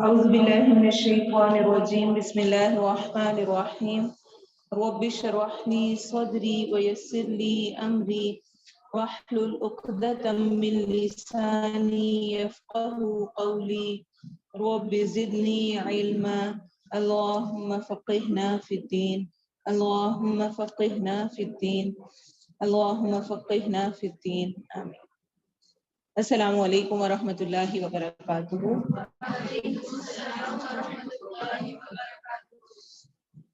أعوذ بالله من الشيطان الرجيم بسم الله الرحمن الرحيم رب اشرح لي صدري ويسر لي أمري واحلل عقدة من لساني يفقهوا قولي رب زدني علما اللهم فقهنا في الدين اللهم فقهنا في الدين اللهم فقهنا في الدين آمين. السلام علیکم ورحمۃ اللہ وبرکاتہ.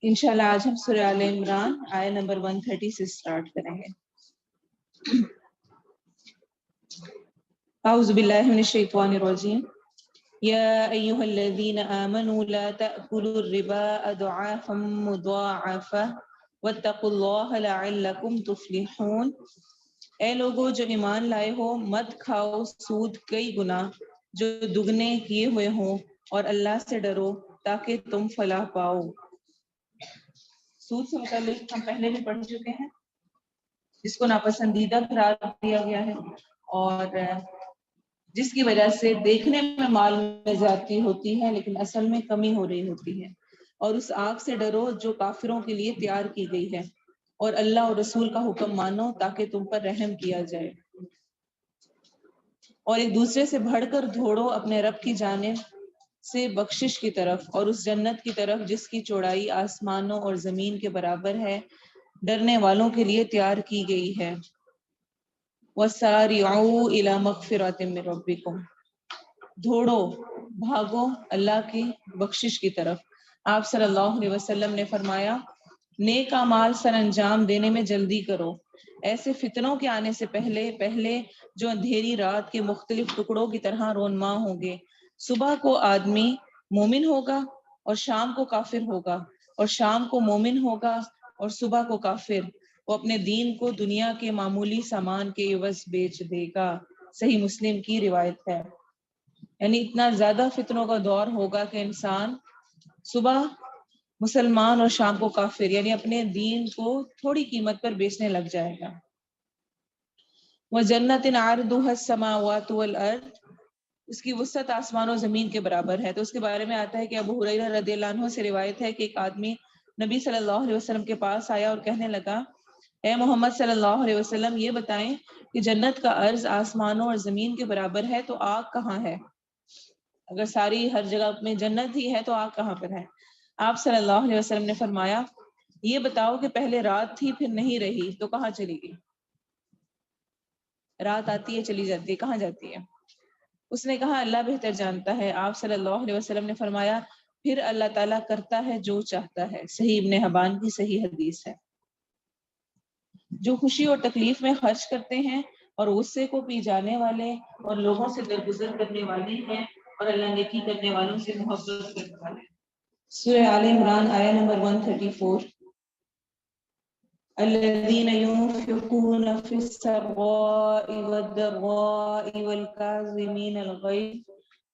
انشاءاللہ آج ہم سورہ آل عمران آیت نمبر 130 سے سٹارٹ کریں گے. اعوذ باللہ من الشیطان الرجیم. یا ایھا الذین آمنوا لا تأکلوا الربا اضعافا مضاعفہ واتقوا اللہ لعلکم تفلحون. اے لوگو جو ایمان لائے ہو مت کھاؤ سود کئی گنا جو دگنے کیے ہوئے ہوں اور اللہ سے ڈرو تاکہ تم فلاح پاؤ. سود سے متعلق ہم پہلے بھی پڑھ چکے ہیں، جس کو ناپسندیدہ قرار دیا گیا ہے اور جس کی وجہ سے دیکھنے میں مال میں زیادتی ہوتی ہے لیکن اصل میں کمی ہو رہی ہوتی ہے. اور اس آگ سے ڈرو جو کافروں کے لیے تیار کی گئی ہے، اور اللہ اور رسول کا حکم مانو تاکہ تم پر رحم کیا جائے. اور ایک دوسرے سے بڑھ کر دوڑو اپنے رب کی جانب سے بخشش کی طرف اور اس جنت کی طرف جس کی چوڑائی آسمانوں اور زمین کے برابر ہے، ڈرنے والوں کے لیے تیار کی گئی ہے. وَسَارِعُوا إِلَى مَغْفِرَةٍ مِّن رَبِّكُمْ. دوڑو، بھاگو اللہ کی بخشش کی طرف. آپ صلی اللہ علیہ وسلم نے فرمایا، نیک اعمال سر انجام دینے میں جلدی کرو، ایسے فتنوں کے آنے سے پہلے جو اندھیری رات کے مختلف ٹکڑوں کی طرح رونما ہوں گے. صبح کو آدمی مومن ہوگا اور شام کو کافر ہوگا، اور شام کو مومن ہوگا اور صبح کو کافر. وہ اپنے دین کو دنیا کے معمولی سامان کے عوض بیچ دے گا. صحیح مسلم کی روایت ہے. یعنی اتنا زیادہ فتنوں کا دور ہوگا کہ انسان صبح مسلمان اور شام کو کافر، یعنی اپنے دین کو تھوڑی قیمت پر بیچنے لگ جائے گا. وَجَنَّةٍ عَرْضُهَا السَّمَاوَاتُ وَالْأَرْضُ. اس کی وسعت آسمان و زمین کے برابر ہے. تو اس کے بارے میں آتا ہے کہ ابو ہریرہ رضی اللہ عنہ سے روایت ہے کہ ایک آدمی نبی صلی اللہ علیہ وسلم کے پاس آیا اور کہنے لگا، اے محمد صلی اللہ علیہ وسلم، یہ بتائیں کہ جنت کا عرض آسمانوں اور زمین کے برابر ہے تو آگ کہاں ہے؟ اگر ساری ہر جگہ میں جنت ہی ہے تو آگ کہاں پر ہے؟ آپ صلی اللہ علیہ وسلم نے فرمایا، یہ بتاؤ کہ پہلے رات تھی پھر نہیں رہی تو کہاں چلی گئی؟ رات آتی ہے چلی جاتی ہے، کہاں جاتی ہے؟ اس نے کہا اللہ بہتر جانتا ہے. آپ صلی اللہ علیہ وسلم نے فرمایا، پھر اللہ تعالیٰ کرتا ہے جو چاہتا ہے. صحیح ابن حبان کی صحیح حدیث ہے. جو خوشی اور تکلیف میں خرچ کرتے ہیں اور غصے کو پی جانے والے اور لوگوں سے درگزر کرنے والے ہیں اور اللہ نیکی کرنے والوں سے محبت کرنے والے ہیں. سورہ آل عمران آیت نمبر 134. الذين ينفقون في السراء والضراء والكاظمين الغيظ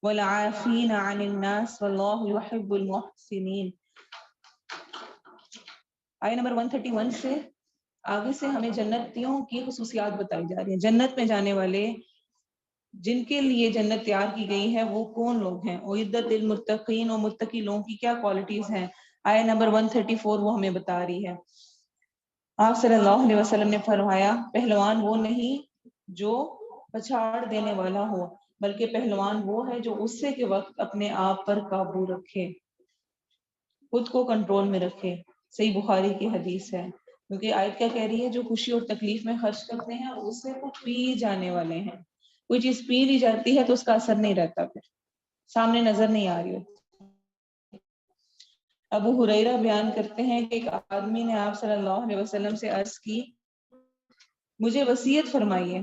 والعافين عن الناس والله يحب المحسنين. آیت نمبر 131 سے آگے سے ہمیں جنتیوں کی خصوصیات بتائی جا رہی ہیں. جنت میں جانے والے جن کے لیے جنت تیار کی گئی ہے وہ کون لوگ ہیں؟ اعدت للمتقین، اور متقی لوگوں کی کیا کوالٹیز ہیں؟ آیت نمبر 134 وہ ہمیں بتا رہی ہے. آپ صلی اللہ علیہ وسلم نے فرمایا، پہلوان وہ نہیں جو پچھاڑ دینے والا ہو، بلکہ پہلوان وہ ہے جو غصے کے وقت اپنے آپ پر قابو رکھے، خود کو کنٹرول میں رکھے. صحیح بخاری کی حدیث ہے. کیونکہ آیت کیا کہہ رہی ہے؟ جو خوشی اور تکلیف میں خرچ کرتے ہیں اور غصے کو پی جانے والے ہیں. کوئی چیز پی لی جاتی ہے تو اس کا اثر نہیں رہتا، پھر سامنے نظر نہیں آ رہی ہوتی. ابو ہریرہ بیان کرتے ہیں کہ ایک آدمی نے آپ صلی اللہ علیہ وسلم سے عرض کی، مجھے وصیت فرمائیے.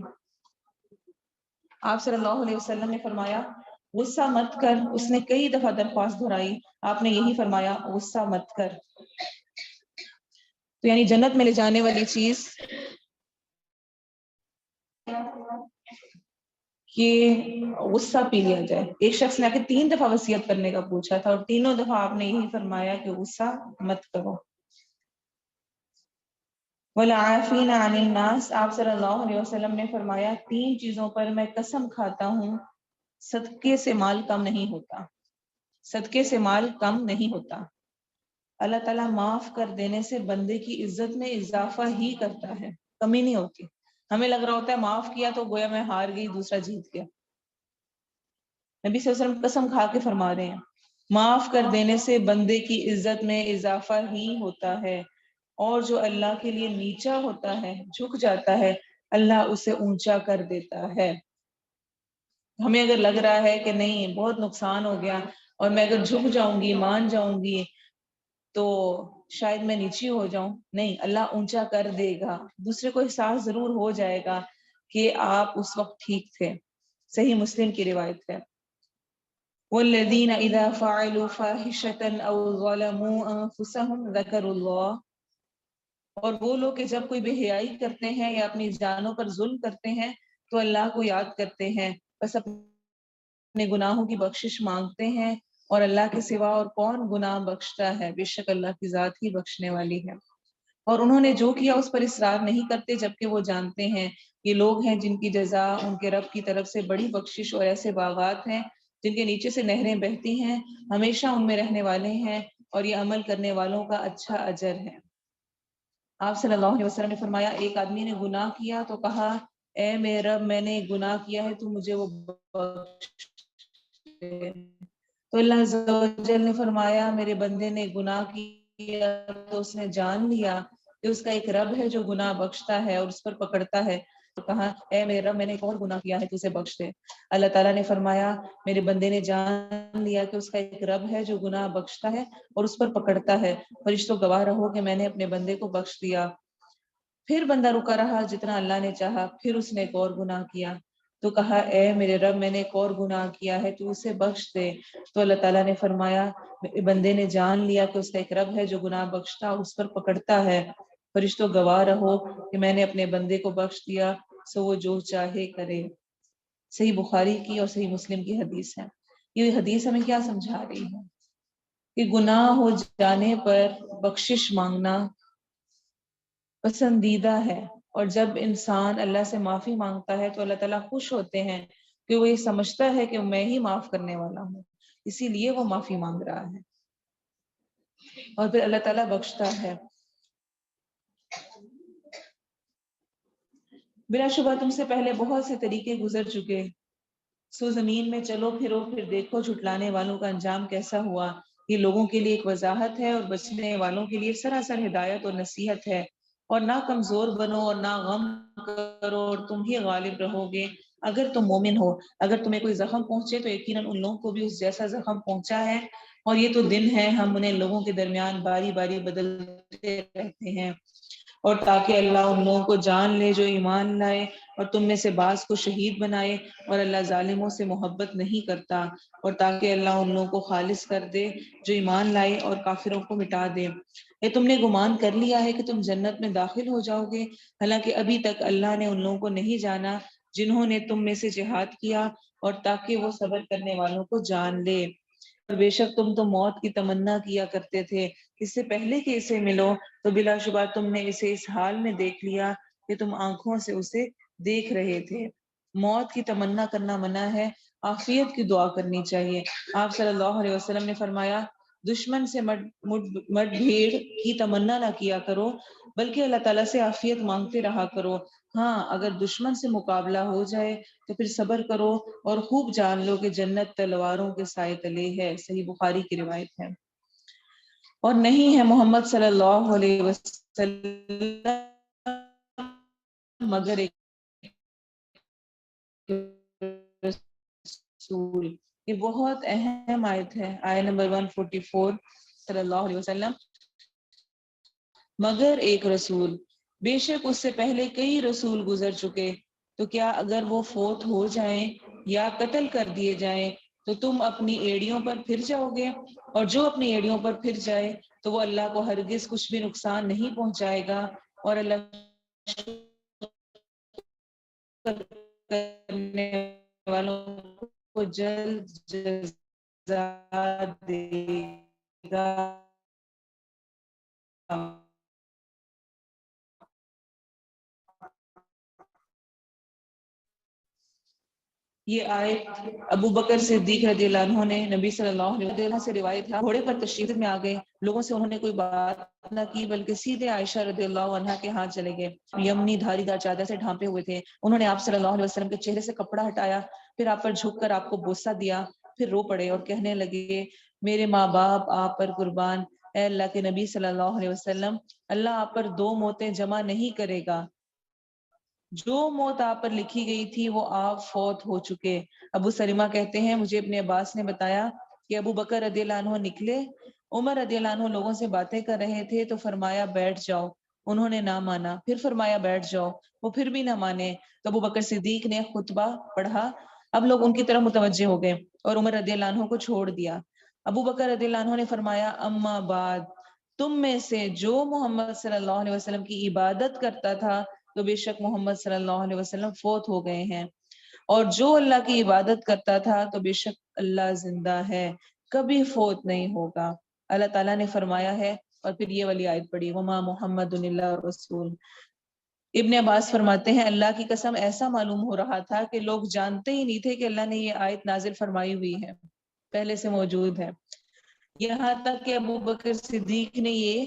آپ صلی اللہ علیہ وسلم نے فرمایا، غصہ مت کر. اس نے کئی دفعہ درخواست دہرائی، آپ نے یہی فرمایا، غصہ مت کر. تو یعنی جنت میں لے جانے والی چیز کہ غصہ پی لیا جائے. ایک شخص نے آ کے 3 دفعہ وصیت کرنے کا پوچھا تھا اور تینوں دفعہ آپ نے یہی فرمایا کہ غصہ مت کرو. وَالْعَافِينَ عَنِ النَّاسِ. آپ صلی اللہ علیہ وسلم نے فرمایا، 3 چیزوں پر میں قسم کھاتا ہوں صدقے سے مال کم نہیں ہوتا. صدقے سے مال کم نہیں ہوتا۔ اللہ تعالیٰ معاف کر دینے سے بندے کی عزت میں اضافہ ہی کرتا ہے، کمی نہیں ہوتی۔ ہمیں لگ رہا ہوتا ہے معاف کیا تو گویا میں ہار گئی، دوسرا جیت گیا۔ نبی صلی اللہ علیہ وسلم قسم کھا کے فرما رہے ہیں معاف کر دینے سے بندے کی عزت میں اضافہ ہی ہوتا ہے، اور جو اللہ کے لیے نیچا ہوتا ہے، جھک جاتا ہے، اللہ اسے اونچا کر دیتا ہے۔ ہمیں اگر لگ رہا ہے کہ نہیں بہت نقصان ہو گیا اور میں اگر جھک جاؤں گی، مان جاؤں گی تو شاید میں نیچی ہو جاؤں، نہیں، اللہ اونچا کر دے گا۔ دوسرے کو احساس ضرور ہو جائے گا کہ آپ اس وقت ٹھیک تھے۔ صحیح مسلم کی روایت ہے، والذین اذا فعلوا فاحشة او ظلموا انفسهم ذکروا اللہ، اور وہ لوگ کہ جب کوئی بے حیائی کرتے ہیں یا اپنی جانوں پر ظلم کرتے ہیں تو اللہ کو یاد کرتے ہیں، بس اپنے گناہوں کی بخشش مانگتے ہیں، اور اللہ کے سوا اور کون گناہ بخشتا ہے، بے شک اللہ کی ذات ہی بخشنے والی ہے۔ اور انہوں نے جو کیا اس پر اصرار نہیں کرتے، جبکہ وہ جانتے ہیں یہ لوگ ہیں جن کی جزا ان کے رب کی طرف سے بڑی بخشش اور ایسے باغات ہیں جن کے نیچے سے نہریں بہتی ہیں، ہمیشہ ان میں رہنے والے ہیں، اور یہ عمل کرنے والوں کا اچھا اجر ہے۔ آپ صلی اللہ علیہ وسلم نے فرمایا ایک آدمی نے گناہ کیا تو کہا اے میرے رب میں نے گناہ کیا ہے، تو مجھے وہ بخش دے۔ تو اللہ عز و جل نے فرمایا میرے بندے نے گناہ کیا تو اس نے جان لیا کہ اس کا ایک رب ہے جو گناہ بخشتا ہے اور اس پر پکڑتا ہے، تو کہا اے میرے رب میں نے ایک اور گناہ کیا ہے، تو اسے بخش دے۔ اللہ تعالیٰ نے فرمایا میرے بندے نے جان لیا کہ اس کا ایک رب ہے جو گناہ بخشتا ہے اور اس پر پکڑتا ہے، فرشتوں گواہ رہو کہ میں نے اپنے بندے کو بخش دیا۔ پھر بندہ رکا رہا جتنا اللہ نے چاہا، پھر اس نے ایک اور گناہ کیا تو کہا اے میرے رب میں نے ایک اور گناہ کیا ہے، تو اسے بخش دے۔ تو اللہ تعالیٰ نے فرمایا میرے بندے نے جان لیا کہ اس کا ایک رب ہے جو گناہ بخشتا اس پر پکڑتا ہے، فرشتوں گواہ رہو کہ میں نے اپنے بندے کو بخش دیا، سو وہ جو چاہے کرے۔ صحیح بخاری کی اور صحیح مسلم کی حدیث ہے۔ یہ حدیث ہمیں کیا سمجھا رہی ہے کہ گناہ ہو جانے پر بخشش مانگنا پسندیدہ ہے، اور جب انسان اللہ سے معافی مانگتا ہے تو اللہ تعالیٰ خوش ہوتے ہیں کہ وہ یہ سمجھتا ہے کہ میں ہی معاف کرنے والا ہوں، اسی لیے وہ معافی مانگ رہا ہے، اور پھر اللہ تعالیٰ بخشتا ہے۔ بلا شبہ تم سے پہلے بہت سے طریقے گزر چکے، سو زمین میں چلو پھرو پھر دیکھو جھٹلانے والوں کا انجام کیسا ہوا۔ یہ لوگوں کے لیے ایک وضاحت ہے اور بچنے والوں کے لیے سراسر ہدایت اور نصیحت ہے۔ اور نہ کمزور بنو اور نہ غم کرو، اور تم ہی غالب رہو گے اگر تم مومن ہو۔ اگر تمہیں کوئی زخم پہنچے تو یقیناً ان لوگوں کو بھی اس جیسا زخم پہنچا ہے، اور یہ تو دن ہے ہم انہیں لوگوں کے درمیان باری باری بدلتے رہتے ہیں، اور تاکہ اللہ ان لوگوں کو جان لے جو ایمان لائے اور تم میں سے بعض کو شہید بنائے، اور اللہ ظالموں سے محبت نہیں کرتا، اور تاکہ اللہ ان لوگوں کو خالص کر دے جو ایمان لائے اور کافروں کو مٹا دے۔ یہ تم نے گمان کر لیا ہے کہ تم جنت میں داخل ہو جاؤ گے، حالانکہ ابھی تک اللہ نے ان لوگوں کو نہیں جانا جنہوں نے تم میں سے جہاد کیا، اور تاکہ وہ صبر کرنے والوں کو جان لے۔ اور بے شک تم تو موت کی تمنا کیا کرتے تھے اس سے پہلے کہ اسے ملو، تو بلا شبہ تم نے اسے اس حال میں دیکھ لیا کہ تم آنکھوں سے اسے دیکھ رہے تھے۔ موت کی تمنا کرنا منع ہے، عافیت کی دعا کرنی چاہیے۔ آپ صلی اللہ علیہ وسلم نے فرمایا دشمن سے مٹ بھیڑ کی تمنا نہ کیا کرو، بلکہ اللہ تعالیٰ سے عافیت مانگتے رہا کرو۔ ہاں اگر دشمن سے مقابلہ ہو جائے تو پھر صبر کرو، اور خوب جان لو کہ جنت تلواروں کے سائے تلے ہے۔ صحیح بخاری کی روایت ہے۔ اور نہیں ہے محمد صلی اللہ علیہ وسلم مگر ایک رسول۔ یہ بہت اہم آیت ہے، آیت نمبر 144، صلی اللہ علیہ وسلم مگر ایک رسول، بے شک اس سے پہلے کئی رسول گزر چکے، تو کیا اگر وہ فوت ہو جائیں یا قتل کر دیے جائیں تو تم اپنی ایڑیوں پر پھر جاؤ گے؟ اور جو اپنی ایڑیوں پر پھر جائے تو وہ اللہ کو ہرگز کچھ بھی نقصان نہیں پہنچائے گا، اور اللہ کرنے والوں کو جلد جزا دے گا۔ یہ آیت ابو بکر صدیق رضی اللہ عنہ نے نبی صلی اللہ علیہ وسلم سے روایت ہے، گھوڑے پر تشریف میں آ گئے، لوگوں سے انہوں نے کوئی بات نہ کی بلکہ سیدھے عائشہ رضی اللہ عنہا کے ہاتھ چلے گئے، یمنی دھاری دار چادر سے ڈھانپے ہوئے تھے، انہوں نے آپ صلی اللہ علیہ وسلم کے چہرے سے کپڑا ہٹایا، پھر آپ پر جھک کر آپ کو بوسہ دیا، پھر رو پڑے اور کہنے لگے میرے ماں باپ آپ پر قربان، اے اللہ کے نبی صلی اللہ علیہ وسلم، اللہ آپ پر 2 موتیں جمع نہیں کرے گا، جو موت آپ پر لکھی گئی تھی وہ آپ فوت ہو چکے۔ ابو سلمہ کہتے ہیں مجھے اپنے عباس نے بتایا کہ ابو بکر رضی اللہ عنہ نکلے، عمر رضی اللہ عنہ لوگوں سے باتیں کر رہے تھے تو فرمایا بیٹھ جاؤ، انہوں نے نہ مانا، پھر فرمایا بیٹھ جاؤ، وہ پھر بھی نہ مانے، تو ابو بکر صدیق نے خطبہ پڑھا، اب لوگ ان کی طرف متوجہ ہو گئے اور عمر رضی اللہ عنہ کو چھوڑ دیا۔ ابو بکر رضی اللہ عنہ نے فرمایا اما بعد، تم میں سے جو محمد صلی اللہ علیہ وسلم کی عبادت کرتا تھا تو بے شک محمد صلی اللہ علیہ وسلم فوت ہو گئے ہیں، اور جو اللہ کی عبادت کرتا تھا تو بے شک اللہ زندہ ہے، کبھی فوت نہیں ہوگا۔ اللہ تعالیٰ نے فرمایا ہے، اور پھر یہ والی آیت پڑھی وما محمد الا رسول۔ ابن عباس فرماتے ہیں اللہ کی قسم ایسا معلوم ہو رہا تھا کہ لوگ جانتے ہی نہیں تھے کہ اللہ نے یہ آیت نازل فرمائی ہوئی ہے، پہلے سے موجود ہے، یہاں تک کہ ابو بکر صدیق نے یہ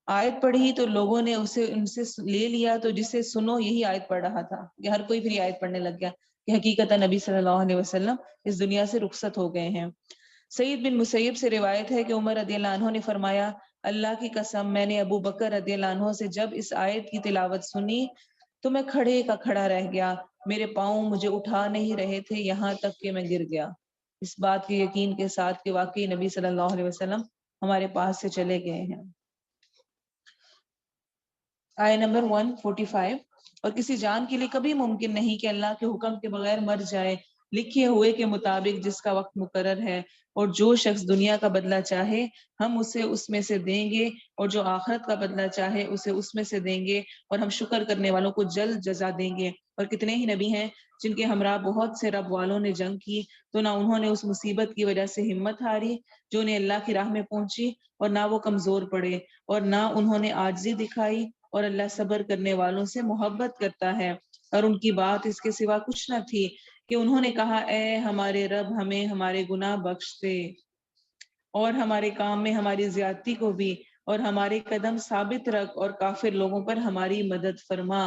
آیت پڑھی تو لوگوں نے اسے ان سے لے لیا، تو جسے سنو یہی آیت پڑھ رہا تھا، کہ ہر کوئی پھر یہ آیت پڑھنے لگ گیا کہ حقیقتا نبی صلی اللہ علیہ وسلم اس دنیا سے رخصت ہو گئے ہیں۔ سعید بن مسیب سے روایت ہے کہ عمر رضی اللہ عنہ نے فرمایا اللہ کی قسم میں نے ابو بکر رضی اللہ عنہ سے جب اس آیت کی تلاوت سنی تو میں کھڑے کا کھڑا رہ گیا، میرے پاؤں مجھے اٹھا نہیں رہے تھے یہاں تک کہ میں گر گیا، اس بات کے یقین کے ساتھ کہ واقعی نبی صلی اللہ علیہ وسلم ہمارے پاس سے چلے گئے ہیں۔ آیت نمبر 145، اور کسی جان کے لیے کبھی ممکن نہیں کہ اللہ کے حکم کے بغیر مر جائے، لکھے ہوئے کے مطابق جس کا وقت مقرر ہے، اور جو شخص دنیا کا بدلہ چاہے ہم اسے اس میں سے دیں گے، اور جو آخرت کا بدلہ چاہے اسے اس میں سے دیں گے، اور ہم شکر کرنے والوں کو جلد جزا دیں گے۔ اور کتنے ہی نبی ہیں جن کے ہمراہ بہت سے رب والوں نے جنگ کی تو نہ انہوں نے اس مصیبت کی وجہ سے ہمت ہاری جو انہیں اللہ کی راہ میں پہنچی، اور نہ وہ کمزور پڑے، اور نہ انہوں نے عاجزی دکھائی، اور اللہ صبر کرنے والوں سے محبت کرتا ہے۔ اور ان کی بات اس کے سوا کچھ نہ تھی کہ انہوں نے کہا اے ہمارے رب ہمیں ہمارے گناہ بخش دے اور ہمارے کام میں ہماری زیادتی کو بھی، اور ہمارے قدم ثابت رکھ اور کافر لوگوں پر ہماری مدد فرما۔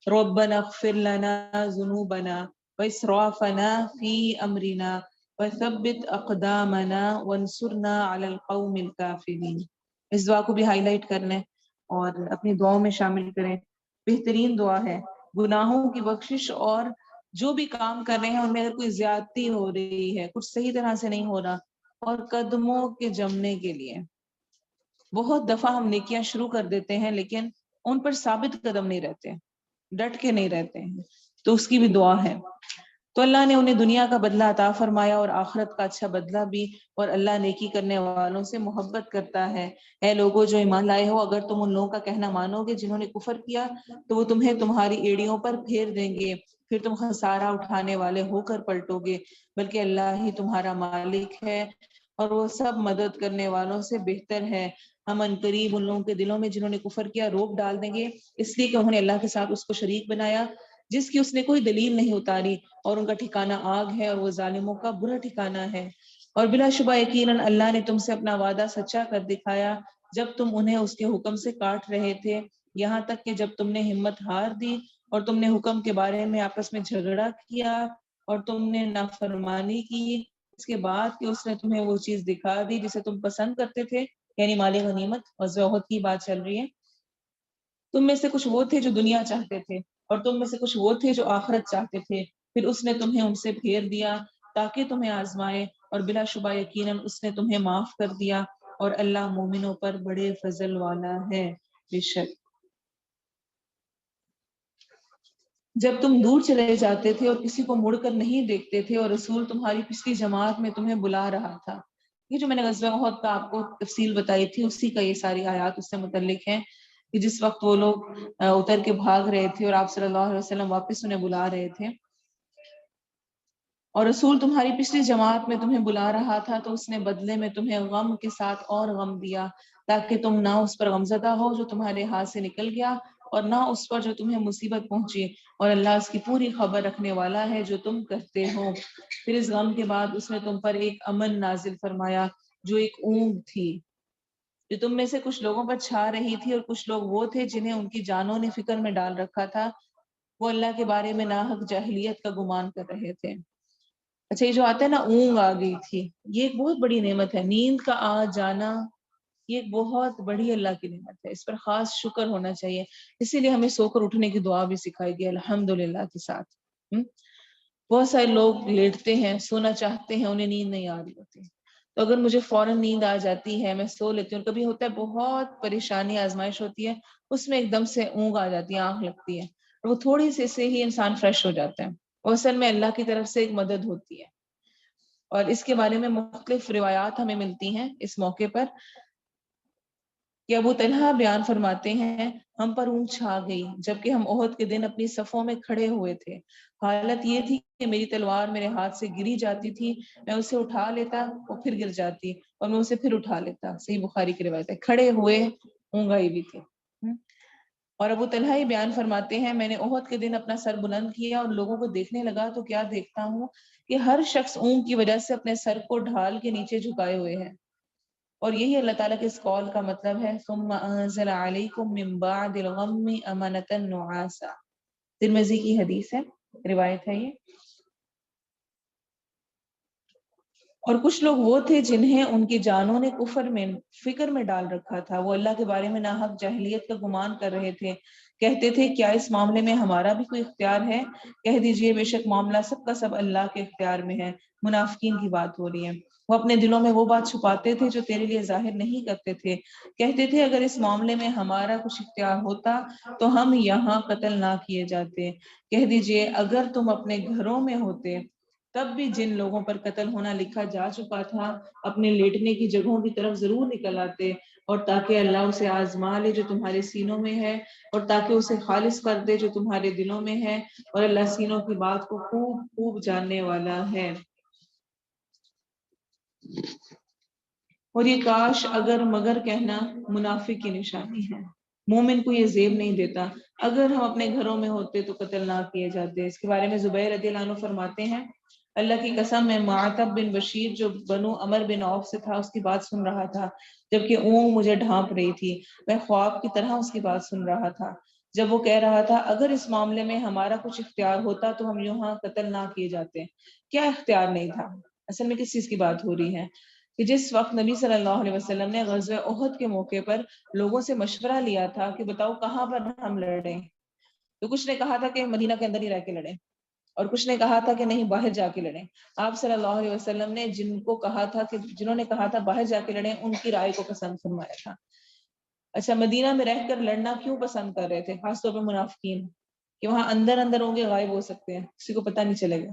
ربنا اغفر لنا ذنوبنا واسرافنا فی امرنا وثبت اقدامنا وانصرنا علی القوم الکافرین۔ اس دعا کو بھی ہائی لائٹ کر لیں اور اپنی دعاؤں میں شامل کریں، بہترین دعا ہے۔ گناہوں کی بخشش اور جو بھی کام کر رہے ہیں ان میں اگر کوئی زیادتی ہو رہی ہے، کچھ صحیح طرح سے نہیں ہو رہا، اور قدموں کے جمنے کے لیے بہت دفعہ ہم نیکیاں شروع کر دیتے ہیں لیکن ان پر ثابت قدم نہیں رہتے، ڈٹ کے نہیں رہتے ہیں، تو اس کی بھی دعا ہے۔ تو اللہ نے انہیں دنیا کا بدلہ عطا فرمایا اور آخرت کا اچھا بدلہ بھی، اور اللہ نیکی کرنے والوں سے محبت کرتا ہے۔ اے لوگوں جو ایمان لائے ہو، اگر تم ان لوگوں کا کہنا مانو گے جنہوں نے کفر کیا تو وہ تمہیں تمہاری ایڑیوں پر پھیر دیں گے، پھر تم خسارہ اٹھانے والے ہو کر پلٹو گے، بلکہ اللہ ہی تمہارا مالک ہے اور وہ سب مدد کرنے والوں سے بہتر ہے۔ ہم عنقریب ان لوگوں کے دلوں میں جنہوں نے کفر کیا روک ڈال دیں گے، اس لیے کہ انہوں نے اللہ کے ساتھ اس کو شریک بنایا جس کی اس نے کوئی دلیل نہیں اتاری، اور ان کا ٹھکانہ آگ ہے اور وہ ظالموں کا برا ٹھکانہ ہے۔ اور بلا شبہ یقیناً اللہ نے تم سے اپنا وعدہ سچا کر دکھایا جب تم انہیں اس کے حکم سے کاٹ رہے تھے، یہاں تک کہ جب تم نے ہمت ہار دی اور تم نے حکم کے بارے میں آپس میں جھگڑا کیا اور تم نے نافرمانی کی، اس کے بعد کہ اس نے تمہیں وہ چیز دکھا دی جسے تم پسند کرتے تھے، یعنی مال غنیمت اور زہد کی بات چل رہی ہے۔ تم میں سے کچھ وہ تھے جو دنیا چاہتے تھے اور تم میں سے کچھ وہ تھے جو آخرت چاہتے تھے، پھر اس نے تمہیں ان سے پھیر دیا تاکہ تمہیں آزمائے، اور بلا شبہ یقیناً اس نے تمہیں معاف کر دیا، اور اللہ مومنوں پر بڑے فضل والا ہے۔ بے شک جب تم دور چلے جاتے تھے اور کسی کو مڑ کر نہیں دیکھتے تھے اور رسول تمہاری پچھلی جماعت میں تمہیں بلا رہا تھا، یہ جو میں نے غزوہ احد کا آپ کو تفصیل بتائی تھی اسی کا یہ ساری آیات اس سے متعلق ہیں، کہ جس وقت وہ لوگ اتر کے بھاگ رہے تھے اور آپ صلی اللہ علیہ وسلم واپس انہیں بلا رہے تھے، اور رسول تمہاری پچھلی جماعت میں تمہیں بلا رہا تھا تو اس نے بدلے میں تمہیں غم کے ساتھ اور غم دیا تاکہ تم نہ اس پر غمزدہ ہو جو تمہارے ہاتھ سے نکل گیا، اور نہ اس پر جو تمہیں مصیبت پہنچی، اور اللہ اس کی پوری خبر رکھنے والا ہے جو تم کرتے ہو۔ پھر اس غم کے بعد اس نے تم پر ایک امن نازل فرمایا جو ایک اونگ تھی، جو تم میں سے کچھ لوگوں پر چھا رہی تھی، اور کچھ لوگ وہ تھے جنہیں ان کی جانوں نے فکر میں ڈال رکھا تھا، وہ اللہ کے بارے میں ناحق جاہلیت کا گمان کر رہے تھے۔ اچھا، یہ جو آتا ہے نا اونگ آ گئی تھی، یہ ایک بہت بڑی نعمت ہے۔ نیند کا آ جانا یہ ایک بہت بڑی اللہ کی نعمت ہے، اس پر خاص شکر ہونا چاہیے۔ اسی لیے ہمیں سو کر اٹھنے کی دعا بھی سکھائی گئی الحمدللہ کے ساتھ۔ بہت سارے لوگ لیٹتے ہیں، سونا چاہتے ہیں، انہیں نیند نہیں آ رہی ہوتی، تو اگر مجھے فوراً نیند آ جاتی ہے، میں سو لیتی ہوں۔ کبھی ہوتا ہے بہت پریشانی آزمائش ہوتی ہے، اس میں ایک دم سے اونگ آ جاتی ہے، آنکھ لگتی ہے، اور وہ تھوڑی سی سے ہی انسان فریش ہو جاتا ہے، اور اصل میں اللہ کی طرف سے ایک مدد ہوتی ہے۔ اور اس کے بارے میں مختلف روایات ہمیں ملتی ہیں اس موقع پر، کہ ابو طلحہ بیان فرماتے ہیں ہم پر اونگ چھا گئی جبکہ ہم احد کے دن اپنی صفوں میں کھڑے ہوئے تھے۔ حالت یہ تھی کہ میری تلوار میرے ہاتھ سے گری جاتی تھی، میں اسے اٹھا لیتا اور پھر گر جاتی، اور میں اسے پھر اٹھا لیتا۔ صحیح بخاری کی روایت ہے، کھڑے ہوئے اونگ آئی بھی تھی۔ اور ابو طلحہ یہ بیان فرماتے ہیں میں نے احد کے دن اپنا سر بلند کیا اور لوگوں کو دیکھنے لگا تو کیا دیکھتا ہوں کہ ہر شخص اونگ کی وجہ سے اپنے سر کو ڈھال کے نیچے جھکائے ہوئے ہیں، اور یہی اللہ تعالیٰ کے اس قول کا مطلب ہے ثم انزل علیکم من بعد الغم امنۃ نعاسا۔ ترمذی کی حدیث ہے، روایت ہے یہ۔ اور کچھ لوگ وہ تھے جنہیں ان کی جانوں نے کفر میں فکر میں ڈال رکھا تھا، وہ اللہ کے بارے میں ناحق جاہلیت کا گمان کر رہے تھے، کہتے تھے کیا اس معاملے میں ہمارا بھی کوئی اختیار ہے؟ کہہ دیجئے بے شک معاملہ سب کا سب اللہ کے اختیار میں ہے۔ منافقین کی بات ہو رہی ہے، وہ اپنے دلوں میں وہ بات چھپاتے تھے جو تیرے لیے ظاہر نہیں کرتے تھے، کہتے تھے اگر اس معاملے میں ہمارا کچھ اختیار ہوتا تو ہم یہاں قتل نہ کیے جاتے۔ کہہ دیجئے اگر تم اپنے گھروں میں ہوتے تب بھی جن لوگوں پر قتل ہونا لکھا جا چکا تھا اپنے لیٹنے کی جگہوں کی طرف ضرور نکل آتے، اور تاکہ اللہ اسے آزما لے جو تمہارے سینوں میں ہے، اور تاکہ اسے خالص کر دے جو تمہارے دلوں میں ہے، اور اللہ سینوں کی بات کو خوب خوب جاننے والا ہے۔ اور یہ کاش اگر مگر کہنا منافق کی نشانی ہے، مومن کو یہ زیب نہیں دیتا۔ اگر ہم اپنے گھروں میں ہوتے تو قتل نہ کیے جاتے۔ اس کے بارے میں زبیر رضی اللہ عنہ فرماتے ہیں اللہ کی قسم میں معتب بن بشیر جو بنو عمر بن عوف سے تھا اس کی بات سن رہا تھا جبکہ اونگ مجھے ڈھانپ رہی تھی، میں خواب کی طرح اس کی بات سن رہا تھا جب وہ کہہ رہا تھا اگر اس معاملے میں ہمارا کچھ اختیار ہوتا تو ہم یہاں قتل نہ کیے جاتے۔ کیا اختیار نہیں تھا؟ اصل میں کس چیز کی بات ہو رہی ہے کہ جس وقت نبی صلی اللہ علیہ وسلم نے غزوہ احد کے موقع پر لوگوں سے مشورہ لیا تھا کہ بتاؤ کہاں پر ہم لڑیں، تو کچھ نے کہا تھا کہ مدینہ کے اندر ہی رہ کے لڑیں، اور کچھ نے کہا تھا کہ نہیں باہر جا کے لڑیں۔ آپ صلی اللہ علیہ وسلم نے جنہوں نے کہا تھا باہر جا کے لڑیں ان کی رائے کو پسند فرمایا تھا۔ اچھا، مدینہ میں رہ کر لڑنا کیوں پسند کر رہے تھے؟ خاص طور پہ منافقین، کہ وہاں اندر اندر ہوں گے، غائب ہو سکتے ہیں، کسی کو پتہ نہیں چلے گا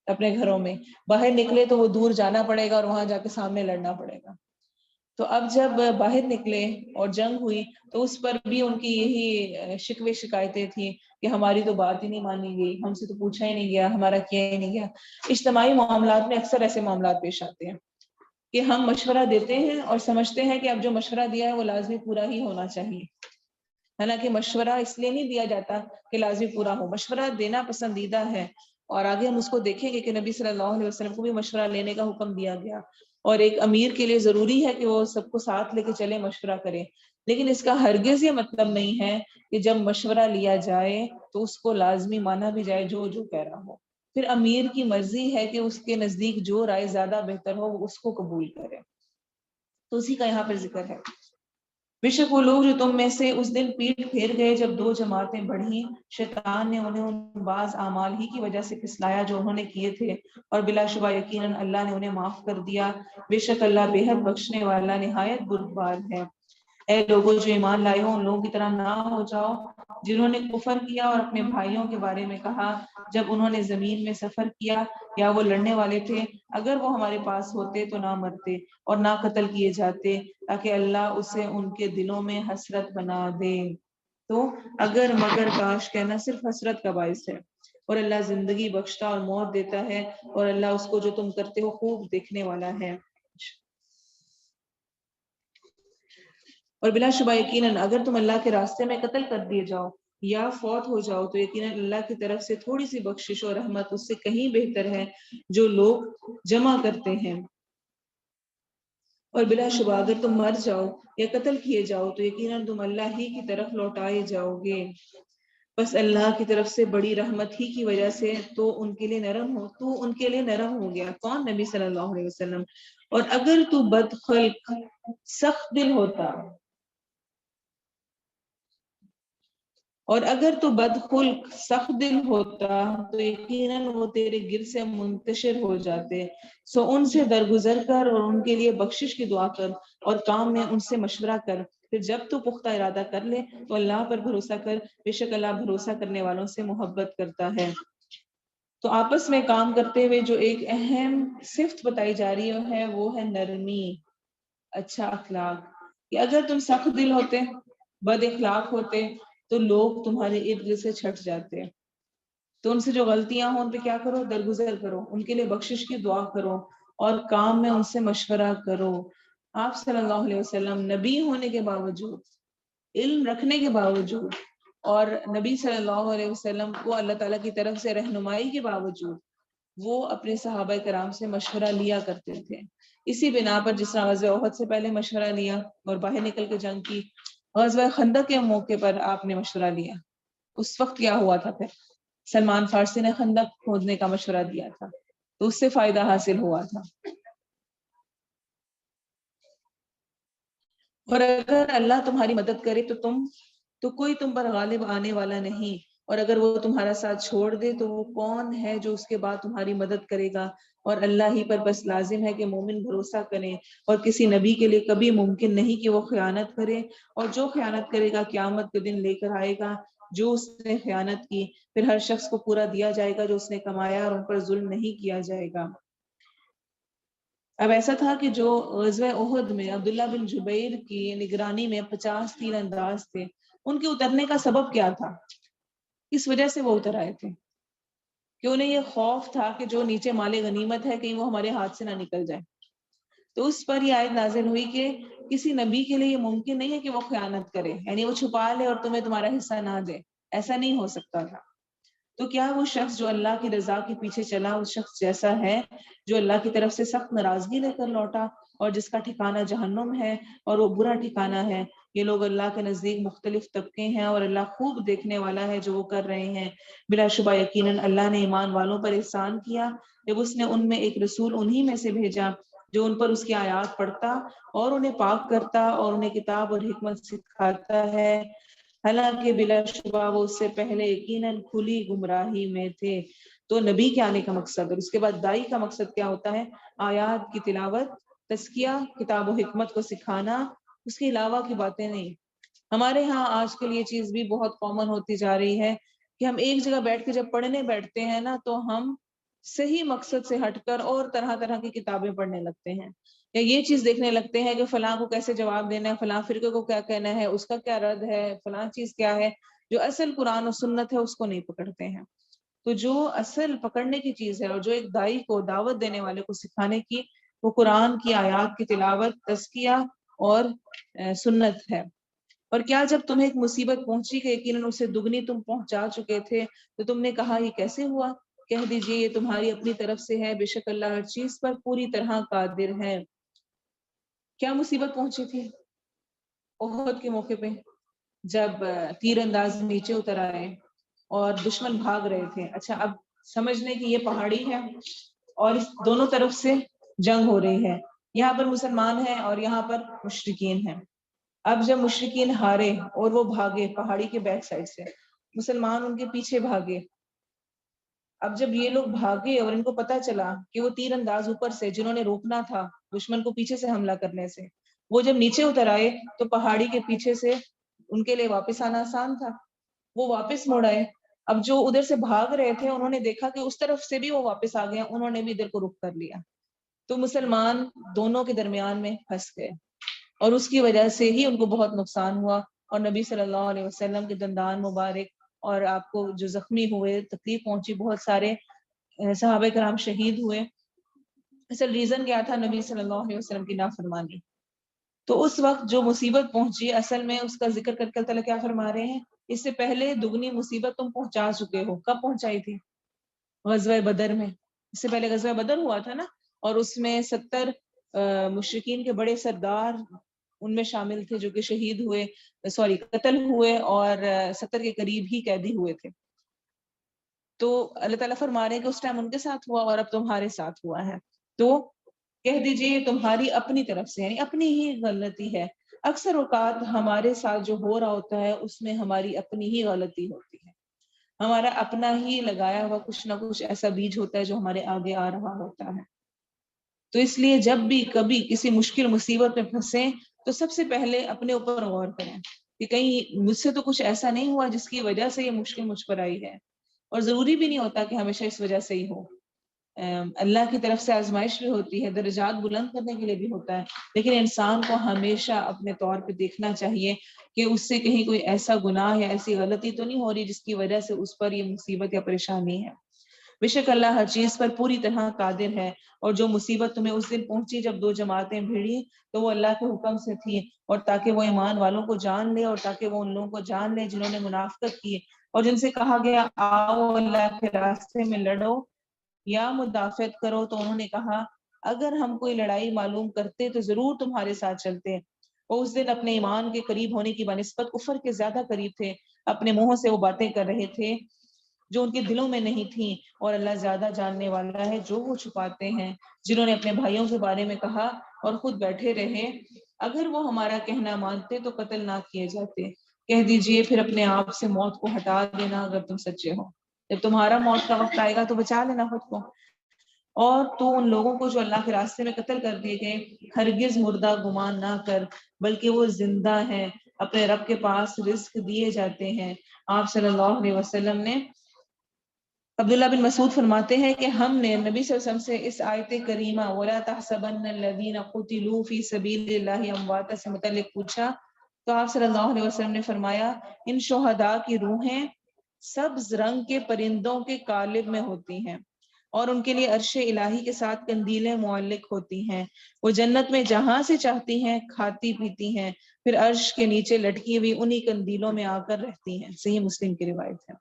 اپنے گھروں میں، باہر نکلے تو وہ دور جانا پڑے گا اور وہاں جا کے سامنے لڑنا پڑے گا۔ تو اب جب باہر نکلے اور جنگ ہوئی تو اس پر بھی ان کی یہی شکوے شکایتیں تھیں کہ ہماری تو بات ہی نہیں مانی گئی، ہم سے تو پوچھا ہی نہیں گیا، ہمارا کیا ہی نہیں گیا۔ اجتماعی معاملات میں اکثر ایسے معاملات پیش آتے ہیں کہ ہم مشورہ دیتے ہیں اور سمجھتے ہیں کہ اب جو مشورہ دیا ہے وہ لازمی پورا ہی ہونا چاہیے، حالانکہ مشورہ اس لیے نہیں دیا جاتا کہ لازمی پورا ہو، مشورہ دینا پسندیدہ ہے، اور آگے ہم اس کو دیکھیں گے کہ نبی صلی اللہ علیہ وسلم کو بھی مشورہ لینے کا حکم دیا گیا، اور ایک امیر کے لیے ضروری ہے کہ وہ سب کو ساتھ لے کے چلے، مشورہ کرے، لیکن اس کا ہرگز یہ مطلب نہیں ہے کہ جب مشورہ لیا جائے تو اس کو لازمی مانا بھی جائے جو کہہ رہا ہو۔ پھر امیر کی مرضی ہے کہ اس کے نزدیک جو رائے زیادہ بہتر ہو وہ اس کو قبول کرے، تو اسی کا یہاں پر ذکر ہے۔ بے شک وہ لوگ جو تم میں سے اس دن پیٹ پھیر گئے جب دو جماعتیں بڑھیں، شیطان نے انہیں ان بعض اعمال ہی کی وجہ سے پھسلایا جو انہوں نے کیے تھے، اور بلا شبہ یقیناً اللہ نے انہیں معاف کر دیا، بے شک اللہ بے حد بخشنے والا نہایت بردبار ہے۔ اے لوگوں جو ایمان لائے ہو ان لوگوں کی طرح نہ ہو جاؤ جنہوں نے کفر کیا اور اپنے بھائیوں کے بارے میں کہا جب انہوں نے زمین میں سفر کیا یا وہ لڑنے والے تھے اگر وہ ہمارے پاس ہوتے تو نہ مرتے اور نہ قتل کیے جاتے تاکہ اللہ اسے ان کے دلوں میں حسرت بنا دے۔ تو اگر مگر کاش کہنا صرف حسرت کا باعث ہے، اور اللہ زندگی بخشتا اور موت دیتا ہے، اور اللہ اس کو جو تم کرتے ہو خوب دیکھنے والا ہے۔ اور بلا شبہ یقیناً اگر تم اللہ کے راستے میں قتل کر دیے جاؤ یا فوت ہو جاؤ تو یقیناً اللہ کی طرف سے تھوڑی سی بخشش اور رحمت اس سے کہیں بہتر ہے جو لوگ جمع کرتے ہیں۔ اور بلا شبہ اگر تم مر جاؤ یا قتل کیے جاؤ تو یقیناً تم اللہ ہی کی طرف لوٹائے جاؤ گے، بس اللہ کی طرف سے بڑی رحمت ہی کی وجہ سے تو ان کے لیے نرم ہو گیا۔ کون؟ نبی صلی اللہ علیہ وسلم۔ اور اگر تو بدخلق سخت دل ہوتا تو یقیناً وہ تیرے گر سے منتشر ہو جاتے، سو ان سے درگزر کر اور ان کے لیے بخشش کی دعا کر اور کام میں ان سے مشورہ کر، پھر جب تو پختہ ارادہ کر لے تو اللہ پر بھروسہ کر، بے شک اللہ بھروسہ کرنے والوں سے محبت کرتا ہے۔ تو آپس میں کام کرتے ہوئے جو ایک اہم صفت بتائی جا رہی ہے وہ ہے نرمی، اچھا اخلاق، کہ اگر تم سخت دل ہوتے، بد اخلاق ہوتے تو لوگ تمہارے ارد گرد سے چھٹ جاتے، تو ان سے جو غلطیاں ہوں ان پہ کیا کرو؟ درگزر کرو، ان کے لیے بخشش کی دعا کرو اور کام میں ان سے مشورہ کرو۔ آپ صلی اللہ علیہ وسلم نبی ہونے کے باوجود، علم رکھنے کے باوجود اور نبی صلی اللہ علیہ وسلم کو اللہ تعالیٰ کی طرف سے رہنمائی کے باوجود وہ اپنے صحابہ کرام سے مشورہ لیا کرتے تھے۔ اسی بنا پر جس طرح غزوہ احد سے پہلے مشورہ لیا اور باہر نکل کے جنگ کی، غزوہ خندق کے موقع پر آپ نے مشورہ لیا۔ اس وقت کیا ہوا تھا؟ پھر سلمان فارسی نے خندق کھودنے کا مشورہ دیا تھا، تو اس سے فائدہ حاصل ہوا تھا۔ اور اگر اللہ تمہاری مدد کرے تو کوئی تم پر غالب آنے والا نہیں، اور اگر وہ تمہارا ساتھ چھوڑ دے تو وہ کون ہے جو اس کے بعد تمہاری مدد کرے گا؟ اور اللہ ہی پر بس لازم ہے کہ مومن بھروسہ کریں، اور کسی نبی کے لیے کبھی ممکن نہیں کہ وہ خیانت کرے، اور جو خیانت کرے گا قیامت کے دن لے کر آئے گا جو اس نے خیانت کی، پھر ہر شخص کو پورا دیا جائے گا جو اس نے کمایا، اور ان پر ظلم نہیں کیا جائے گا۔ اب ایسا تھا کہ جو غزوہ احد میں عبداللہ بن جبیر کی نگرانی میں 50 تیر انداز تھے، ان کے اترنے کا سبب کیا تھا؟ کس وجہ سے وہ اتر آئے تھے؟ کہ انہیں یہ خوف تھا کہ جو نیچے مال غنیمت ہے کہیں وہ ہمارے ہاتھ سے نہ نکل جائے، تو اس پر یہ آیت نازل ہوئی کہ کسی نبی کے لیے یہ ممکن نہیں ہے کہ وہ خیانت کرے، یعنی وہ چھپا لے اور تمہیں تمہارا حصہ نہ دے، ایسا نہیں ہو سکتا تھا۔ تو کیا وہ شخص جو اللہ کی رضا کے پیچھے چلا اس شخص جیسا ہے جو اللہ کی طرف سے سخت ناراضگی لے کر لوٹا اور جس کا ٹھکانہ جہنم ہے اور وہ برا ٹھکانہ ہے؟ یہ لوگ اللہ کے نزدیک مختلف طبقے ہیں اور اللہ خوب دیکھنے والا ہے جو وہ کر رہے ہیں۔ بلا شبہ یقیناً اللہ نے ایمان والوں پر احسان کیا جب اس نے ان میں ایک رسول انہی میں سے بھیجا جو ان پر اس کی آیات پڑھتا اور انہیں پاک کرتا اور انہیں کتاب اور حکمت سکھاتا ہے، حالانکہ بلا شبہ وہ اس سے پہلے یقیناً کھلی گمراہی میں تھے۔ تو نبی کے آنے کا مقصد اور اس کے بعد دائی کا مقصد کیا ہوتا ہے؟ آیات کی تلاوت، تزکیہ، کتاب و حکمت کو سکھانا، اس کے علاوہ کی باتیں نہیں۔ ہمارے ہاں آج کل یہ چیز بھی بہت کامن ہوتی جا رہی ہے کہ ہم ایک جگہ بیٹھ کے جب پڑھنے بیٹھتے ہیں نا تو ہم صحیح مقصد سے ہٹ کر اور طرح طرح کی کتابیں پڑھنے لگتے ہیں، یا یہ چیز دیکھنے لگتے ہیں کہ فلاں کو کیسے جواب دینا ہے، فلاں فرقے کو کیا کہنا ہے، اس کا کیا رد ہے، فلاں چیز کیا ہے، جو اصل قرآن و سنت ہے اس کو نہیں پکڑتے ہیں۔ تو جو اصل پکڑنے کی چیز ہے اور جو ایک دائی کو دعوت دینے والے کو سکھانے کی، وہ قرآن کی آیات کی تلاوت، تزکیہ اور سنت ہے۔ اور کیا جب تمہیں ایک مصیبت پہنچی کہ یقیناً اسے دگنی تم پہنچا چکے تھے تو تم نے کہا یہ کیسے ہوا؟ کہہ دیجئے یہ تمہاری اپنی طرف سے ہے، بے شک اللہ ہر چیز پر پوری طرح قادر ہے۔ کیا مصیبت پہنچی تھی احد کے موقع پہ؟ جب تیر انداز نیچے اتر آئے اور دشمن بھاگ رہے تھے۔ اچھا اب سمجھنے کی یہ پہاڑی ہے اور اس دونوں طرف سے جنگ ہو رہی ہے، یہاں پر مسلمان ہیں اور یہاں پر مشرکین ہیں۔ اب جب مشرکین ہارے اور وہ بھاگے پہاڑی کے بیک سائڈ سے، مسلمان ان کے پیچھے بھاگے، اب جب یہ لوگ بھاگے اور ان کو پتا چلا کہ وہ تیر انداز اوپر سے جنہوں نے روکنا تھا دشمن کو پیچھے سے حملہ کرنے سے، وہ جب نیچے اتر آئے تو پہاڑی کے پیچھے سے ان کے لیے واپس آنا آسان تھا، وہ واپس مڑ آئے۔ اب جو ادھر سے بھاگ رہے تھے انہوں نے دیکھا کہ اس طرف سے بھی وہ واپس آ گئے، انہوں نے بھی ادھر کو رخ کر لیا، تو مسلمان دونوں کے درمیان میں پھنس گئے اور اس کی وجہ سے ہی ان کو بہت نقصان ہوا، اور نبی صلی اللہ علیہ وسلم کے دندان مبارک اور آپ کو جو زخمی ہوئے، تکلیف پہنچی، بہت سارے صحابہ کرام شہید ہوئے۔ اصل ریزن کیا تھا؟ نبی صلی اللہ علیہ وسلم کی نافرمانی۔ تو اس وقت جو مصیبت پہنچی اصل میں اس کا ذکر کر کے اللہ تعالیٰ کیا فرما رہے ہیں، اس سے پہلے دگنی مصیبت تم پہنچا چکے ہو. کب پہنچائی تھی؟ غزوہ بدر میں. اس سے پہلے غزوہ بدر ہوا تھا نا، اور اس میں 70 مشرکین کے بڑے سردار ان میں شامل تھے جو کہ شہید ہوئے، قتل ہوئے، اور 70 کے قریب ہی قیدی ہوئے تھے. تو اللہ تعالیٰ فرما رہے ہیں کہ اس ٹائم ان کے ساتھ ہوا اور اب تمہارے ساتھ ہوا ہے. تو کہہ دیجئے تمہاری اپنی طرف سے، یعنی اپنی ہی غلطی ہے. اکثر اوقات ہمارے ساتھ جو ہو رہا ہوتا ہے اس میں ہماری اپنی ہی غلطی ہوتی ہے، ہمارا اپنا ہی لگایا ہوا کچھ نہ کچھ ایسا بیج ہوتا ہے جو ہمارے آگے آ رہا ہوتا ہے. تو اس لیے جب بھی کبھی کسی مشکل مصیبت میں پھنسیں تو سب سے پہلے اپنے اوپر غور کریں کہ کہیں مجھ سے تو کچھ ایسا نہیں ہوا جس کی وجہ سے یہ مشکل مجھ پر آئی ہے. اور ضروری بھی نہیں ہوتا کہ ہمیشہ اس وجہ سے ہی ہو. اللہ کی طرف سے آزمائش بھی ہوتی ہے، درجات بلند کرنے کے لیے بھی ہوتا ہے، لیکن انسان کو ہمیشہ اپنے طور پہ دیکھنا چاہیے کہ اس سے کہیں کوئی ایسا گناہ یا ایسی غلطی تو نہیں ہو رہی جس کی وجہ سے اس پر یہ مصیبت یا پریشانی ہے. بے شک اللہ ہر چیز پر پوری طرح قادر ہے، اور جو مصیبت تمہیں اس دن پہنچی جب 2 جماعتیں بھیڑی تو وہ اللہ کے حکم سے تھی، اور تاکہ وہ ایمان والوں کو جان لے، اور تاکہ وہ ان لوگوں کو جان لے جنہوں نے منافقت کی اور جن سے کہا گیا آؤ اللہ کے راستے میں لڑو یا مدافعت کرو، تو انہوں نے کہا اگر ہم کوئی لڑائی معلوم کرتے تو ضرور تمہارے ساتھ چلتے. وہ اس دن اپنے ایمان کے قریب ہونے کی بنسبت کفر کے زیادہ قریب تھے. اپنے منہوں سے وہ باتیں کر رہے تھے جو ان کے دلوں میں نہیں تھیں، اور اللہ زیادہ جاننے والا ہے جو وہ چھپاتے ہیں. جنہوں نے اپنے بھائیوں کے بارے میں کہا اور خود بیٹھے رہے اگر وہ ہمارا کہنا مانتے تو قتل نہ کیے جاتے. کہہ دیجئے پھر اپنے آپ سے موت کو ہٹا دینا اگر تم سچے ہو. جب تمہارا موت کا وقت آئے گا تو بچا لینا خود کو. اور تو ان لوگوں کو جو اللہ کے راستے میں قتل کر دیے گئے ہرگز مردہ گمان نہ کر، بلکہ وہ زندہ ہیں، اپنے رب کے پاس رزق دیے جاتے ہیں. آپ صلی اللہ علیہ وسلم نے، عبداللہ بن مسعود فرماتے ہیں کہ ہم نے نبی صلی اللہ علیہ وسلم سے اس آیت کریمہ وَلَا تَحْسَبَنَّ الَّذِينَ قُتِلُوا فِي سَبِيلِ اللَّهِ أَمْوَاتًا سے متعلق پوچھا تو آپ صلی اللہ علیہ وسلم نے فرمایا ان شہداء کی روحیں سبز رنگ کے پرندوں کے قالب میں ہوتی ہیں، اور ان کے لیے عرش الہی کے ساتھ قندیلیں معلق ہوتی ہیں. وہ جنت میں جہاں سے چاہتی ہیں کھاتی پیتی ہیں، پھر عرش کے نیچے لٹکی ہوئی انہی قندیلوں میں آ کر رہتی ہیں. صحیح مسلم کی روایت ہے.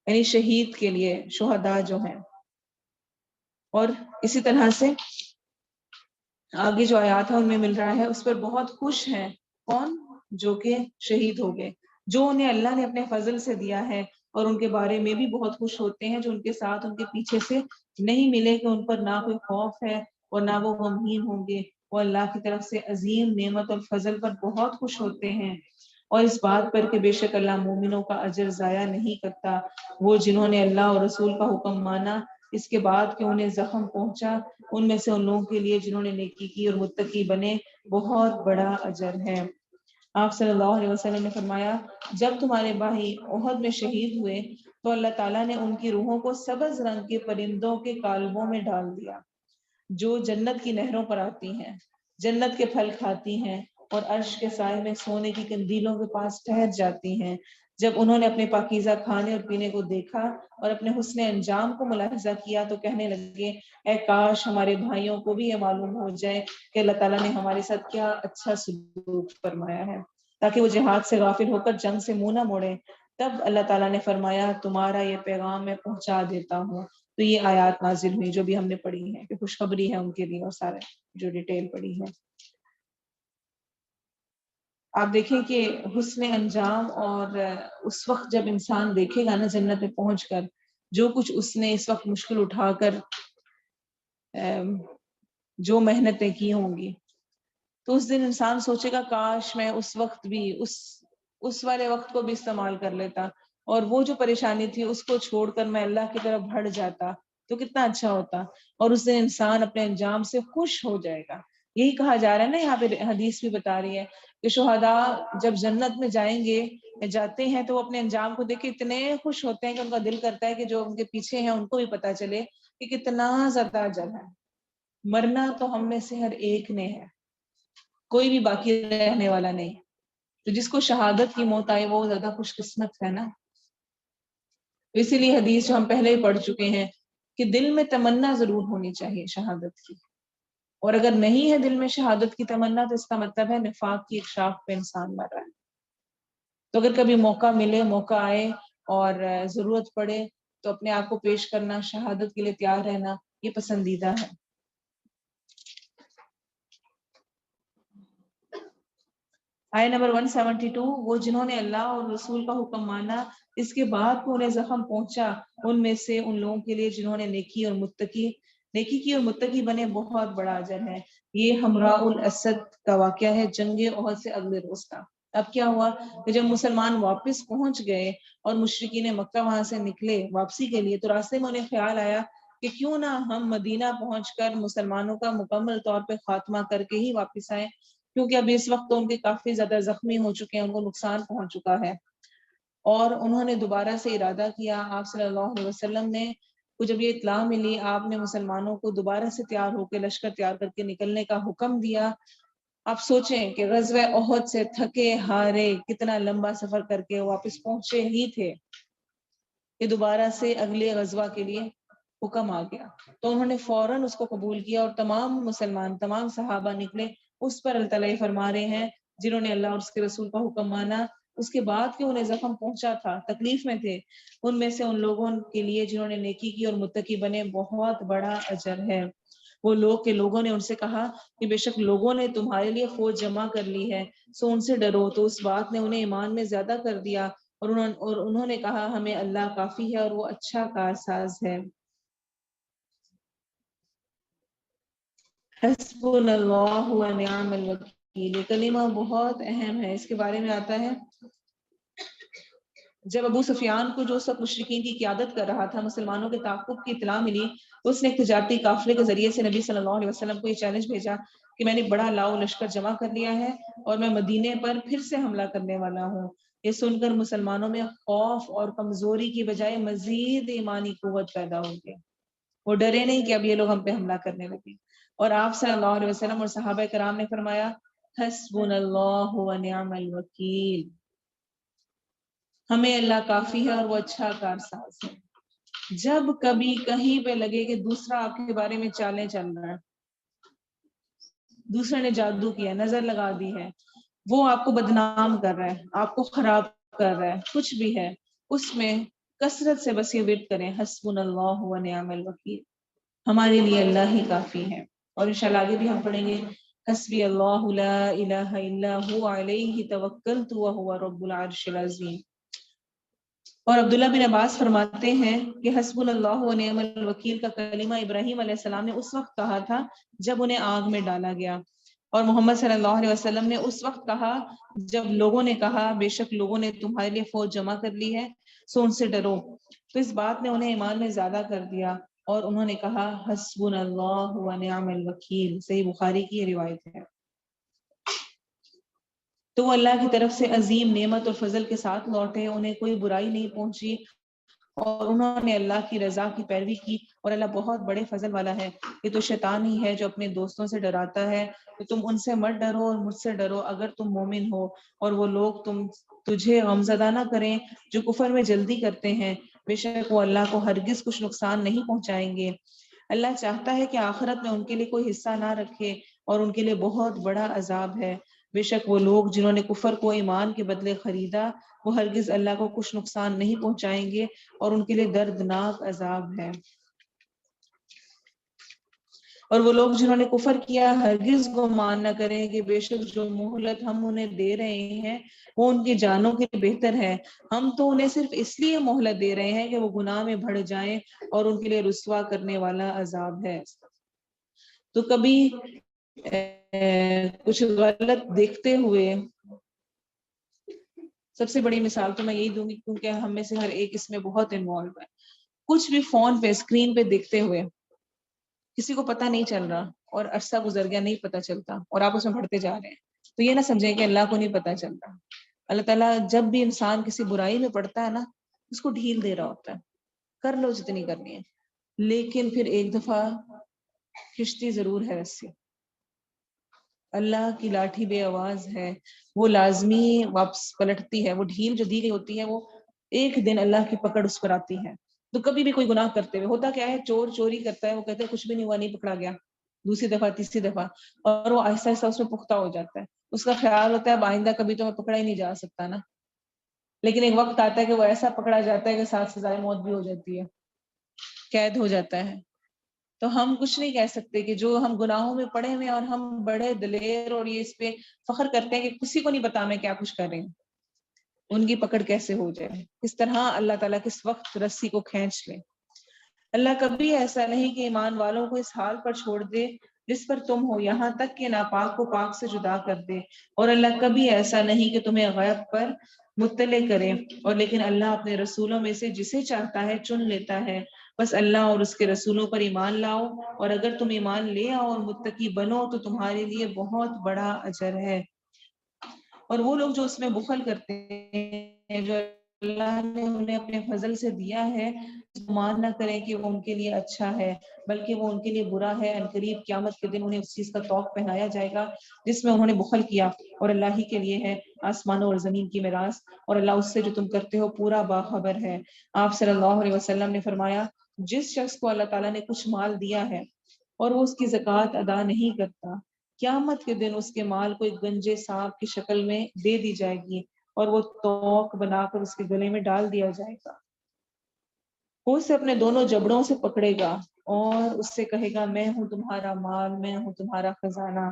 یعنی شہید کے لیے شہداء جو ہیں. اور اسی طرح سے آگے جو آیات ہے ان میں مل رہا ہے اس پر بہت خوش ہیں کون؟ جو کہ شہید ہو گئے، جو انہیں اللہ نے اپنے فضل سے دیا ہے، اور ان کے بارے میں بھی بہت خوش ہوتے ہیں جو ان کے ساتھ ان کے پیچھے سے نہیں ملے کہ ان پر نہ کوئی خوف ہے اور نہ وہ غمگین ہوں گے. وہ اللہ کی طرف سے عظیم نعمت اور فضل پر بہت خوش ہوتے ہیں، اور اس بات پر کہ بے شک اللہ مومنوں کا اجر ضائع نہیں کرتا. وہ جنہوں نے اللہ اور رسول کا حکم مانا اس کے بعد کہ انہیں زخم پہنچا، ان میں سے ان لوگوں کے لیے جنہوں نے نیکی کی اور متقی بنے بہت بڑا اجر ہے. آپ صلی اللہ علیہ وسلم نے فرمایا جب تمہارے بھائی احد میں شہید ہوئے تو اللہ تعالیٰ نے ان کی روحوں کو سبز رنگ کے پرندوں کے قالبوں میں ڈال دیا جو جنت کی نہروں پر آتی ہیں، جنت کے پھل کھاتی ہیں اور عرش کے سائے میں سونے کی قندیلوں کے پاس ٹھہر جاتی ہیں. جب انہوں نے اپنے پاکیزہ کھانے اور پینے کو دیکھا اور اپنے حسن انجام کو ملاحظہ کیا تو کہنے لگے اے کاش ہمارے بھائیوں کو بھی یہ معلوم ہو جائے کہ اللہ تعالیٰ نے ہمارے ساتھ کیا اچھا سلوک فرمایا ہے، تاکہ وہ جہاد سے غافل ہو کر جنگ سے منہ نہ موڑے. تب اللہ تعالیٰ نے فرمایا تمہارا یہ پیغام میں پہنچا دیتا ہوں. تو یہ آیات نازل ہوئی جو بھی ہم نے پڑھی ہیں کہ خوشخبری ہے ان کے لیے، اور سارے جو ڈیٹیل پڑھی ہے. آپ دیکھیں کہ حسن انجام اور اس وقت جب انسان دیکھے گا نا جنت میں پہنچ کر جو کچھ اس نے اس وقت مشکل اٹھا کر جو محنتیں کی ہوں گی، تو اس دن انسان سوچے گا کاش میں اس وقت بھی اس والے وقت کو بھی استعمال کر لیتا، اور وہ جو پریشانی تھی اس کو چھوڑ کر میں اللہ کی طرف بڑھ جاتا تو کتنا اچھا ہوتا. اور اس دن انسان اپنے انجام سے خوش ہو جائے گا. یہی کہا جا رہا ہے نا یہاں پہ، حدیث بھی بتا رہی ہے کہ شہداء جب جنت میں جائیں گے جاتے ہیں تو وہ اپنے انجام کو دیکھ کے اتنے خوش ہوتے ہیں کہ ان کا دل کرتا ہے کہ جو ان کے پیچھے ہیں ان کو بھی پتا چلے کہ کتنا زیادہ اجر ہے. مرنا تو ہم میں سے ہر ایک نے ہے، کوئی بھی باقی رہنے والا نہیں. تو جس کو شہادت کی موت آئے وہ زیادہ خوش قسمت ہے نا. اسی لیے حدیث جو ہم پہلے ہی پڑھ چکے ہیں کہ دل میں تمنا ضرور ہونی چاہیے شہادت کی. اور اگر نہیں ہے دل میں شہادت کی تمنا تو اس کا مطلب ہے نفاق کی ایک شاخ پہ انسان مر رہا ہے. تو اگر کبھی موقع ملے، موقع آئے اور ضرورت پڑے تو اپنے آپ کو پیش کرنا، شہادت کے لیے تیار رہنا، یہ پسندیدہ ہے. آیت نمبر 172، وہ جنہوں نے اللہ اور رسول کا حکم مانا اس کے بعد کو انہیں زخم پہنچا، ان میں سے ان لوگوں کے لیے جنہوں نے نیکی کی اور متقی بنے بہت بڑا اجر ہے. یہ حمراء الاسد کا واقعہ ہے، جنگ احد سے اگلے روز کا. اب کیا ہوا کہ جب مسلمان واپس پہنچ گئے اور مشرکین مکہ وہاں سے نکلے واپسی کے لیے، تو راستے میں انہیں خیال آیا کہ کیوں نہ ہم مدینہ پہنچ کر مسلمانوں کا مکمل طور پہ خاتمہ کر کے ہی واپس آئیں، کیونکہ اب اس وقت تو ان کے کافی زیادہ زخمی ہو چکے ہیں، ان کو نقصان پہنچ چکا ہے. اور انہوں نے دوبارہ سے ارادہ کیا. آپ صلی اللہ علیہ وسلم نے کو جب یہ اطلاع ملی، آپ نے مسلمانوں کو دوبارہ سے تیار ہو کے لشکر تیار کر کے نکلنے کا حکم دیا. آپ سوچیں کہ غزوہ احد سے تھکے ہارے کتنا لمبا سفر کر کے واپس پہنچے ہی تھے کہ دوبارہ سے اگلے غزوہ کے لیے حکم آ گیا. تو انہوں نے فوراً اس کو قبول کیا اور تمام مسلمان، تمام صحابہ نکلے. اس پر اللہ تعالیٰ فرما رہے ہیں جنہوں نے اللہ اور اس کے رسول کا حکم مانا اس کے بعد کہ انہیں زخم پہنچا تھا، تکلیف میں تھے، ان میں سے ان لوگوں کے لیے جنہوں نے نیکی کی اور متقی بنے بہت بڑا اجر ہے. وہ لوگوں نے ان سے کہا کہ بے شک لوگوں نے تمہارے لیے فوج جمع کر لی ہے، سو ان سے ڈرو. تو اس بات نے انہیں ایمان میں زیادہ کر دیا اور انہوں نے کہا ہمیں اللہ کافی ہے اور وہ اچھا کارساز ہے. حسبنا اللہ و نعم الوکیل، یہ کلمہ بہت اہم ہے. اس کے بارے میں آتا ہے جب ابو سفیان کو جو سب مشرکین کی قیادت کر رہا تھا مسلمانوں کے تعاقب کی اطلاع ملی، اس نے ایک تجارتی قافلے کے ذریعے سے نبی صلی اللہ علیہ وسلم کو یہ چیلنج بھیجا کہ میں نے بڑا لاؤ لشکر جمع کر لیا ہے اور میں مدینے پر پھر سے حملہ کرنے والا ہوں. یہ سن کر مسلمانوں میں خوف اور کمزوری کی بجائے مزید ایمانی قوت پیدا ہو گئی. وہ ڈرے نہیں کہ اب یہ لوگ ہم پہ حملہ کرنے لگے. اور آپ صلی اللہ علیہ وسلم اور صحابہ کرام نے فرمایا حسبنا اللہ و نعم الوکیل، ہمیں اللہ کافی ہے اور وہ اچھا کارساز ہے. جب کبھی کہیں پہ لگے کہ دوسرا آپ کے بارے میں چالیں چل رہا ہے، دوسرے نے جادو کیا، نظر لگا دی ہے، وہ آپ کو بدنام کر رہا ہے، آپ کو خراب کر رہا ہے، کچھ بھی ہے، اس میں کثرت سے بس یہ ورد کریں حسبنا اللہ و نعم الوکیل، ہمارے لیے اللہ ہی کافی ہے. اور انشاءاللہ آگے بھی ہم پڑھیں گے حسبی اللہ لا الہ الا هو علیہ توکلت وهو رب العرش العظیم. اور عبداللہ بن عباس فرماتے ہیں کہ حسبنا اللہ و نعم الوکیل کا کلمہ ابراہیم علیہ السلام نے اس وقت کہا تھا جب انہیں آگ میں ڈالا گیا، اور محمد صلی اللہ علیہ وسلم نے اس وقت کہا جب لوگوں نے کہا بے شک لوگوں نے تمہارے لیے فوج جمع کر لی ہے سو ان سے ڈرو. تو اس بات نے انہیں ایمان میں زیادہ کر دیا اور انہوں نے کہا حسبنا اللہ و نعم الوکیل. صحیح بخاری کی یہ روایت ہے. تو وہ اللہ کی طرف سے عظیم نعمت اور فضل کے ساتھ لوٹے، انہیں کوئی برائی نہیں پہنچی اور انہوں نے اللہ کی رضا کی پیروی کی، اور اللہ بہت بڑے فضل والا ہے. یہ تو شیطان ہی ہے جو اپنے دوستوں سے ڈراتا ہے کہ تم ان سے مت ڈرو اور مجھ سے ڈرو اگر تم مومن ہو، اور وہ لوگ تجھے غمزدہ نہ کریں جو کفر میں جلدی کرتے ہیں، بے شک وہ اللہ کو ہرگز کچھ نقصان نہیں پہنچائیں گے. اللہ چاہتا ہے کہ آخرت میں ان کے لیے کوئی حصہ نہ رکھے اور ان کے لیے بہت بڑا عذاب ہے. بے شک وہ لوگ جنہوں نے کفر کو ایمان کے بدلے خریدا وہ ہرگز اللہ کو کچھ نقصان نہیں پہنچائیں گے اور ان کے لیے دردناک عذاب ہے. اور وہ لوگ جنہوں نے کفر کیا ہرگز گمان نہ کریں کہ بے شک جو مہلت ہم انہیں دے رہے ہیں وہ ان کی جانوں کے بہتر ہے، ہم تو انہیں صرف اس لیے مہلت دے رہے ہیں کہ وہ گناہ میں بڑھ جائیں اور ان کے لیے رسوا کرنے والا عذاب ہے. تو کبھی کچھ غلط دیکھتے ہوئے، سب سے بڑی مثال تو میں یہی دوں گی کیونکہ ہم میں سے ہر ایک اس میں بہت انوالو ہے، کچھ بھی فون پہ اسکرین پہ دیکھتے ہوئے کسی کو پتہ نہیں چل رہا اور عرصہ گزر گیا نہیں پتہ چلتا اور آپ اس میں بڑھتے جا رہے ہیں، تو یہ نہ سمجھیں کہ اللہ کو نہیں پتہ چلتا. اللہ تعالیٰ جب بھی انسان کسی برائی میں پڑتا ہے نا اس کو ڈھیل دے رہا ہوتا ہے، کر لو جتنی کرنی ہے، لیکن پھر ایک دفعہ کشتی ضرور ہے رسی. اللہ کی لاٹھی بے آواز ہے، وہ لازمی واپس پلٹتی ہے، وہ ڈھیل جو دی گئی ہوتی ہے وہ ایک دن اللہ کی پکڑ اس پر آتی ہے. تو کبھی بھی کوئی گناہ کرتے ہوئے ہوتا کیا ہے، چور چوری کرتا ہے وہ کہتے ہیں کچھ بھی نہیں ہوا، نہیں پکڑا گیا، دوسری دفعہ تیسری دفعہ، اور وہ آہستہ آہستہ اس میں پختہ ہو جاتا ہے. اس کا خیال ہوتا ہے اب آئندہ کبھی تو میں پکڑا ہی نہیں جا سکتا نا. لیکن ایک وقت آتا ہے کہ وہ ایسا پکڑا جاتا ہے کہ ساتھ سزائے موت بھی ہو جاتی ہے، قید ہو جاتا ہے. تو ہم کچھ نہیں کہہ سکتے کہ جو ہم گناہوں میں پڑے ہوئے اور ہم بڑے دلیر اور یہ اس پہ فخر کرتے ہیں کہ کسی کو نہیں پتا میں کیا کچھ کر رہی ہوں، ان کی پکڑ کیسے ہو جائے. کس طرح اللہ تعالیٰ کس وقت رسی کو کھینچ لے. اللہ کبھی ایسا نہیں کہ ایمان والوں کو اس حال پر چھوڑ دے جس پر تم ہو، یہاں تک کہ ناپاک کو پاک سے جدا کر دے. اور اللہ کبھی ایسا نہیں کہ تمہیں غیب پر مطلع کرے، اور لیکن اللہ اپنے رسولوں میں سے جسے چاہتا ہے چن لیتا ہے. بس اللہ اور اس کے رسولوں پر ایمان لاؤ، اور اگر تم ایمان لے آؤ اور متقی بنو تو تمہارے لیے بہت بڑا اجر ہے. اور وہ لوگ جو اس میں بخل کرتے ہیں، جو اللہ نے انہیں اپنے فضل سے دیا ہے، گمان نہ کریں کہ وہ ان کے لیے اچھا ہے، بلکہ وہ ان کے لیے برا ہے. عنقریب قیامت کے دن انہیں اس چیز کا طوق پہنایا جائے گا جس میں انہوں نے بخل کیا، اور اللہ ہی کے لیے ہے آسمانوں اور زمین کی میراث، اور اللہ اس سے جو تم کرتے ہو پورا باخبر ہے. آپ صلی اللہ علیہ وسلم نے فرمایا، جس شخص کو اللہ تعالیٰ نے کچھ مال دیا ہے اور وہ اس کی زکوٰۃ ادا نہیں کرتا، قیامت کے دن اس کے مال کو ایک گنجے سانپ کی شکل میں دے دی جائے گی اور وہ توق بنا کر اس کے گلے میں ڈال دیا جائے گا. وہ اسے اپنے دونوں جبڑوں سے پکڑے گا اور اس سے کہے گا، میں ہوں تمہارا مال، میں ہوں تمہارا خزانہ.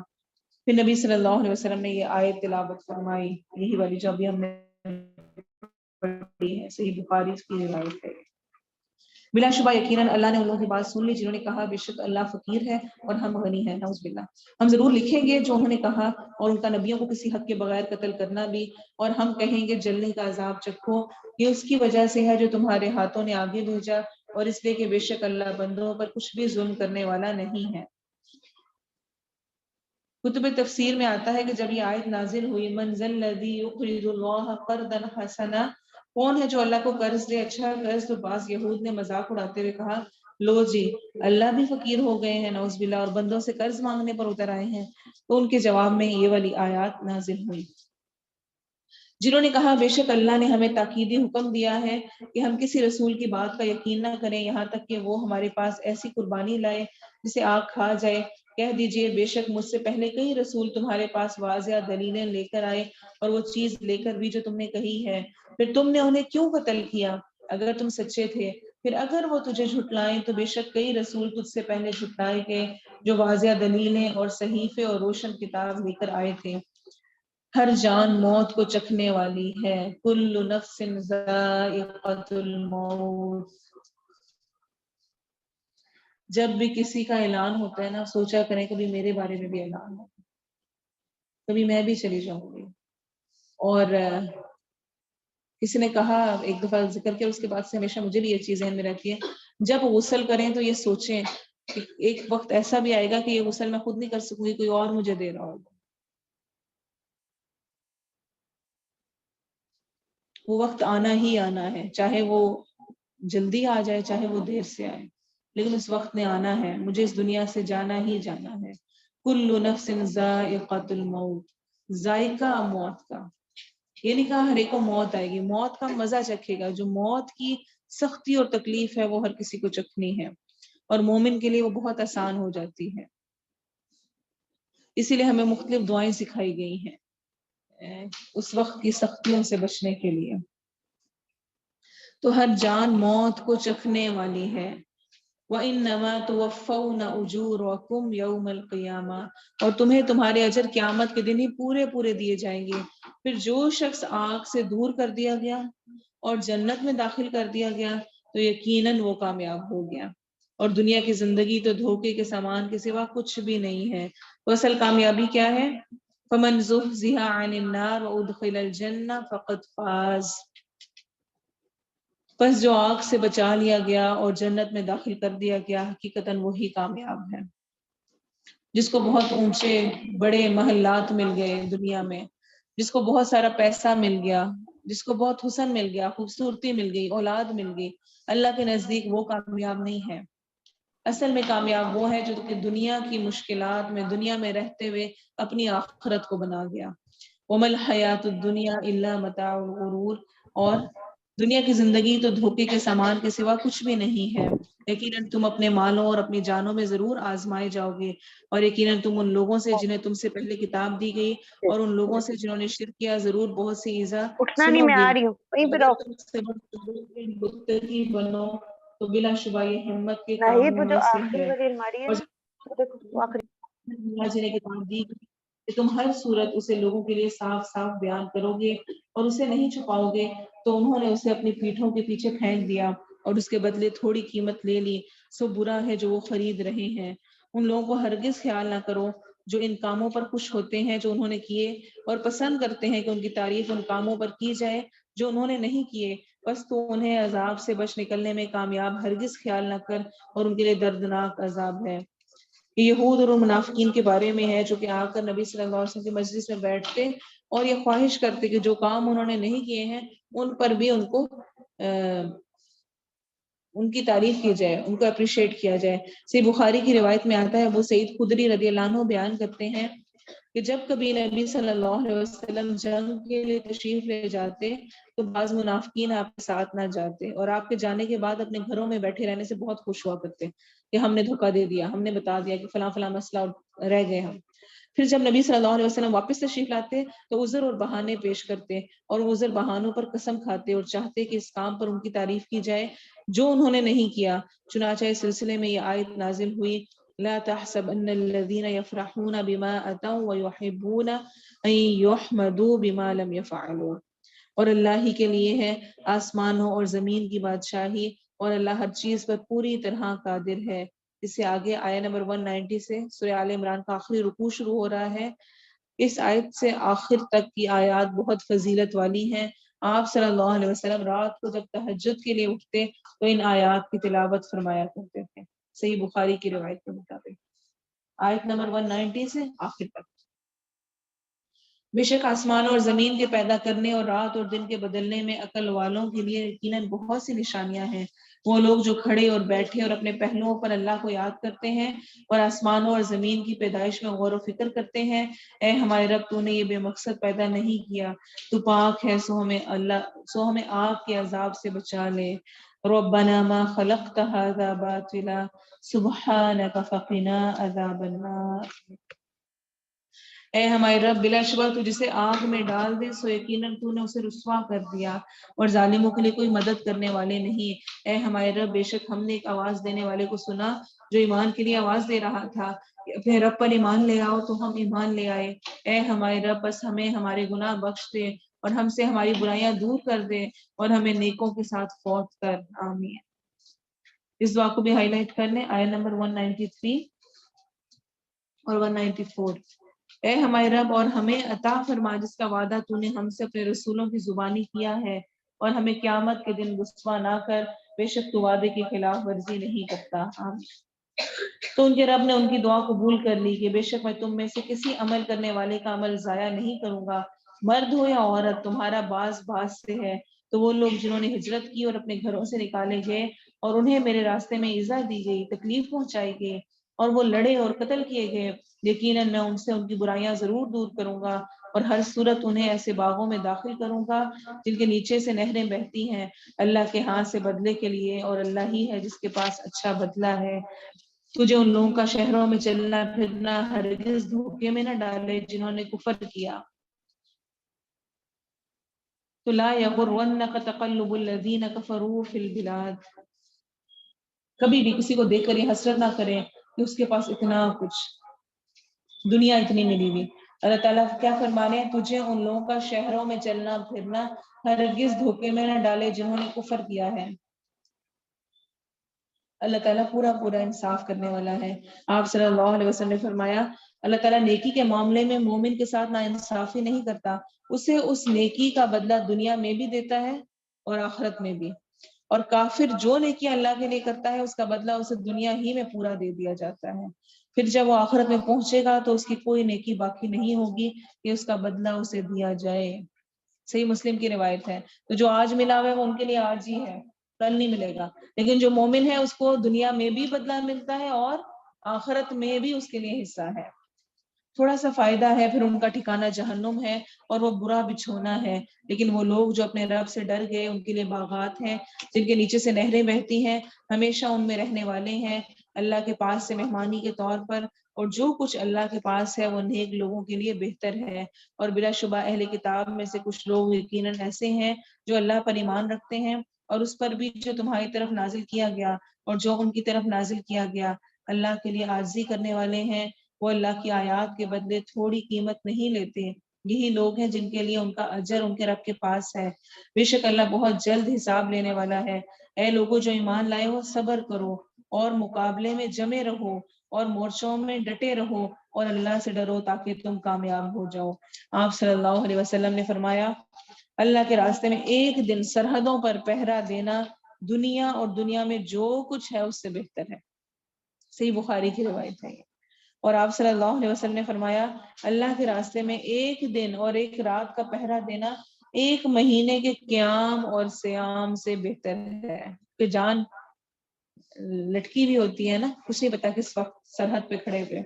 پھر نبی صلی اللہ علیہ وسلم نے یہ آیت تلاوت فرمائی، یہی والی جو ابھی ہم نے پڑھی ہے، صحیح بخاری کی روایت ہے. بلا شبہ یقیناً اللہ نے ان لوگوں کی بات سن لی جنہوں نے کہا بے شک اللہ فقیر ہے اور ہم غنی ہیں. نعوذ باللہ. ہم ضرور لکھیں گے جو انہوں نے کہا، اور ان کا نبیوں کو کسی حق کے بغیر قتل کرنا بھی، اور ہم کہیں گے جلنے کا عذاب چکھو، یہ اس کی وجہ سے ہے جو تمہارے ہاتھوں نے آگے بھیجا، اور اس لیے کہ بے شک اللہ بندوں پر کچھ بھی ظلم کرنے والا نہیں ہے. کتب تفسیر میں آتا ہے کہ جب یہ آیت نازل ہوئی، من ذا الذی یقرض اللہ قرضا حسنا، کون ہے جو اللہ کو قرض دے اچھا قرض، تو بعض یہود نے مذاق اڑاتے ہوئے کہا، لو جی اللہ بھی فقیر ہو گئے ہیں نعوذ باللہ، اور بندوں سے قرض مانگنے پر اتر آئے ہیں. تو ان کے جواب میں یہ والی آیات نازل ہوئی. جنہوں نے کہا بے شک اللہ نے ہمیں تاکیدی حکم دیا ہے کہ ہم کسی رسول کی بات کا یقین نہ کریں یہاں تک کہ وہ ہمارے پاس ایسی قربانی لائے جسے آگ کھا جائے. کہہ دیجئے بے شک مجھ سے پہلے کئی رسول تمہارے پاس واضح دلیلیں لے کر آئے، اور وہ چیز لے کر بھی جو تم نے کہی ہے، پھر تم نے انہیں کیوں قتل کیا اگر تم سچے تھے. پھر اگر وہ تجھے جھٹلائیں تو بے شک کئی رسول تجھ سے پہلے جھٹلائے گئے جو واضح دلیلیں اور صحیفے اور روشن کتاب لے کر آئے تھے. ہر جان موت کو چکھنے والی ہے، کل نفس ذائقۃ الموت. جب بھی کسی کا اعلان ہوتا ہے نا، سوچا کریں کبھی میرے بارے میں بھی اعلان ہو، کبھی میں بھی چلی جاؤں گی. اور کسی نے کہا ایک دفعہ ذکر کیا، اس کے بعد سے ہمیشہ مجھے بھی یہ چیز ذہن میں رہتی ہے، جب غسل کریں تو یہ سوچیں کہ ایک وقت ایسا بھی آئے گا کہ یہ غسل میں خود نہیں کر سکوں گی، کوئی اور مجھے دے رہا ہوگا. وہ وقت آنا ہی آنا ہے، چاہے وہ جلدی آ جائے چاہے وہ دیر سے آئے، لیکن اس وقت نے آنا ہے. مجھے اس دنیا سے جانا ہی جانا ہے. کل نفس ذائقۃ الموت، ذائقہ موت کا، یہ نہیں کہا ہر ایک کو موت آئے گی، موت کا مزہ چکھے گا. جو موت کی سختی اور تکلیف ہے وہ ہر کسی کو چکھنی ہے، اور مومن کے لیے وہ بہت آسان ہو جاتی ہے. اسی لیے ہمیں مختلف دعائیں سکھائی گئی ہیں اس وقت کی سختیوں سے بچنے کے لیے. تو ہر جان موت کو چکھنے والی ہے. وَإِنَّمَا تُوَفَّوْنَ أُجُورَكُمْ يَوْمَ الْقِيَامَةِ، اور تمہیں تمہارے اجر قیامت کے دن ہی پورے پورے دیے جائیں گے. پھر جو شخص آگ سے دور کر دیا گیا اور جنت میں داخل کر دیا گیا تو یقیناً وہ کامیاب ہو گیا. اور دنیا کی زندگی تو دھوکے کے سامان کے سوا کچھ بھی نہیں ہے. تو اصل کامیابی کیا ہے؟ فَمَنْ زُحْزِحَ عَنِ النَّارِ وَأُدْخِلَ الْجَنَّةَ فَقَدْ فَازَ. پس جو آگ سے بچا لیا گیا اور جنت میں داخل کر دیا گیا، حقیقتاً وہی کامیاب ہے. جس کو بہت اونچے بڑے محلات مل گئے دنیا میں، جس کو بہت سارا پیسہ مل گیا، جس کو بہت حسن مل گیا، خوبصورتی مل گئی، اولاد مل گئی، اللہ کے نزدیک وہ کامیاب نہیں ہے. اصل میں کامیاب وہ ہے جو کہ دنیا کی مشکلات میں، دنیا میں رہتے ہوئے اپنی آخرت کو بنا گیا. وَمَا الْحَيَاةُ الدُّنْيَا إِلَّا مَتَاعُ الْغُرُورِ، اور دنیا کی زندگی تو دھوکے کے سامان کے سوا کچھ بھی نہیں ہے. یقیناً تم اپنے مالوں اور اپنی جانوں میں ضرور آزمائے جاؤ گے، اور یقیناً تم ان لوگوں سے جنہیں تم سے پہلے کتاب دی گئی اور ان لوگوں سے جنہوں نے شرک کیا ضرور بہت سی ایذا اٹھنا نہیں، سنو میں گے. آ رہی ہوں، وہیں پہ اگر رہو. تم صبر متقی بنو تو بلا شبہ یہ ہمت کے نہیں، کاموں تو جو میں سے آخری ہے. والی الماری ہے اور نا، وہ دیکھو، وہ آخری. جنہیں کتاب دی کہ تم ہر صورت اسے لوگوں کے لیے صاف صاف بیان کرو گے اور اسے نہیں چھپاؤ گے، تو انہوں نے اسے اپنی پیٹھوں کے پیچھے پھینک دیا اور اس کے بدلے تھوڑی قیمت لے لی. سو برا ہے جو وہ خرید رہے ہیں. ان لوگوں کو ہرگز خیال نہ کرو جو ان کاموں پر خوش ہوتے ہیں جو انہوں نے کیے، اور پسند کرتے ہیں کہ ان کی تعریف ان کاموں پر کی جائے جو انہوں نے نہیں کیے. بس تو انہیں عذاب سے بچ نکلنے میں کامیاب ہرگز خیال نہ کر، اور ان کے لیے دردناک عذاب ہے. یہود اور منافقین کے بارے میں ہے جو کہ آ کر نبی صلی اللہ علیہ وسلم کی مجلس میں بیٹھتے اور یہ خواہش کرتے کہ جو کام انہوں نے نہیں کیے ہیں ان پر بھی ان کو ان کی تعریف کی جائے، ان کو اپریشیٹ کیا جائے. صحیح بخاری کی روایت میں آتا ہے، ابو سعید خدری رضی اللہ عنہ بیان کرتے ہیں کہ جب کبھی نبی صلی اللہ علیہ وسلم جنگ کے لیے تشریف لے جاتے تو بعض منافقین آپ کے ساتھ نہ جاتے اور آپ کے جانے کے بعد اپنے گھروں میں بیٹھے رہنے سے بہت خوش ہوا کرتے کہ ہم نے دھوکہ دے دیا، ہم نے بتا دیا کہ فلاں فلاں مسئلہ رہ گئے ہم. پھر جب نبی صلی اللہ علیہ وسلم واپس تشریف لاتے تو عذر اور بہانے پیش کرتے اور عذر بہانوں پر قسم کھاتے اور چاہتے کہ اس کام پر ان کی تعریف کی جائے جو انہوں نے نہیں کیا. چنانچہ اس سلسلے میں یہ آیت نازل ہوئی، لا تحسبن الذين يفرحون بما اتوا ويحبون ان يحمدوا بما لم يفعلوا. اور اللہ ہی کے لیے ہے آسمانوں اور زمین کی بادشاہی، اور اللہ ہر چیز پر پوری طرح قادر ہے. اس سے آگے آیت نمبر 190 سے سورہ آل عمران کا آخری رکوع شروع ہو رہا ہے. اس آیت سے آخر تک کی آیات بہت فضیلت والی ہیں. آپ صلی اللہ علیہ وسلم رات کو جب تہجد کے لیے اٹھتے تو ان آیات کی تلاوت فرمایا کرتے تھے، صحیح بخاری کی روایت کے مطابق. آیت نمبر 190 سے آخر تک. بے شک آسمان اور زمین کے پیدا کرنے اور رات اور دن کے بدلنے میں عقل والوں کے لیے یقیناً بہت سی نشانیاں ہیں. وہ لوگ جو کھڑے اور بیٹھے اور اپنے پہلوؤں پر اللہ کو یاد کرتے ہیں اور آسمانوں اور زمین کی پیدائش میں غور و فکر کرتے ہیں. اے ہمارے رب، تو نے یہ بے مقصد پیدا نہیں کیا، تو پاک ہے، سو ہمیں آگ کے عذاب سے بچا لے. ربنا ما خلقت هذا باطلا سبحانك فقنا عذاب النار. اے ہمارے رب، بلا شبہ تو جسے آگ میں ڈال دے سو یقیناً تو نے اسے رسوا کر دیا، اور ظالموں کے لیے کوئی مدد کرنے والے نہیں. اے ہمارے رب، بے شک ہم نے ایک آواز دینے والے کو سنا جو ایمان کے لیے آواز دے رہا تھا کہ اپنے رب پر ایمان لے آؤ، تو ہم ایمان لے آئے. اے ہمارے رب، بس ہمیں ہمارے گناہ بخش دے اور ہم سے ہماری برائیاں دور کر دے اور ہمیں نیکوں کے ساتھ فوت کر. آمین. اس دعا کو بھی ہائی لائٹ کر لیں، آیت نمبر 193 اور 194. اے ہمارے رب، اور ہمیں عطا فرما جس کا وعدہ تو نے ہم سے اپنے رسولوں کی زبانی کیا ہے، اور ہمیں قیامت کے دن رسوا نہ کر، بے شک تو وعدے کی خلاف ورزی نہیں کرتا. آمین. تو ان کے رب نے ان کی دعا قبول کر لی کہ بے شک میں تم میں سے کسی عمل کرنے والے کا عمل ضائع نہیں کروں گا، مرد ہو یا عورت، تمہارا باز سے ہے. تو وہ لوگ جنہوں نے ہجرت کی اور اپنے گھروں سے نکالے گئے اور انہیں میرے راستے میں ایذا دی گئی، تکلیف پہنچائی گئی، اور وہ لڑے اور قتل کیے گئے، یقیناً میں ان سے ان کی برائیاں ضرور دور کروں گا، اور ہر صورت انہیں ایسے باغوں میں داخل کروں گا جن کے نیچے سے نہریں بہتی ہیں اللہ کے ہاتھ سے بدلے کے لیے، اور اللہ ہی ہے جس کے پاس اچھا بدلہ ہے. تجھے ان لوگوں کا شہروں میں چلنا پھرنا ہرگز دھوکے میں نہ ڈالے جنہوں نے کفر کیا. تو لا یغرنک تقلب الذین کفروا فی البلاد. کبھی بھی کسی کو دیکھ کر یہ حسرت نہ کریں کہ اس کے پاس اتنا کچھ، دنیا اتنی ملی ہوئی. اللہ تعالیٰ کیا فرمانے ہیں، تجھے ان لوگوں کا شہروں میں چلنا پھرنا ہرگز دھوکے میں نہ ڈالے جنہوں نے کفر کیا ہے. اللہ تعالیٰ پورا انصاف کرنے والا ہے. آپ صلی اللہ علیہ وسلم نے فرمایا، اللہ تعالیٰ نیکی کے معاملے میں مومن کے ساتھ ناانصافی نہیں کرتا، اسے اس نیکی کا بدلہ دنیا میں بھی دیتا ہے اور آخرت میں بھی، اور کافر جو نیکی اللہ کے لیے کرتا ہے اس کا بدلہ اسے دنیا ہی میں پورا دے دیا جاتا ہے. پھر جب وہ آخرت میں پہنچے گا تو اس کی کوئی نیکی باقی نہیں ہوگی کہ اس کا بدلہ اسے دیا جائے. صحیح مسلم کی روایت ہے. تو جو آج ملا ہوا ہے وہ ان کے لیے آج ہی ہے، کل نہیں ملے گا. لیکن جو مومن ہے اس کو دنیا میں بھی بدلہ ملتا ہے اور آخرت میں بھی اس کے لیے حصہ ہے. تھوڑا سا فائدہ ہے، پھر ان کا ٹھکانہ جہنم ہے اور وہ برا بچھونا ہے۔ لیکن وہ لوگ جو اپنے رب سے ڈر گئے، ان کے لیے باغات ہیں جن کے نیچے سے نہریں بہتی ہیں، ہمیشہ ان میں رہنے والے ہیں اللہ کے پاس سے مہمانی کے طور پر۔ اور جو کچھ اللہ کے پاس ہے وہ نیک لوگوں کے لیے بہتر ہے۔ اور بلا شبہ اہل کتاب میں سے کچھ لوگ یقیناً ایسے ہیں جو اللہ پر ایمان رکھتے ہیں اور اس پر بھی جو تمہاری طرف نازل کیا گیا اور جو ان کی طرف نازل کیا گیا، اللہ کے لیے عاجزی کرنے والے ہیں۔ وہ اللہ کی آیات کے بدلے تھوڑی قیمت نہیں لیتے۔ یہی لوگ ہیں جن کے لیے ان کا اجر ان کے رب کے پاس ہے۔ بے شک اللہ بہت جلد حساب لینے والا ہے۔ اے لوگوں جو ایمان لائے ہو، صبر کرو اور مقابلے میں جمے رہو اور مورچوں میں ڈٹے رہو اور اللہ سے ڈرو تاکہ تم کامیاب ہو جاؤ۔ آپ صلی اللہ علیہ وسلم نے فرمایا، اللہ کے راستے میں ایک دن سرحدوں پر پہرا دینا دنیا اور دنیا میں جو کچھ ہے اس سے بہتر ہے۔ صحیح بخاری کی روایت ہے یہ۔ اور آپ صلی اللہ علیہ وسلم نے فرمایا، اللہ کے راستے میں ایک دن اور ایک رات کا پہرا دینا ایک مہینے کے قیام اور سیام سے بہتر ہے۔ کہ جان لٹکی بھی ہوتی ہے نا، کچھ نہیں پتا کس وقت سرحد پہ کھڑے ہوئے۔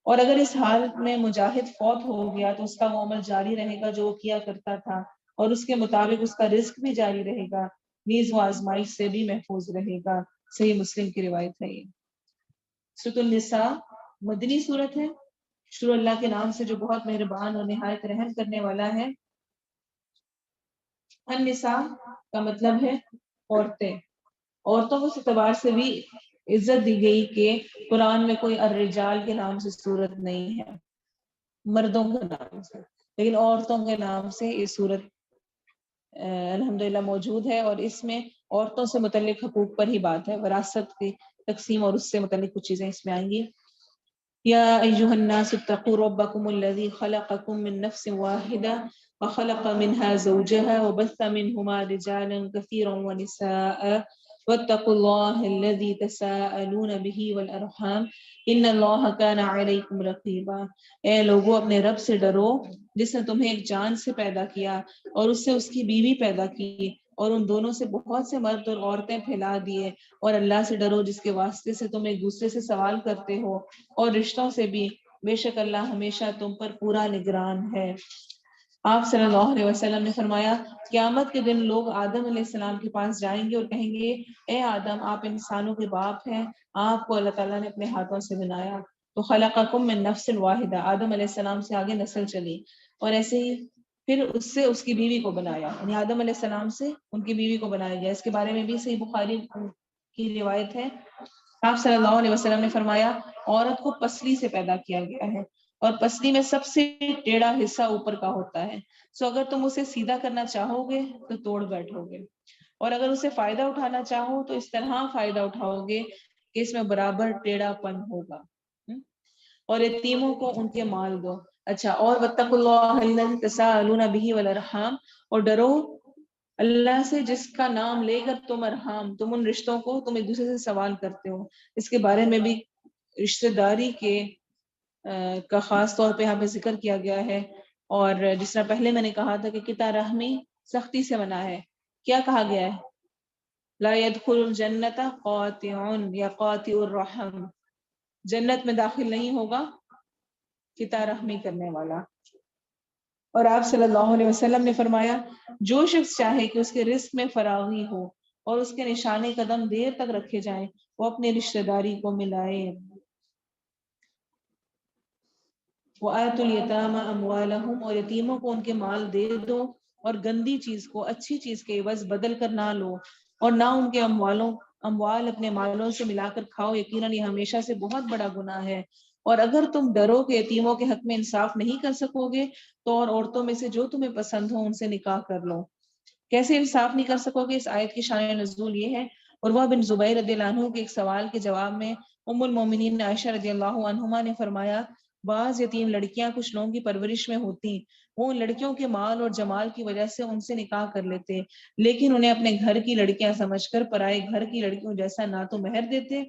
اور اگر اس حال میں مجاہد فوت ہو گیا تو اس کا وہ عمل جاری رہے گا جو وہ کیا کرتا تھا، اور اس کے مطابق اس کا رزق بھی جاری رہے گا، نیز وہ آزمائش سے بھی محفوظ رہے گا۔ صحیح مسلم کی روایت ہے یہ۔ سورۃ النساء مدنی صورت ہے۔ شروع اللہ کے نام سے جو بہت مہربان اور نہایت رحم کرنے والا ہے۔ النساء کا مطلب ہے عورتیں۔ عورتوں کو اس اعتبار سے بھی عزت دی گئی کہ قرآن میں کوئی الرجال کے نام سے صورت نہیں ہے، مردوں کے نام سے، لیکن عورتوں کے نام سے یہ صورت الحمدللہ موجود ہے۔ اور اس میں عورتوں سے متعلق حقوق پر ہی بات ہے، وراثت کی تقسیم اور اس سے متعلق کچھ چیزیں اس میں آئیں گی۔ یا ایھا الناس اتقوا ربکم الذی خلقکم من نفس واحدہ وخلق منها زوجها وبث منهما رجالا كثيرا ونساء واتقوا الله الذي تساءلون به والارحام ان اللہ كان علیکم رقیبا۔ اے لوگو اپنے رب سے ڈرو جس نے تمہیں ایک جان سے پیدا کیا اور اس سے اس کی بیوی پیدا کی اور ان دونوں سے بہت سے مرد اور عورتیں پھیلا دیے، اور اللہ سے ڈرو جس کے واسطے سے تم ایک دوسرے سے سوال کرتے ہو، اور رشتوں سے بھی، بے شک اللہ ہمیشہ تم پر پورا نگران ہے۔ آپ صلی اللہ علیہ وسلم نے فرمایا، قیامت کے دن لوگ آدم علیہ السلام کے پاس جائیں گے اور کہیں گے، اے آدم آپ انسانوں کے باپ ہیں، آپ کو اللہ تعالیٰ نے اپنے ہاتھوں سے بنایا۔ تو خلقکم من نفس واحدہ، آدم علیہ السلام سے آگے نسل چلی، اور ایسے ہی پھر اس سے اس کی بیوی کو بنایا، یعنی آدم علیہ السلام سے ان کی بیوی کو بنایا گیا۔ اس کے بارے میں بھی صحیح بخاری کی روایت ہے۔ آپ صلی اللہ علیہ وسلم نے فرمایا، عورت کو پسلی سے پیدا کیا گیا ہے، اور پسلی میں سب سے ٹیڑھا حصہ اوپر کا ہوتا ہے، سو اگر تم اسے سیدھا کرنا چاہو گے تو توڑ بیٹھو گے، اور اگر اسے فائدہ اٹھانا چاہو تو اس طرح فائدہ اٹھاؤ گے کہ اس میں برابر ٹیڑھا پن ہوگا۔ اور یتیموں کو ان کے مال دو۔ اچھا، اور واتقوا اللہ الذی تساءلون بہ والارحام، اور ڈرو اللہ سے جس کا نام لے کر تم ارحام، تم ان رشتوں کو تم ایک دوسرے سے سوال کرتے ہو۔ اس کے بارے میں بھی رشتہ داری کے کا خاص طور پہ یہاں پہ ذکر کیا گیا ہے، اور جس طرح پہلے میں نے کہا تھا کہ قطع رحمی سختی سے منع ہے۔ کیا کہا گیا ہے؟ لا يدخل الجنت قاطع یا قاطع الرحم، جنت میں داخل نہیں ہوگا قطع رحمی کرنے والا۔ اور آپ صلی اللہ علیہ وسلم نے فرمایا، جو شخص چاہے کہ اس کے رزق میں فراغی ہو اور اس کے نشانے قدم دیر تک رکھے جائیں، وہ اپنے رشتہ داری کو ملائے۔ وَآتُوا الْيَتَامَ أَمْوَالَهُمْ، اور یتیموں کو ان کے مال دے دو، اور گندی چیز کو اچھی چیز کے عوض بدل کر نہ لو، اور نہ ان کے اموال اپنے مالوں سے ملا کر کھاؤ، یقیناً یہ ہمیشہ سے بہت بڑا گناہ ہے۔ اور اگر تم ڈرو کہ یتیموں کے حق میں انصاف نہیں کر سکو گے تو اور عورتوں میں سے جو تمہیں پسند ہو ان سے نکاح کر لو۔ کیسے انصاف نہیں کر سکو گے؟ اس آیت کی شان نزول یہ ہے، عروہ بن زبیر رضی اللہ عنہ کے ایک سوال کے جواب میں ام المومنین عائشہ رضی اللہ عنہما نے فرمایا، بعض یتیم لڑکیاں کچھ لوگوں کی پرورش میں ہوتی، وہ ان لڑکیوں کے مال اور جمال کی وجہ سے ان سے نکاح کر لیتے، لیکن انہیں اپنے گھر کی لڑکیاں سمجھ کر پرائے گھر کی لڑکیوں جیسا نہ تو مہر دیتے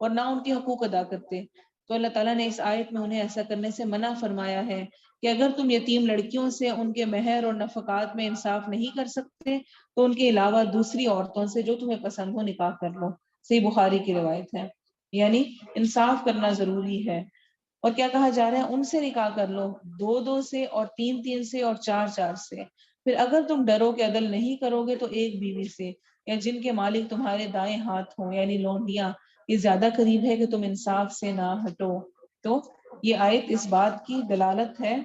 اور نہ ان کے حقوق ادا کرتے۔ تو اللہ تعالیٰ نے اس آیت میں انہیں ایسا کرنے سے منع فرمایا ہے کہ اگر تم یتیم لڑکیوں سے ان کے مہر اور نفقات میں انصاف نہیں کر سکتے تو ان کے علاوہ دوسری عورتوں سے جو تمہیں پسند ہو نکاح کر لو۔ صحیح بخاری کی روایت ہے، یعنی انصاف کرنا ضروری ہے۔ اور کیا کہا جا رہا ہے؟ ان سے نکاح کر لو، 2 سے اور 3 سے اور 4 سے۔ پھر اگر تم ڈرو کہ عدل نہیں کرو گے تو ایک بیوی سے یا جن کے مالک تمہارے دائیں ہاتھ ہوں یعنی لونڈیاں، یہ زیادہ قریب ہے کہ تم انصاف سے نہ ہٹو۔ تو یہ آیت اس بات کی دلالت ہے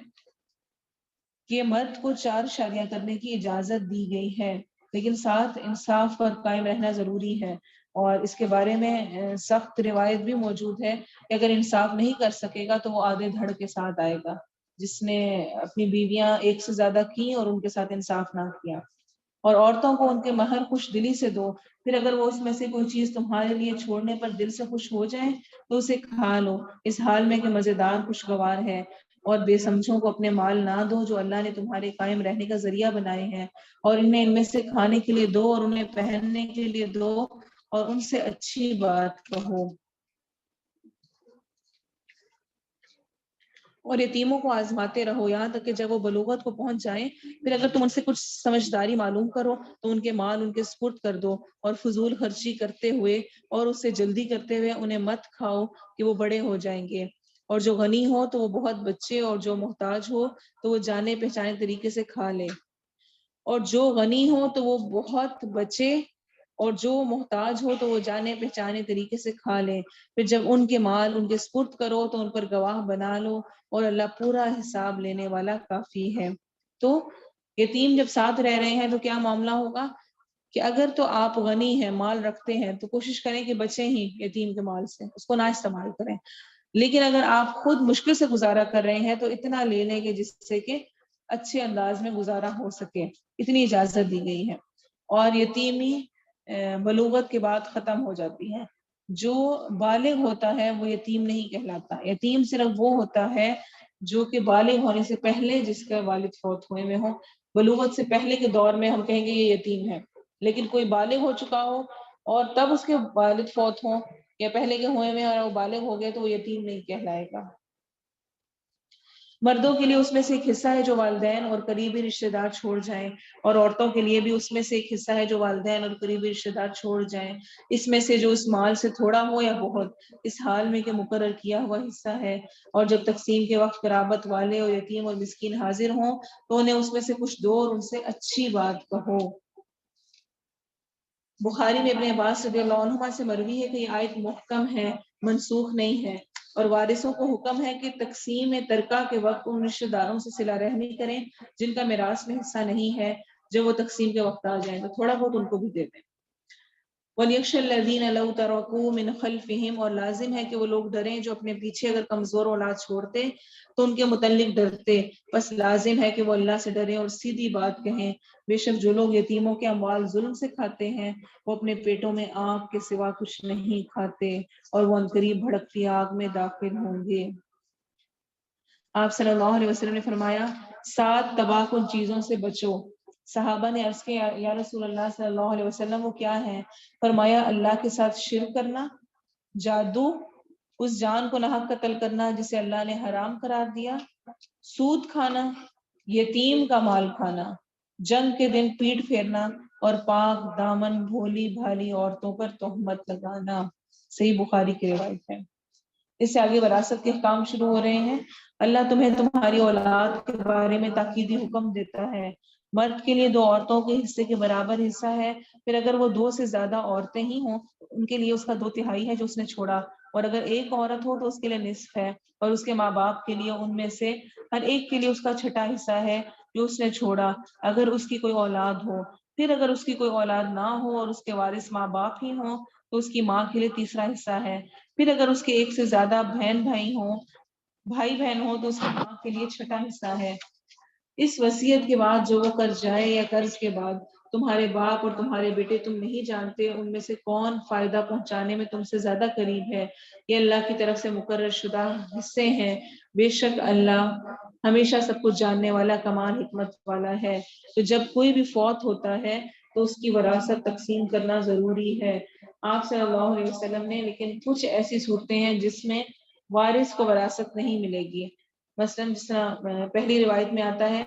کہ مرد کو 4 شادیاں کرنے کی اجازت دی گئی ہے، لیکن ساتھ انصاف پر قائم رہنا ضروری ہے۔ اور اس کے بارے میں سخت روایت بھی موجود ہے کہ اگر انصاف نہیں کر سکے گا تو وہ آدھے دھڑ کے ساتھ آئے گا، جس نے اپنی بیویاں ایک سے زیادہ کی اور ان کے ساتھ انصاف نہ کیا۔ اور عورتوں کو ان کے مہر خوش دلی سے دو، پھر اگر وہ اس میں سے کوئی چیز تمہارے لیے چھوڑنے پر دل سے خوش ہو جائے تو اسے کھا لو، اس حال میں کہ مزیدار خوشگوار ہے۔ اور بے سمجھوں کو اپنے مال نہ دو جو اللہ نے تمہارے قائم رہنے کا ذریعہ بنائے ہیں، اور انہیں ان میں سے کھانے کے لیے دو اور انہیں پہننے کے لیے دو اور ان سے اچھی بات کہو۔ اور یتیموں کو آزماتے رہو یہاں تک کہ جب وہ بلوغت کو پہنچ جائیں، پھر اگر تم ان سے کچھ سمجھداری معلوم کرو تو ان کے مال ان کے سپرد کر دو، اور فضول خرچی کرتے ہوئے اور اس سے جلدی کرتے ہوئے انہیں مت کھاؤ کہ وہ بڑے ہو جائیں گے۔ اور جو غنی ہو تو وہ بہت بچے، اور جو محتاج ہو تو وہ جانے پہچانے طریقے سے کھا لے۔ اور جو غنی ہو تو وہ بہت بچے، اور جو محتاج ہو تو وہ جانے پہچانے طریقے سے کھا لے۔ پھر جب ان کے مال ان کے سپرد کرو تو ان پر گواہ بنا لو، اور اللہ پورا حساب لینے والا کافی ہے۔ تو یتیم جب ساتھ رہ رہے ہیں تو کیا معاملہ ہوگا کہ اگر تو آپ غنی ہیں، مال رکھتے ہیں، تو کوشش کریں کہ بچیں ہی یتیم کے مال سے، اس کو نہ استعمال کریں۔ لیکن اگر آپ خود مشکل سے گزارا کر رہے ہیں تو اتنا لے لیں کہ جس سے کہ اچھے انداز میں گزارا ہو سکے، اتنی اجازت دی گئی ہے۔ اور یتیمی بلوغت کے بعد ختم ہو جاتی ہے۔ جو بالغ ہوتا ہے وہ یتیم نہیں کہلاتا، یتیم صرف وہ ہوتا ہے جو کہ بالغ ہونے سے پہلے جس کا والد فوت ہوئے میں ہو۔ بلوغت سے پہلے کے دور میں ہم کہیں گے یہ یتیم ہے، لیکن کوئی بالغ ہو چکا ہو اور تب اس کے والد فوت ہوں یا پہلے کے ہوئے میں اور وہ بالغ ہو گئے تو وہ یتیم نہیں کہلائے گا۔ مردوں کے لیے اس میں سے ایک حصہ ہے جو والدین اور قریبی رشتہ دار چھوڑ جائیں، اور عورتوں کے لیے بھی اس میں سے ایک حصہ ہے جو والدین اور قریبی رشتہ دار چھوڑ جائیں، اس میں سے جو اس مال سے تھوڑا ہو یا بہت، اس حال میں کہ مقرر کیا ہوا حصہ ہے۔ اور جب تقسیم کے وقت قرابت والے اور یتیم اور مسکین حاضر ہوں تو انہیں اس میں سے کچھ دو اور ان سے اچھی بات کہو۔ بخاری میں ابن عباس رضی اللہ عنہما سے مروی ہے کہ یہ آیت محکم ہے، منسوخ نہیں ہے۔ اور وارثوں کو حکم ہے کہ تقسیم ترکہ کے وقت ان رشتہ داروں سے صلہ رحمی کریں جن کا میراث میں حصہ نہیں ہے، جب وہ تقسیم کے وقت آ جائیں تو تھوڑا بہت ان کو بھی دے دیں۔ وَلْيَخْشَ الَّذِينَ لَوْ تَرَكُوا مِنْ خَلْفِهِمْ، اور لازم ہے کہ وہ لوگ ڈریں جو اپنے پیچھے اگر کمزور اولاد چھوڑتے تو ان کے متعلق ڈرتے، بس لازم ہے کہ وہ اللہ سے ڈریں اور سیدھی بات کہیں۔ بے شک جو لوگ یتیموں کے اموال ظلم سے کھاتے ہیں وہ اپنے پیٹوں میں آگ کے سوا کچھ نہیں کھاتے، اور وہ عنقریب بھڑکتی آگ میں داخل ہوں گے۔ آپ صلی اللہ علیہ وسلم نے فرمایا 7 تباہ کن چیزوں سے بچو۔ صحابہ نے عرض کیا یا رسول اللہ صلی اللہ علیہ وسلم وہ کیا ہیں؟ فرمایا اللہ کے ساتھ شرک کرنا، جادو، اس جان کو ناحق قتل کرنا جسے اللہ نے حرام قرار دیا، سود کھانا، یتیم کا مال کھانا، جنگ کے دن پیٹ پھیرنا، اور پاک دامن بھولی بھالی عورتوں پر تہمت لگانا۔ صحیح بخاری کی روایت ہے۔ اس سے آگے وراثت کے احکام شروع ہو رہے ہیں۔ اللہ تمہیں تمہاری اولاد کے بارے میں تاکیدی حکم دیتا ہے۔ مرد کے لیے 2 عورتوں کے حصے کے برابر حصہ ہے، پھر اگر وہ 2 سے زیادہ عورتیں ہی ہوں ان کے لیے اس کا 2/3 ہے جو اس نے چھوڑا، اور اگر ایک عورت ہو تو اس کے لیے نصف ہے، اور اس کے ماں باپ کے لیے ان میں سے ہر ایک کے لیے اس کا 6واں حصہ ہے جو اس نے چھوڑا اگر اس کی کوئی اولاد ہو۔ پھر اگر اس کی کوئی اولاد نہ ہو اور اس کے وارث ماں باپ ہی ہوں تو اس کی ماں کے لیے 3واں حصہ ہے۔ پھر اگر اس کے 1 سے زیادہ بھائی بہن ہوں تو اس کی ماں کے لیے 6واں حصہ ہے۔ اس وصیت کے بعد جو وہ کر جائے یا قرض کے بعد، تمہارے باپ اور تمہارے بیٹے تم نہیں جانتے ان میں سے کون فائدہ پہنچانے میں تم سے زیادہ قریب ہے، یہ اللہ کی طرف سے مقرر شدہ حصے ہیں، بے شک اللہ ہمیشہ سب کچھ جاننے والا کمال حکمت والا ہے۔ تو جب کوئی بھی فوت ہوتا ہے تو اس کی وراثت تقسیم کرنا ضروری ہے۔ آپ صلی اللہ علیہ وسلم نے لیکن کچھ ایسی صورتیں ہیں جس میں وارث کو وراثت نہیں ملے گی، مثلا جس طرح پہلی روایت میں آتا ہے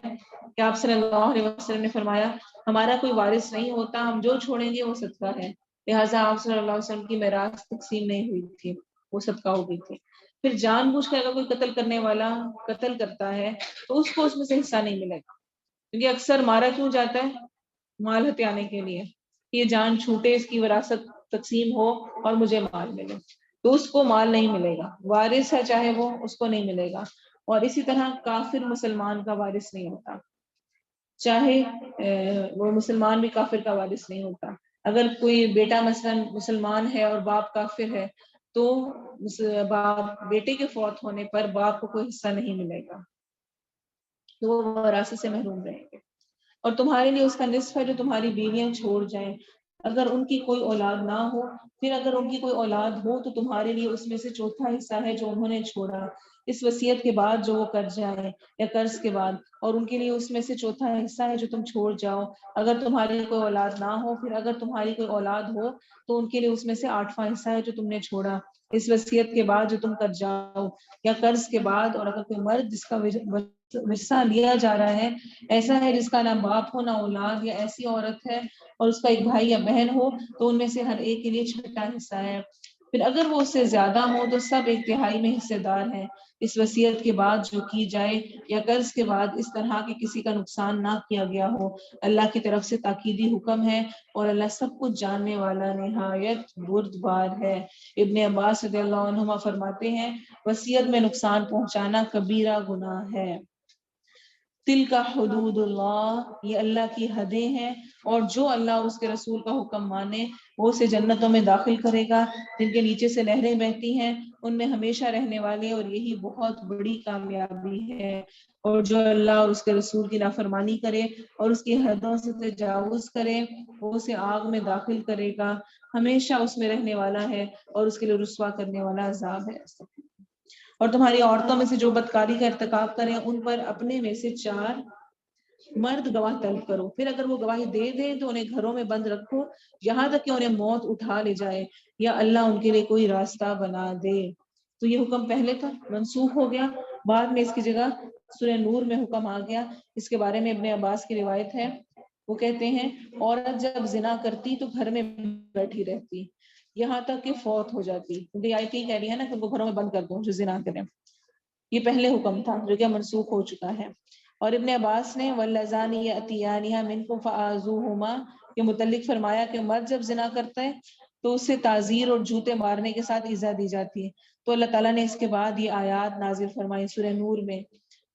کہ آپ صلی اللہ علیہ وسلم نے فرمایا ہمارا کوئی وارث نہیں ہوتا، ہم جو چھوڑیں گے وہ صدقہ ہے، لہٰذا آپ صلی اللہ علیہ وسلم کی میراث تقسیم نہیں ہوئی تھی، وہ صدقہ ہو گئی تھی۔ پھر جان بوجھ کر اگر کوئی قتل کرنے والا قتل کرتا ہے تو اس کو اس میں سے حصہ نہیں ملے گا، کیونکہ اکثر مارا کیوں جاتا ہے؟ مال ہتھیانے کے لیے، یہ جان چھوٹے، اس کی وراثت تقسیم ہو اور مجھے مال ملے، تو اس کو مال نہیں ملے گا، وارث ہے چاہے وہ، اس کو نہیں ملے گا۔ اور اسی طرح کافر مسلمان کا وارث نہیں ہوتا، چاہے وہ مسلمان بھی کافر کا وارث نہیں ہوتا۔ اگر کوئی بیٹا مثلا مسلمان ہے اور باپ کافر ہے تو باپ بیٹے کے فوت ہونے پر باپ کو کوئی حصہ نہیں ملے گا، تو وہ وراثت سے محروم رہیں گے۔ اور تمہارے لیے اس کا نصف ہے جو تمہاری بیویاں چھوڑ جائیں، اگر ان کی کوئی اولاد نہ ہو، پھر اگر ان کی کوئی اولاد ہو تو تمہارے لیے اس میں سے چوتھا حصہ ہے جو انہوں نے چھوڑا، اس وصیت کے بعد جو وہ کر جائیں یا قرض کے بعد، اور ان کے لیے اس میں سے چوتھا حصہ ہے جو تم چھوڑ جاؤ اگر تمہاری کوئی اولاد نہ ہو، پھر اگر تمہاری کوئی اولاد ہو تو ان کے لیے اس میں سے آٹھواں حصہ ہے جو تم نے چھوڑا، اس وصیت کے بعد جو تم کر جاؤ یا قرض کے بعد۔ اور اگر کوئی مرد جس کا ورثہ لیا جا رہا ہے ایسا ہے جس کا نہ باپ ہو نہ اولاد، یا ایسی عورت ہے اور اس کا ایک بھائی یا بہن ہو، تو ان میں سے ہر ایک کے لیے چھٹا حصہ ہے۔ پھر اگر وہ اس سے زیادہ ہو تو سب ایک تہائی میں حصے دار ہیں، اس وصیت کے بعد جو کی جائے یا قرض کے بعد اس طرح کہ کسی کا نقصان نہ کیا گیا ہو۔ اللہ کی طرف سے تاکیدی حکم ہے اور اللہ سب کچھ جاننے والا نہایت بردبار ہے۔ ابن عباس رضی اللہ عنہما فرماتے ہیں وصیت میں نقصان پہنچانا کبیرہ گناہ ہے۔ تل کا حدود اللہ، یہ اللہ کی حدیں ہیں، اور جو اللہ اور اس کے رسول کا حکم مانے وہ اسے جنتوں میں داخل کرے گا جن کے نیچے سے نہریں بہتی ہیں، ان میں ہمیشہ رہنے والے، اور یہی بہت بڑی کامیابی ہے۔ اور جو اللہ اور اس کے رسول کی نافرمانی کرے اور اس کی حدوں سے تجاوز کرے وہ اسے آگ میں داخل کرے گا، ہمیشہ اس میں رہنے والا ہے، اور اس کے لیے رسوا کرنے والا عذاب ہے۔ اور تمہاری عورتوں میں سے جو بدکاری کا ارتکاب کریں ان پر اپنے میں سے 4 مرد گواہ طلب کرو، پھر اگر وہ گواہی دے دیں تو انہیں گھروں میں بند رکھو یہاں تک کہ انہیں موت اٹھا لے جائے یا اللہ ان کے لیے کوئی راستہ بنا دے۔ تو یہ حکم پہلے تھا، منسوخ ہو گیا، بعد میں اس کی جگہ سورہ نور میں حکم آ گیا۔ اس کے بارے میں ابن عباس کی روایت ہے، وہ کہتے ہیں عورت جب زنا کرتی تو گھر میں بیٹھی رہتی یہاں تک کہ فوت ہو جاتی، کیونکہ آیت یہ کہہ رہی ہے نا کہ ان کو گھروں میں بند کر دو جو زنا کریں، یہ پہلے حکم تھا جو کہ منسوخ ہو چکا ہے۔ اور ابن عباس نے واللذان یأتیانها منکم فآذوہما کے متعلق فرمایا کہ مرد جب زنا کرتا ہے تو اسے تعزیر اور جوتے مارنے کے ساتھ ایذا دی جاتی ہے، تو اللہ تعالیٰ نے اس کے بعد یہ آیات نازل فرمائی سورہ نور میں،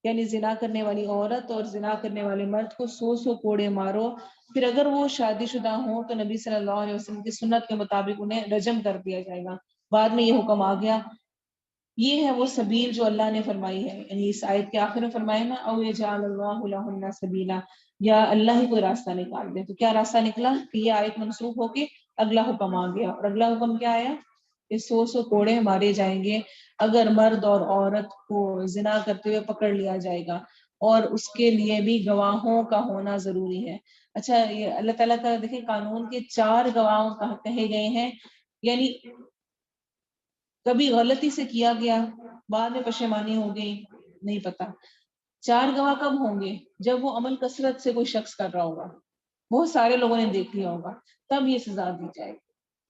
یعنی زنا کرنے والی عورت اور زنا کرنے والے مرد کو 100 کوڑے مارو، پھر اگر وہ شادی شدہ ہوں تو نبی صلی اللہ علیہ وسلم کی سنت کے مطابق انہیں رجم کر دیا جائے گا۔ بعد میں یہ حکم آ گیا۔ یہ ہے وہ سبیل جو اللہ نے فرمائی ہے، یعنی اس آیت کے آخر میں فرمایا نا او یجعل اللہ لہن سبیلا، یا اللہ ہی کوئی راستہ نکال دے۔ تو کیا راستہ نکلا کہ یہ آیت منسوخ ہو کے اگلا حکم آ گیا، اور اگلا حکم کیا آیا کہ 100 کوڑے مارے جائیں گے اگر مرد اور عورت کو زنا کرتے ہوئے پکڑ لیا جائے گا، اور اس کے لیے بھی گواہوں کا ہونا ضروری ہے۔ اچھا، یہ اللہ تعالیٰ کا دیکھیں قانون کے 4 گواہ کہے گئے ہیں، یعنی کبھی غلطی سے کیا گیا بعد میں پشیمانی ہو گئی نہیں پتا۔ 4 گواہ کب ہوں گے؟ جب وہ عمل کثرت سے کوئی شخص کر رہا ہوگا، بہت سارے لوگوں نے دیکھ لیا ہوگا، تب یہ سزا دی جائے گی۔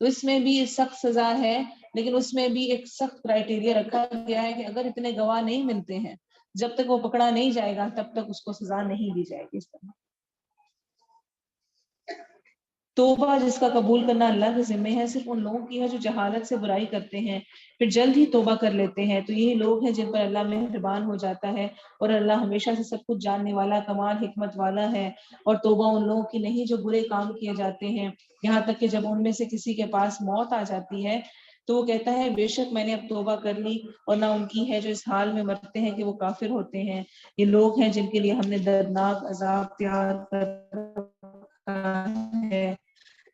تو اس میں بھی سخت سزا ہے، لیکن اس میں بھی ایک سخت کرائٹیریا رکھا گیا ہے کہ اگر اتنے گواہ نہیں ملتے ہیں، جب تک وہ پکڑا نہیں جائے گا تب تک اس کو سزا نہیں دی جائے گی۔ اس طرح توبہ جس کا قبول کرنا اللہ کے ذمہ ہے صرف ان لوگوں کی ہے جو جہالت سے برائی کرتے ہیں پھر جلد ہی توبہ کر لیتے ہیں، تو یہی لوگ ہیں جن پر اللہ مہربان ہو جاتا ہے، اور اللہ ہمیشہ سے سب کچھ جاننے والا کمال حکمت والا ہے۔ اور توبہ ان لوگوں کی نہیں جو برے کام کیے جاتے ہیں، یہاں تک کہ جب ان میں سے کسی کے پاس موت آ جاتی ہے تو وہ کہتا ہے بے شک میں نے اب توبہ کر لی، اور نہ ان کی ہے جو اس حال میں مرتے ہیں کہ وہ کافر ہوتے ہیں۔ یہ لوگ ہیں جن کے لیے ہم نے دردناک عذاب تیار کر رکھا ہے۔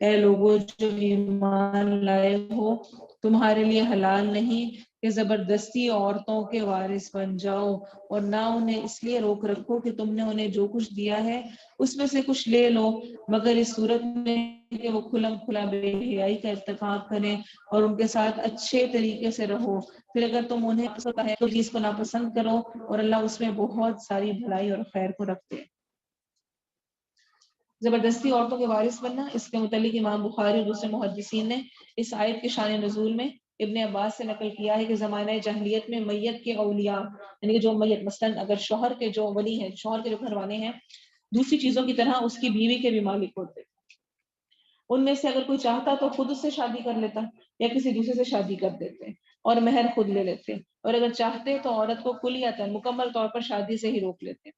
اے لوگوں جو ایمان لائے ہو، تمہارے لیے حلال نہیں کہ زبردستی عورتوں کے وارث بن جاؤ، اور نہ انہیں اس لیے روک رکھو کہ تم نے انہیں جو کچھ دیا ہے اس میں سے کچھ لے لو، مگر اس صورت میں کہ وہ کھلم کھلا بے حیائی کا ارتکاب کریں، اور ان کے ساتھ اچھے طریقے سے رہو۔ پھر اگر تم انہیں پسند ہے تو چیز کو ناپسند کرو، اور اللہ اس میں بہت ساری بھلائی اور خیر کو رکھتے ہیں۔ زبردستی عورتوں کے وارث بننا، اس کے متعلق امام بخاری اور دوسرے محدثین نے اس آیت کے شان نزول میں ابن عباس سے نقل کیا ہے کہ زمانہ جاہلیت میں میت کے اولیاء یعنی کہ جو میت مثلاً اگر شوہر کے جو ولی ہیں، شوہر کے جو گھر والے ہیں، دوسری چیزوں کی طرح اس کی بیوی کے بھی مالک ہوتے، ان میں سے اگر کوئی چاہتا تو خود اس سے شادی کر لیتا یا کسی دوسرے سے شادی کر دیتے اور مہر خود لے لیتے، اور اگر چاہتے تو عورت کو کلیتاً مکمل طور پر شادی سے ہی روک لیتے،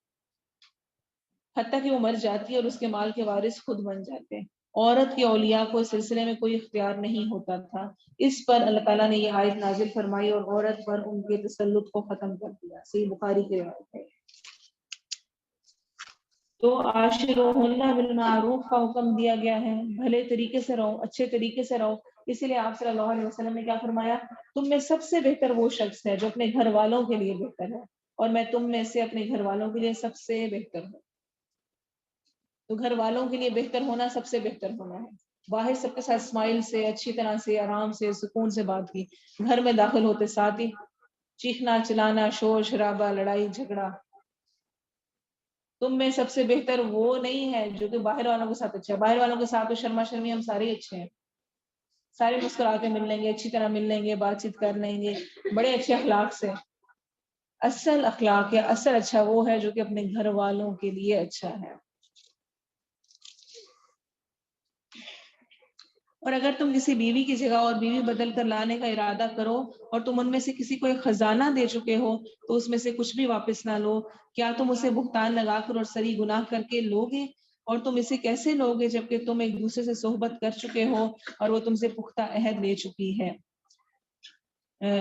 حتیٰ کہ وہ مر جاتی اور اس کے مال کے وارث خود بن جاتے۔ عورت کے اولیاء کو اس سلسلے میں کوئی اختیار نہیں ہوتا تھا۔ اس پر اللہ تعالیٰ نے یہ آیت نازل فرمائی اور عورت پر ان کے تسلط کو ختم کر دیا۔ صحیح بخاری کی روایت ہے۔ تو عاشروہن بالمعروف کا حکم دیا گیا ہے، بھلے طریقے سے رہو، اچھے طریقے سے رہو۔ اسی لیے آپ صلی اللہ علیہ وسلم نے کیا فرمایا، تم میں سب سے بہتر وہ شخص ہے جو اپنے گھر والوں کے لیے بہتر ہے، اور میں تم میں سے اپنے گھر والوں کے لیے سب سے بہتر ہوں۔ تو گھر والوں کے لیے بہتر ہونا سب سے بہتر ہونا ہے۔ باہر سب کے ساتھ اسمائل سے، اچھی طرح سے، آرام سے، سکون سے بات کی، گھر میں داخل ہوتے ساتھ ہی چیخنا چلانا، شور شرابہ، لڑائی جھگڑا۔ تم میں سب سے بہتر وہ نہیں ہے جو کہ باہر والوں کے ساتھ اچھا ہے۔ باہر والوں کے ساتھ تو شرما شرمی ہم سارے اچھے ہیں، سارے مسکرا کے مل لیں گے، اچھی طرح مل لیں گے، بات چیت کر لیں گے بڑے اچھے اخلاق سے۔ اصل اخلاق یا اصل اچھا وہ ہے جو کہ اپنے گھر والوں کے لیے اچھا ہے۔ اور اگر تم کسی بیوی کی جگہ اور بیوی بدل کر لانے کا ارادہ کرو اور تم ان میں سے کسی کو ایک خزانہ دے چکے ہو تو اس میں سے کچھ بھی واپس نہ لو، کیا تم اسے بہتان لگا کر اور سری گناہ کر کے لوگے؟ اور تم اسے کیسے لوگے جبکہ تم ایک دوسرے سے صحبت کر چکے ہو اور وہ تم سے پختہ عہد لے چکی ہے؟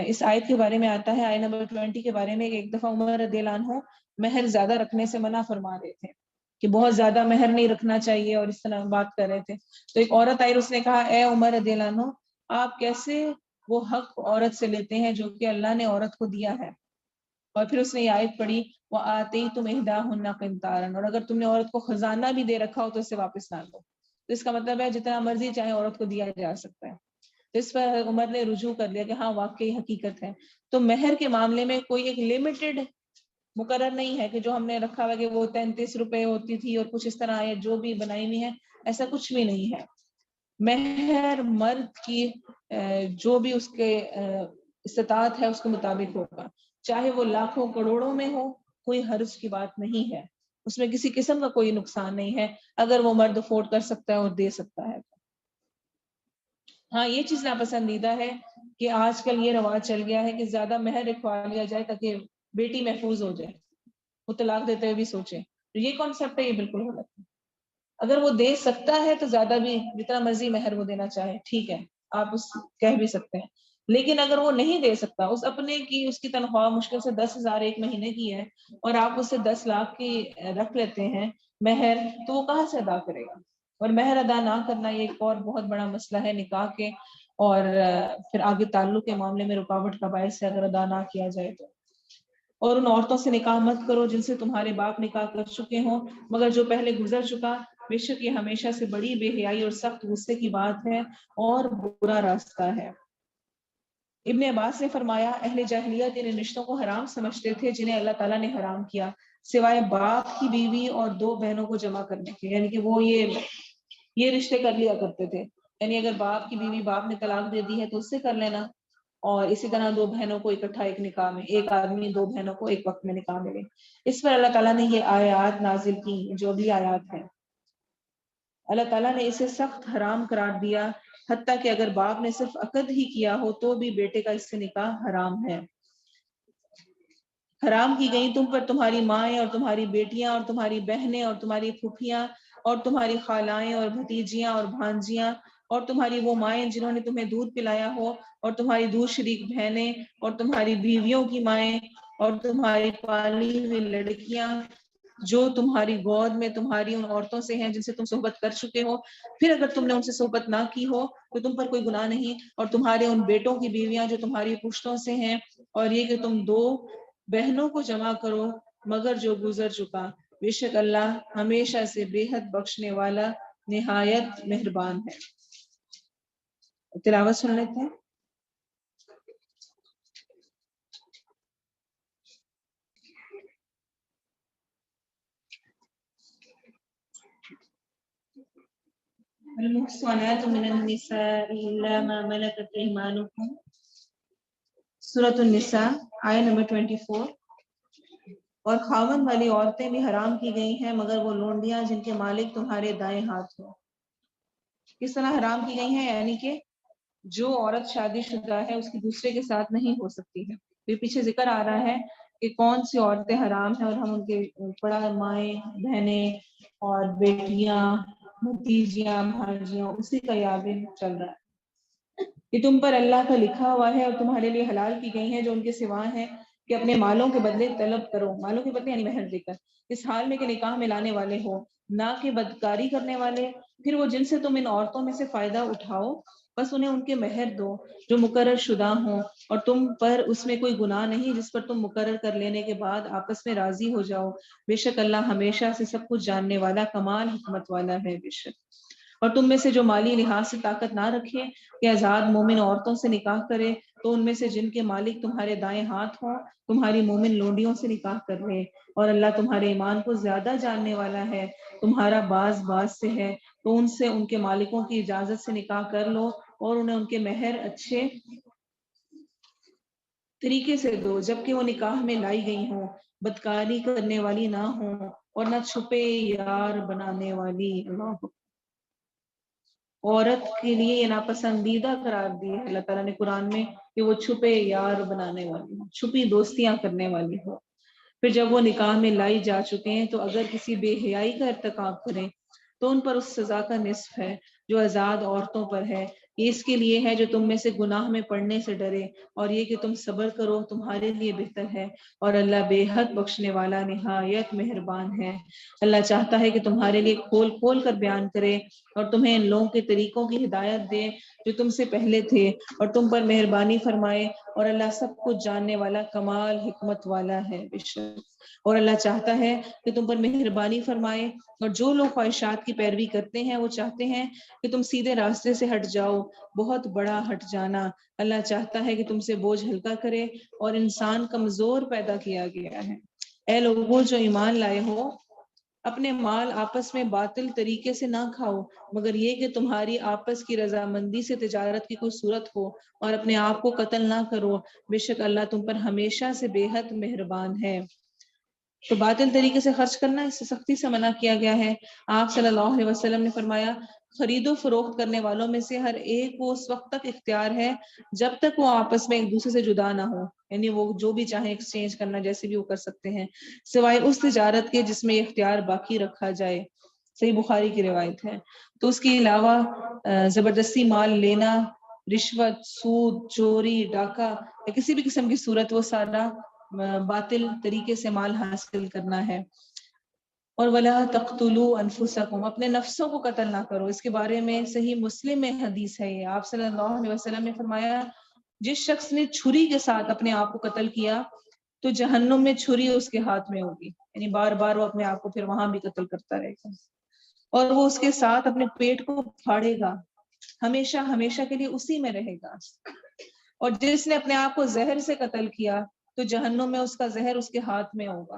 اس آیت کے بارے میں آتا ہے، آیت نمبر 20 کے بارے میں، ایک دفعہ عمر رضی اللہ عنہ مہر زیادہ رکھنے سے منع فرما رہے تھے کہ بہت زیادہ مہر نہیں رکھنا چاہیے، اور اس طرح بات کر رہے تھے۔ تو ایک عورت آئی اور اس نے کہا، اے عمر رضی اللہ عنہ، آپ کیسے وہ حق عورت سے لیتے ہیں جو کہ اللہ نے عورت کو دیا ہے؟ اور پھر اس نے یہ آیت پڑھی، وَآتَيْتُمْ إِحْدَاهُنَّ قِنْطَارًا، اور اگر تم نے عورت کو خزانہ بھی دے رکھا ہو تو اسے واپس نہ لو۔ تو اس کا مطلب ہے جتنا مرضی چاہے عورت کو دیا جا سکتا ہے۔ تو اس پر عمر نے رجوع کر لیا کہ ہاں واقعی حقیقت ہے۔ تو مہر کے معاملے میں کوئی ایک لمیٹڈ مقرر نہیں ہے کہ جو ہم نے رکھا ہوا کہ وہ 33 روپے ہوتی تھی اور کچھ اس طرح ہے، جو بھی بنائی ہوئی ہے، ایسا کچھ بھی نہیں ہے۔ مہر مرد کی جو بھی اس کے استطاعت ہے اس کے مطابق ہوگا، چاہے وہ لاکھوں کروڑوں میں ہو، کوئی حرج کی بات نہیں ہے، اس میں کسی قسم کا کوئی نقصان نہیں ہے اگر وہ مرد افورڈ کر سکتا ہے اور دے سکتا ہے۔ ہاں یہ چیز ناپسندیدہ ہے کہ آج کل یہ رواج چل گیا ہے کہ زیادہ مہر رکھوا لیا جائے تاکہ بیٹی محفوظ ہو جائے، وہ طلاق دیتے ہوئے بھی سوچے۔ تو یہ کانسیپٹ ہے، یہ بالکل غلط ہے۔ اگر وہ دے سکتا ہے تو زیادہ بھی جتنا مرضی مہر وہ دینا چاہے ٹھیک ہے، آپ اس کہہ بھی سکتے ہیں، لیکن اگر وہ نہیں دے سکتا، اس اپنے کی اس کی تنخواہ مشکل سے 10,000 ایک مہینے کی ہے اور آپ اسے 10 لاکھ کی رکھ لیتے ہیں مہر، تو وہ کہاں سے ادا کرے گا؟ اور مہر ادا نہ کرنا یہ ایک اور بہت بڑا مسئلہ ہے نکاح کے، اور پھر آگے تعلق کے معاملے میں رکاوٹ کا باعث ہے اگر ادا نہ کیا جائے تو۔ اور ان عورتوں سے نکاح مت کرو جن سے تمہارے باپ نکاح کر چکے ہوں، مگر جو پہلے گزر چکا، بے شک یہ ہمیشہ سے بڑی بے حیائی اور سخت غصے کی بات ہے اور برا راستہ ہے۔ ابن عباس نے فرمایا، اہل جاہلیت ان رشتوں کو حرام سمجھتے تھے جنہیں اللہ تعالیٰ نے حرام کیا، سوائے باپ کی بیوی اور 2 بہنوں کو جمع کرنے کے، یعنی کہ وہ یہ رشتے کر لیا کرتے تھے، یعنی اگر باپ کی بیوی باپ نے طلاق دے دی ہے تو اس سے کر لینا، اور اسی طرح 2 بہنوں کو اکٹھا ایک نکاح میں، ایک آدمی 2 بہنوں کو ایک وقت میں نکاح ملے۔ اس پر اللہ تعالیٰ نے یہ آیات نازل کی جو بھی آیات ہیں۔ اللہ تعالیٰ نے اسے سخت حرام قرار دیا، حتیٰ کہ اگر باپ نے صرف عقد ہی کیا ہو تو بھی بیٹے کا اس سے نکاح حرام ہے۔ حرام کی گئی تم پر تمہاری مائیں اور تمہاری بیٹیاں اور تمہاری بہنیں اور تمہاری پھوپھیاں اور تمہاری خالائیں اور بھتیجیاں اور بھانجیاں اور تمہاری وہ مائیں جنہوں نے تمہیں دودھ پلایا ہو اور تمہاری دودھ شریک بہنیں اور تمہاری بیویوں کی مائیں اور تمہاری پالی ہوئی لڑکیاں جو تمہاری گود میں تمہاری ان عورتوں سے ہیں جن سے تم صحبت کر چکے ہو، پھر اگر تم نے ان سے صحبت نہ کی ہو تو تم پر کوئی گناہ نہیں، اور تمہارے ان بیٹوں کی بیویاں جو تمہاری پشتوں سے ہیں، اور یہ کہ تم 2 بہنوں کو جمع کرو مگر جو گزر چکا، بے شک اللہ ہمیشہ سے بے حد بخشنے والا نہایت مہربان ہے۔ تلاوت سن لیتے ہیں۔ المحصنات من النساء إلا ما ملكت أيمانكم سورۃ النساء آیت نمبر 24. اور خاوند والی عورتیں بھی حرام کی گئی ہیں مگر وہ لونڈیاں جن کے مالک تمہارے دائیں ہاتھ ہوں. کس طرح حرام کی گئی ہیں؟ یعنی کہ جو عورت شادی شدہ ہے اس کی دوسرے کے ساتھ نہیں ہو سکتی ہے. پھر پیچھے ذکر آ رہا ہے کہ کون سی عورتیں حرام ہیں، اور ہم ان کے پڑا مائیں بہنیں اور بیٹیاں بھتیجیاں بھانجیاں اسی کا یاد چل رہا ہے کہ تم پر اللہ کا لکھا ہوا ہے اور تمہارے لیے حلال کی گئی ہیں جو ان کے سوا ہیں کہ اپنے مالوں کے بدلے طلب کرو. مالوں کے بدلے یعنی مہر دے کر، اس حال میں کہ نکاح میں لانے والے ہو، نہ کہ بدکاری کرنے والے. پھر وہ جن سے تم ان عورتوں میں سے فائدہ اٹھاؤ بس انہیں ان کے مہر دو جو مقرر شدہ ہوں، اور تم پر اس میں کوئی گناہ نہیں جس پر تم مقرر کر لینے کے بعد آپس میں راضی ہو جاؤ. بے شک اللہ ہمیشہ سے سب کچھ جاننے والا کمال حکمت والا ہے. بے شک اور تم میں سے جو مالی لحاظ سے طاقت نہ رکھے کہ آزاد مومن عورتوں سے نکاح کرے تو ان میں سے جن کے مالک تمہارے دائیں ہاتھ ہوں تمہاری مومن لونڈیوں سے نکاح کر لے، اور اللہ تمہارے ایمان کو زیادہ جاننے والا ہے. تمہارا باز سے ہے تو ان سے ان کے مالکوں کی اجازت سے نکاح کر لو اور انہیں ان کے مہر اچھے طریقے سے دو جبکہ وہ نکاح میں لائی گئی ہوں، بدکاری کرنے والی نہ ہوں اور نہ چھپے یار بنانے والی. اللہ عورت کے لیے یہ ناپسندیدہ قرار دی ہے اللہ تعالیٰ نے قرآن میں کہ وہ چھپے یار بنانے والی ہو، چھپی دوستیاں کرنے والی ہو. پھر جب وہ نکاح میں لائی جا چکے ہیں تو اگر کسی بے حیائی کا ارتکاب کریں تو ان پر اس سزا کا نصف ہے جو آزاد عورتوں پر ہے. یہ اس کے لیے ہے جو تم میں سے گناہ میں پڑنے سے ڈرے، اور یہ کہ تم صبر کرو تمہارے لیے بہتر ہے، اور اللہ بے حد بخشنے والا نہایت مہربان ہے. اللہ چاہتا ہے کہ تمہارے لیے کھول کھول کر بیان کرے اور تمہیں ان لوگوں کے طریقوں کی ہدایت دے جو تم سے پہلے تھے، اور تم پر مہربانی فرمائے، اور اللہ سب کچھ جاننے والا کمال حکمت والا ہے. بے شک اور اللہ چاہتا ہے کہ تم پر مہربانی فرمائے، اور جو لوگ خواہشات کی پیروی کرتے ہیں وہ چاہتے ہیں کہ تم سیدھے راستے سے ہٹ جاؤ، بہت بڑا ہٹ جانا. اللہ چاہتا ہے کہ تم سے بوجھ ہلکا کرے، اور انسان کمزور پیدا کیا گیا ہے. اے لوگوں جو ایمان لائے ہو، اپنے مال آپس میں باطل طریقے سے نہ کھاؤ مگر یہ کہ تمہاری آپس کی رضامندی سے تجارت کی کوئی صورت ہو، اور اپنے آپ کو قتل نہ کرو. بے شک اللہ تم پر ہمیشہ سے بے حد مہربان ہے. تو باطل طریقے سے خرچ کرنا اس سے سختی سے منع کیا گیا ہے. آپ صلی اللہ علیہ وسلم نے فرمایا خرید و فروخت کرنے والوں میں سے ہر ایک کو اس وقت تک اختیار ہے جب تک وہ آپس میں ایک دوسرے سے جدا نہ ہو، یعنی وہ جو بھی چاہیں ایکسچینج کرنا جیسے بھی وہ کر سکتے ہیں، سوائے اس تجارت کے جس میں یہ اختیار باقی رکھا جائے. صحیح بخاری کی روایت ہے. تو اس کے علاوہ زبردستی مال لینا، رشوت، سود، چوری، ڈاکہ یا کسی بھی قسم کی صورت، وہ سارا باطل طریقے سے مال حاصل کرنا ہے. اور وَلَا تَقْتُلُوا أَنفُسَكُمْ، اپنے نفسوں کو قتل نہ کرو. اس کے بارے میں صحیح مسلم میں حدیث ہے. یہ آپ صلی اللہ علیہ وسلم نے فرمایا جس شخص نے چھری کے ساتھ اپنے آپ کو قتل کیا تو جہنم میں چھری اس کے ہاتھ میں ہوگی، یعنی بار بار وہ اپنے آپ کو پھر وہاں بھی قتل کرتا رہے گا، اور وہ اس کے ساتھ اپنے پیٹ کو پھاڑے گا، ہمیشہ ہمیشہ کے لیے اسی میں رہے گا. اور جس نے اپنے آپ کو زہر سے قتل کیا تو جہنم میں اس کا زہر اس کے ہاتھ میں ہوگا،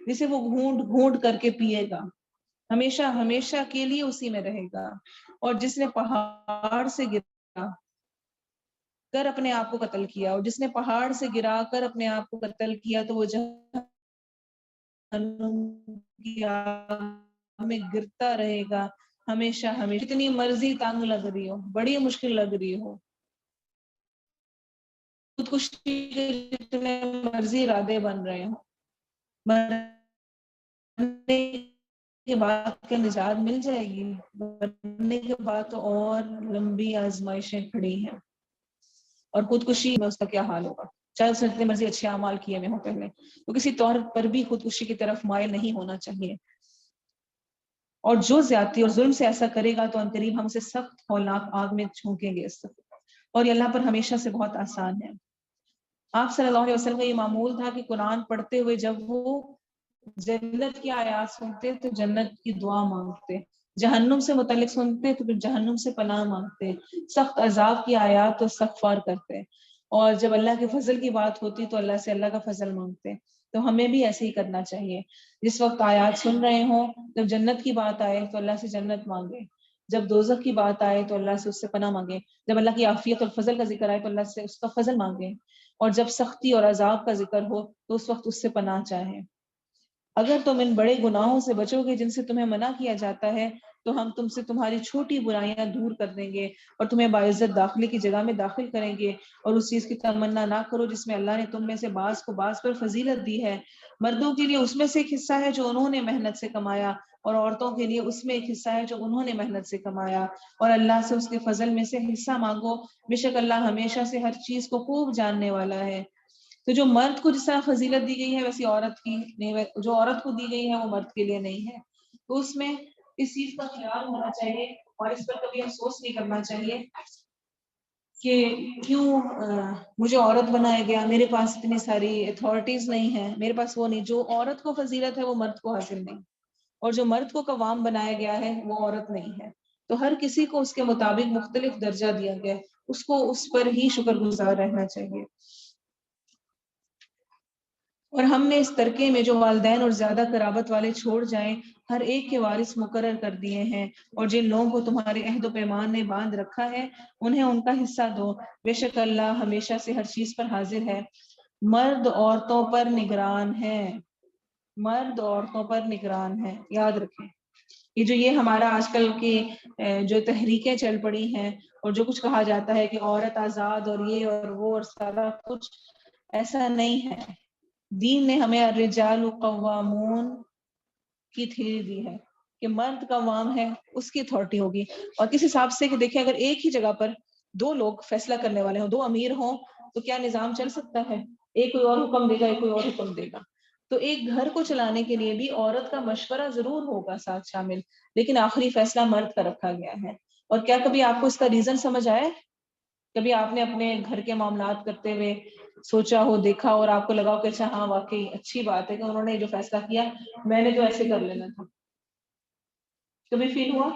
جسے وہ گھونٹ گھونٹ کر کے پیے گا، ہمیشہ ہمیشہ کے لیے اسی میں رہے گا. اور جس نے پہاڑ سے گرا کر اپنے آپ کو قتل کیا، اور جس نے پہاڑ سے گرا کر اپنے آپ کو قتل کیا تو وہ جہنم کی آگ میں گرتا رہے گا ہمیشہ ہمیشہ. اتنی مرضی تنگ لگ رہی ہو، بڑی مشکل لگ رہی ہو، خودکشی کے جتنے مرضی ارادے بن رہے ہوں، مرنے کے بعد کیا نجات مل جائے گی؟ مرنے کے بعد تو اور لمبی آزمائشیں کھڑی ہیں، اور خودکشی میں اس کا کیا حال ہوگا، چاہے اس نے جتنے مرضی اچھے اعمال کیے ہوئے ہوں پہلے. تو کسی طور پر بھی خودکشی کی طرف مائل نہیں ہونا چاہیے. اور جو زیادتی اور ظلم سے ایسا کرے گا تو عنقریب ہم سے سخت ہولناک آگ میں جھونکیں گے. اور یہ اللہ پر ہمیشہ سے بہت آسان ہے. آپ صلی اللہ علیہ وسلم کا یہ معمول تھا کہ قرآن پڑھتے ہوئے جب وہ جنت کی آیات سنتے تو جنت کی دعا مانگتے، جہنم سے متعلق سنتے تو پھر جہنم سے پناہ مانگتے، سخت عذاب کی آیات تو استغفار کرتے، اور جب اللہ کے فضل کی بات ہوتی تو اللہ سے اللہ کا فضل مانگتے. تو ہمیں بھی ایسے ہی کرنا چاہیے. جس وقت آیات سن رہے ہوں جب جنت کی بات آئے تو اللہ سے جنت مانگے، جب دوزخ کی بات آئے تو اللہ سے اس سے پناہ مانگے، جب اللہ کی عافیت اور فضل کا ذکر آئے تو اللہ سے اس کا فضل مانگے، اور جب سختی اور عذاب کا ذکر ہو تو اس وقت اس سے پناہ چاہیں۔ اگر تم ان بڑے گناہوں سے بچو گے جن سے تمہیں منع کیا جاتا ہے تو ہم تم سے تمہاری چھوٹی برائیاں دور کر دیں گے اور تمہیں باعزت داخلے کی جگہ میں داخل کریں گے، اور اس چیز کی تمنا نہ کرو جس میں اللہ نے تم میں سے بعض کو بعض پر فضیلت دی ہے۔ مردوں کے لیے اس میں سے ایک حصہ ہے جو انہوں نے محنت سے کمایا، اور عورتوں کے لیے اس میں ایک حصہ ہے جو انہوں نے محنت سے کمایا، اور اللہ سے اس کے فضل میں سے حصہ مانگو، بے شک اللہ ہمیشہ سے ہر چیز کو خوب جاننے والا ہے۔ تو جو مرد کو جس طرح فضیلت دی گئی ہے ویسی عورت کی نہیں، جو عورت کو دی گئی ہے وہ مرد کے لیے نہیں ہے۔ تو اس میں اس چیز کا خیال ہونا چاہیے اور اس پر کبھی افسوس نہیں کرنا چاہیے کہ کیوں مجھے عورت بنایا گیا، میرے پاس اتنی ساری اتھارٹیز نہیں ہیں، میرے پاس وہ نہیں۔ جو عورت کو فضیلت ہے وہ مرد کو حاصل نہیں، اور جو مرد کو قوام بنایا گیا ہے وہ عورت نہیں ہے۔ تو ہر کسی کو اس کے مطابق مختلف درجہ دیا گیا ہے، اس کو اس پر ہی شکر گزار رہنا چاہیے۔ اور ہم نے اس ترکے میں جو والدین اور زیادہ قرابت والے چھوڑ جائیں ہر ایک کے وارث مقرر کر دیے ہیں، اور جن لوگوں کو تمہارے عہد و پیمان نے باندھ رکھا ہے انہیں ان کا حصہ دو، بے شک اللہ ہمیشہ سے ہر چیز پر حاضر ہے۔ مرد عورتوں پر نگران ہے، مرد عورتوں پر نگران ہے، یاد رکھیں۔ یہ ہمارا آج کل کی جو تحریکیں چل پڑی ہیں اور جو کچھ کہا جاتا ہے کہ عورت آزاد اور یہ اور وہ اور سارا کچھ، ایسا نہیں ہے۔ دین نے ہمیں الرجال قوامون کی تھیری دی ہے کہ مرد قوام ہے، اس کی اتھارٹی ہوگی، اور کس حساب سے کہ دیکھیں اگر ایک ہی جگہ پر دو لوگ فیصلہ کرنے والے ہوں، دو امیر ہوں، تو کیا نظام چل سکتا ہے؟ ایک کوئی اور حکم دے گا، ایک کوئی اور حکم دے گا۔ تو ایک گھر کو چلانے کے لیے بھی عورت کا مشورہ ضرور ہوگا ساتھ شامل، لیکن آخری فیصلہ مرد کا رکھا گیا ہے۔ اور کیا کبھی آپ کو اس کا ریزن سمجھ آئے؟ کبھی آپ نے اپنے گھر کے معاملات کرتے ہوئے سوچا ہو، دیکھا اور آپ کو لگا ہو کہ اچھا ہاں واقعی اچھی بات ہے کہ انہوں نے جو فیصلہ کیا میں نے تو ایسے کر لینا تھا؟ کبھی فیل ہوا؟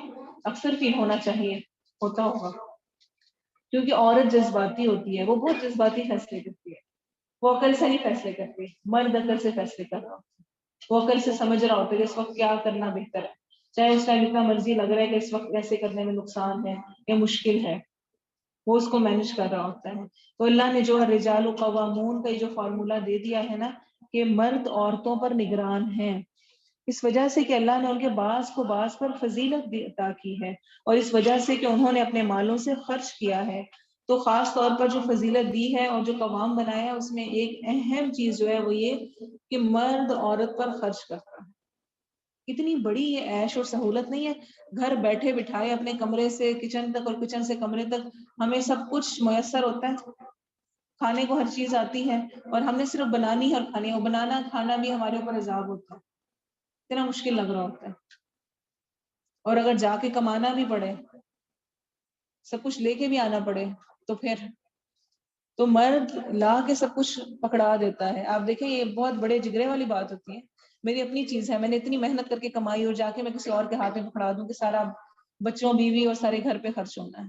اکثر فیل ہونا چاہیے، ہوتا ہوگا، کیونکہ عورت جذباتی ہوتی ہے، وہ بہت جذباتی فیصلے کرتی ہے، وہ عقل سے نہیں فیصلے کرتی، مرد عقل سے فیصلے کر رہا ہوتا ہے، وہ عقل سے سمجھ رہا ہوتا ہے کہ اس وقت کیا کرنا بہتر ہے، چاہے اس ٹائم اتنا مرضی لگ رہا ہے کہ اس وقت ایسے کرنے میں نقصان ہے یا مشکل ہے، وہ اس کو مینج کر رہا ہوتا ہے۔ تو اللہ نے جو الرجال قوامون کا جو فارمولا دے دیا ہے نا کہ مرد عورتوں پر نگران ہیں، اس وجہ سے کہ اللہ نے ان کے بعض کو بعض پر فضیلت بھی عطا کی ہے، اور اس وجہ سے کہ انہوں نے اپنے مالوں سے خرچ کیا ہے۔ تو خاص طور پر جو فضیلت دی ہے اور جو قوام بنایا ہے اس میں ایک اہم چیز جو ہے وہ یہ کہ مرد عورت پر خرچ کرتا ہے۔ اتنی بڑی یہ عیش اور سہولت نہیں ہے، گھر بیٹھے بٹھائے اپنے کمرے سے کچن تک اور کچن سے کمرے تک ہمیں سب کچھ میسر ہوتا ہے، کھانے کو ہر چیز آتی ہے، اور ہم نے صرف بنانی ہے اور کھانی ہے، اور بنانا کھانا بھی ہمارے اوپر عذاب ہوتا ہے، اتنا مشکل لگ رہا ہوتا ہے، اور اگر جا کے کمانا بھی پڑے، سب کچھ لے کے بھی آنا پڑے، تو پھر تو مرد لا کے سب کچھ پکڑا دیتا ہے۔ آپ دیکھیں یہ بہت بڑے جگرے والی بات ہوتی ہے، میری اپنی چیز ہے، میں نے اتنی محنت کر کے کمائی اور جا کے میں کسی اور کے ہاتھ میں پکڑا دوں کہ سارا بچوں بیوی اور سارے گھر پہ خرچ ہونا ہے،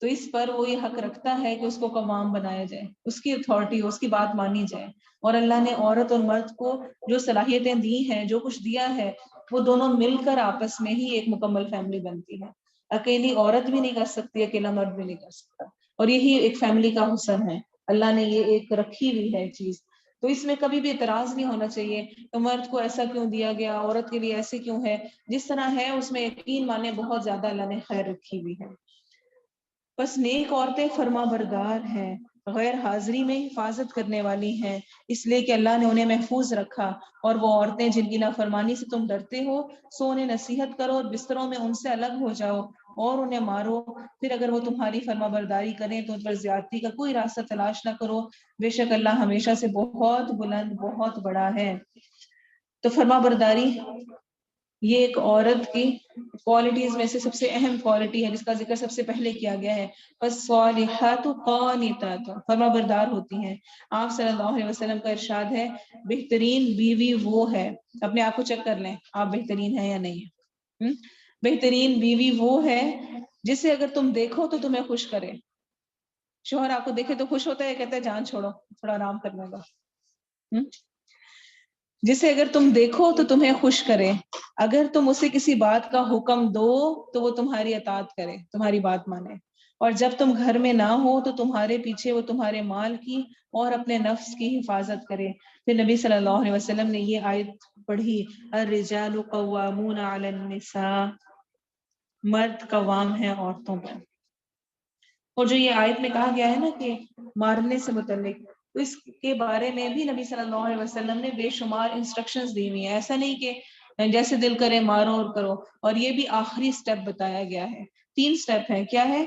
تو اس پر وہ یہ حق رکھتا ہے کہ اس کو قوام بنایا جائے، اس کی اتھارٹی ہو، اس کی بات مانی جائے۔ اور اللہ نے عورت اور مرد کو جو صلاحیتیں دی ہیں، جو کچھ دیا ہے، وہ دونوں مل کر آپس میں ہی ایک مکمل فیملی بنتی ہے۔ اکیلی عورت بھی نہیں کر سکتی، اکیلا مرد بھی نہیں کر سکتا، اور یہی ایک فیملی کا حسن ہے، اللہ نے یہ ایک رکھی ہوئی ہے چیز۔ تو اس میں کبھی بھی اعتراض نہیں ہونا چاہیے کہ مرد کو ایسا کیوں دیا گیا، عورت کے لیے ایسے کیوں ہے، جس طرح ہے اس میں یقین مانے بہت زیادہ اللہ نے خیر رکھی ہوئی ہے۔ بس نیک عورتیں فرما بردار ہیں، غیر حاضری میں حفاظت کرنے والی ہیں، اس لیے کہ اللہ نے انہیں محفوظ رکھا، اور وہ عورتیں جن کی نافرمانی سے تم ڈرتے ہو سو انہیں نصیحت کرو اور بستروں میں ان سے الگ ہو جاؤ اور انہیں مارو، پھر اگر وہ تمہاری فرما برداری کریں تو ان پر زیادتی کا کوئی راستہ تلاش نہ کرو، بے شک اللہ ہمیشہ سے بہت بلند بہت بڑا ہے۔ تو فرما برداری یہ ایک عورت کی کوالٹیز میں سے سب سے اہم کوالٹی ہے جس کا ذکر سب سے پہلے کیا گیا ہے۔ بس صالحات قانتات فرما بردار ہوتی ہیں۔ آپ صلی اللہ علیہ وسلم کا ارشاد ہے بہترین بیوی وہ ہے، اپنے آپ کو چیک کر لیں آپ بہترین ہیں یا نہیں ہے، بہترین بیوی وہ ہے جسے اگر تم دیکھو تو تمہیں خوش کرے۔ شوہر آپ کو دیکھے تو خوش ہوتا ہے، کہتا ہے جان چھوڑو تھوڑا آرام کرنے کا، جسے اگر تم دیکھو تو تمہیں خوش کرے، اگر تم اسے کسی بات کا حکم دو تو وہ تمہاری اطاعت کرے، تمہاری بات مانے، اور جب تم گھر میں نہ ہو تو تمہارے پیچھے وہ تمہارے مال کی اور اپنے نفس کی حفاظت کرے۔ پھر نبی صلی اللہ علیہ وسلم نے یہ آیت پڑھی، الرجال قوامون علی النساء، مرد قوام ہیں عورتوں پر۔ اور جو یہ آیت میں کہا گیا ہے نا کہ مارنے سے متعلق، تو اس کے بارے میں بھی نبی صلی اللہ علیہ وسلم نے بے شمار انسٹرکشنز دی ہوئی ہیں۔ ایسا نہیں کہ جیسے دل کرے مارو اور کرو، اور یہ بھی آخری سٹیپ بتایا گیا ہے۔ 3 سٹیپ ہیں، کیا ہے؟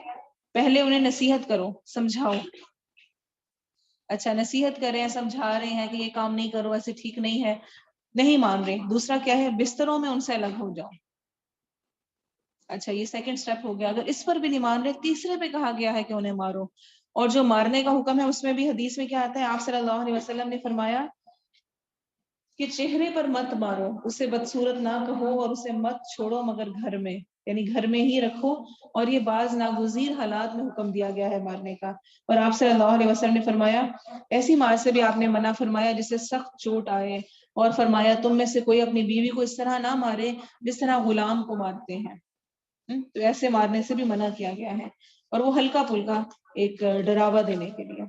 پہلے انہیں نصیحت کرو، سمجھاؤ، اچھا نصیحت کریں، سمجھا رہے ہیں کہ یہ کام نہیں کرو، ایسے ٹھیک نہیں ہے، نہیں مان رہے۔ دوسرا کیا ہے؟ بستروں میں ان سے الگ ہو جاؤ، اچھا یہ سیکنڈ سٹیپ ہو گیا۔ اگر اس پر بھی نہیں مان رہے، تیسرے پہ کہا گیا ہے کہ انہیں مارو، اور جو مارنے کا حکم ہے اس میں بھی حدیث میں کیا آتا ہے؟ آپ صلی اللہ علیہ وسلم نے فرمایا کہ چہرے پر مت مارو، اسے بدصورت نہ کہو، اور اسے مت چھوڑو مگر گھر میں، یعنی گھر میں ہی رکھو، اور یہ بعض ناگزیر حالات میں حکم دیا گیا ہے مارنے کا۔ اور آپ صلی اللہ علیہ وسلم نے فرمایا ایسی مار سے بھی آپ نے منع فرمایا جسے سخت چوٹ آئے، اور فرمایا تم میں سے کوئی اپنی بیوی کو اس طرح نہ مارے جس طرح غلام کو مارتے ہیں، تو ایسے مارنے سے بھی منع کیا گیا ہے، اور وہ ہلکا پھلکا ایک ڈراوا دینے کے لیے۔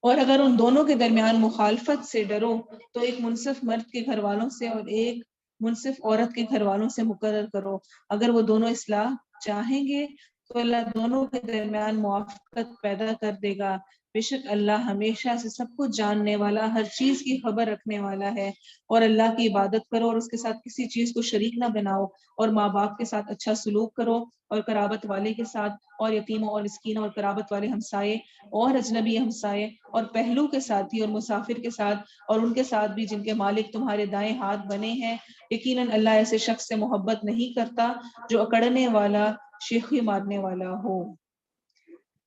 اور اگر ان دونوں کے درمیان مخالفت سے ڈرو تو ایک منصف مرد کے گھر والوں سے اور ایک منصف عورت کے گھر والوں سے مقرر کرو، اگر وہ دونوں اصلاح چاہیں گے تو اللہ دونوں کے درمیان موافقت پیدا کر دے گا، بے شک اللہ ہمیشہ سے سب کچھ جاننے والا، ہر چیز کی خبر رکھنے والا ہے۔ اور اللہ کی عبادت کرو اور اس کے ساتھ کسی چیز کو شریک نہ بناؤ، اور ماں باپ کے ساتھ اچھا سلوک کرو، اور قرابت والے کے ساتھ، اور یتیموں اور مسکینوں اور قرابت والے ہمسائے اور اجنبی ہمسائے اور پہلو کے ساتھی اور مسافر کے ساتھ، اور ان کے ساتھ بھی جن کے مالک تمہارے دائیں ہاتھ بنے ہیں، یقیناً اللہ ایسے شخص سے محبت نہیں کرتا جو اکڑنے والا، شیخی مارنے والا ہو۔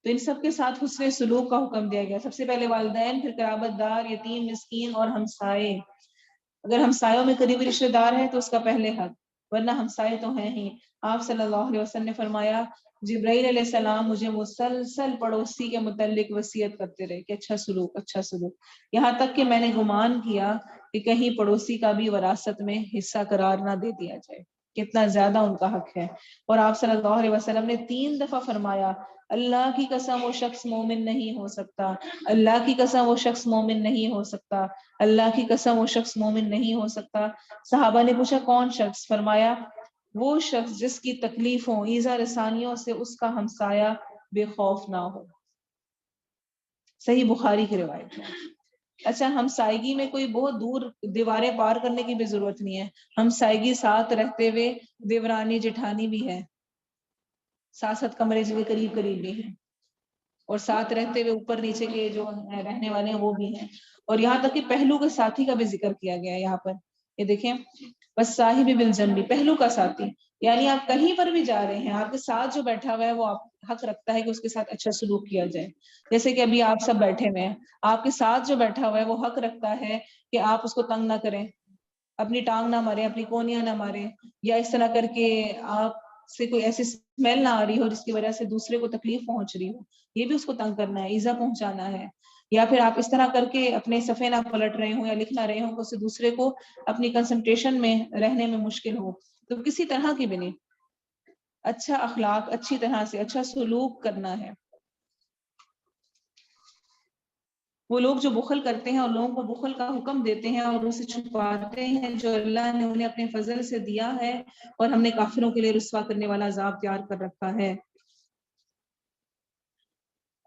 تو ان سب کے ساتھ حسن سلوک کا حکم دیا گیا، سب سے پہلے والدین، پھر قرابت دار، یتیم، مسکین اور ہمسائے۔ اگر ہمسایوں میں قریبی رشتے دار ہیں تو اس کا پہلے حق، ورنہ ہمسائے تو ہیں ہی۔ آپ صلی اللہ علیہ وسلم نے فرمایا جبرائیل علیہ السلام مجھے مسلسل پڑوسی کے متعلق وصیت کرتے رہے کہ اچھا سلوک، اچھا سلوک، یہاں تک کہ میں نے گمان کیا کہ کہیں پڑوسی کا بھی وراثت میں حصہ قرار نہ دے دیا جائے، کتنا زیادہ ان کا حق ہے۔ اور آپ صلی اللہ علیہ وسلم نے 3 دفعہ فرمایا اللہ کی قسم وہ شخص مومن نہیں ہو سکتا، اللہ کی قسم وہ شخص مومن نہیں ہو سکتا، اللہ کی قسم وہ شخص مومن نہیں ہو سکتا۔ صحابہ نے پوچھا کون شخص؟ فرمایا وہ شخص جس کی تکلیفوں، ایذا رسانیوں سے اس کا ہمسایہ بے خوف نہ ہو۔ صحیح بخاری کی روایت ہے۔ اچھا ہمسائیگی میں کوئی بہت دور دیواریں پار کرنے کی بھی ضرورت نہیں ہے، ہمسائیگی ساتھ رہتے ہوئے دیورانی جٹھانی بھی ہے، ساتھ ساتھ کمرے کے قریب قریب بھی ہیں، اور ساتھ رہتے ہوئے اوپر نیچے کے جو رہنے والے ہیں وہ بھی ہیں، اور یہاں تک کہ پہلو کے ساتھی کا بھی ذکر کیا گیا ہے یہاں پر، یہ دیکھیں بس صاحب بالجنبی، پہلو کا ساتھی، یعنی آپ کہیں پر بھی جا رہے ہیں، آپ کے ساتھ جو بیٹھا ہوا ہے وہ آپ حق رکھتا ہے کہ اس کے ساتھ اچھا سلوک کیا جائے۔ جیسے کہ ابھی آپ سب بیٹھے ہوئے ہیں، آپ کے ساتھ جو بیٹھا ہوا ہے وہ حق رکھتا ہے کہ آپ اس کو تنگ نہ کریں، اپنی ٹانگ نہ ماریں، اپنی کونیاں نہ ماریں، یا اس طرح کر کے آپ سے کوئی ایسی اسمیل نہ آ رہی ہو جس کی وجہ سے دوسرے کو تکلیف پہنچ رہی ہو، یہ بھی اس کو تنگ کرنا ہے، ایذا پہنچانا ہے۔ یا پھر آپ اس طرح کر کے اپنے صفحے نہ پلٹ رہے ہوں یا لکھ نہ رہے ہوں کہ اس سے دوسرے کو اپنی کنسنٹریشن میں رہنے میں مشکل ہو، تو کسی طرح کی بھی نہیں، اچھا اخلاق، اچھی طرح سے اچھا سلوک کرنا ہے۔ وہ لوگ جو بخل کرتے ہیں اور لوگوں کو بخل کا حکم دیتے ہیں اور اسے چھپاتے ہیں جو اللہ نے انہیں اپنے فضل سے دیا ہے، اور ہم نے کافروں کے لیے رسوا کرنے والا عذاب تیار کر رکھا ہے۔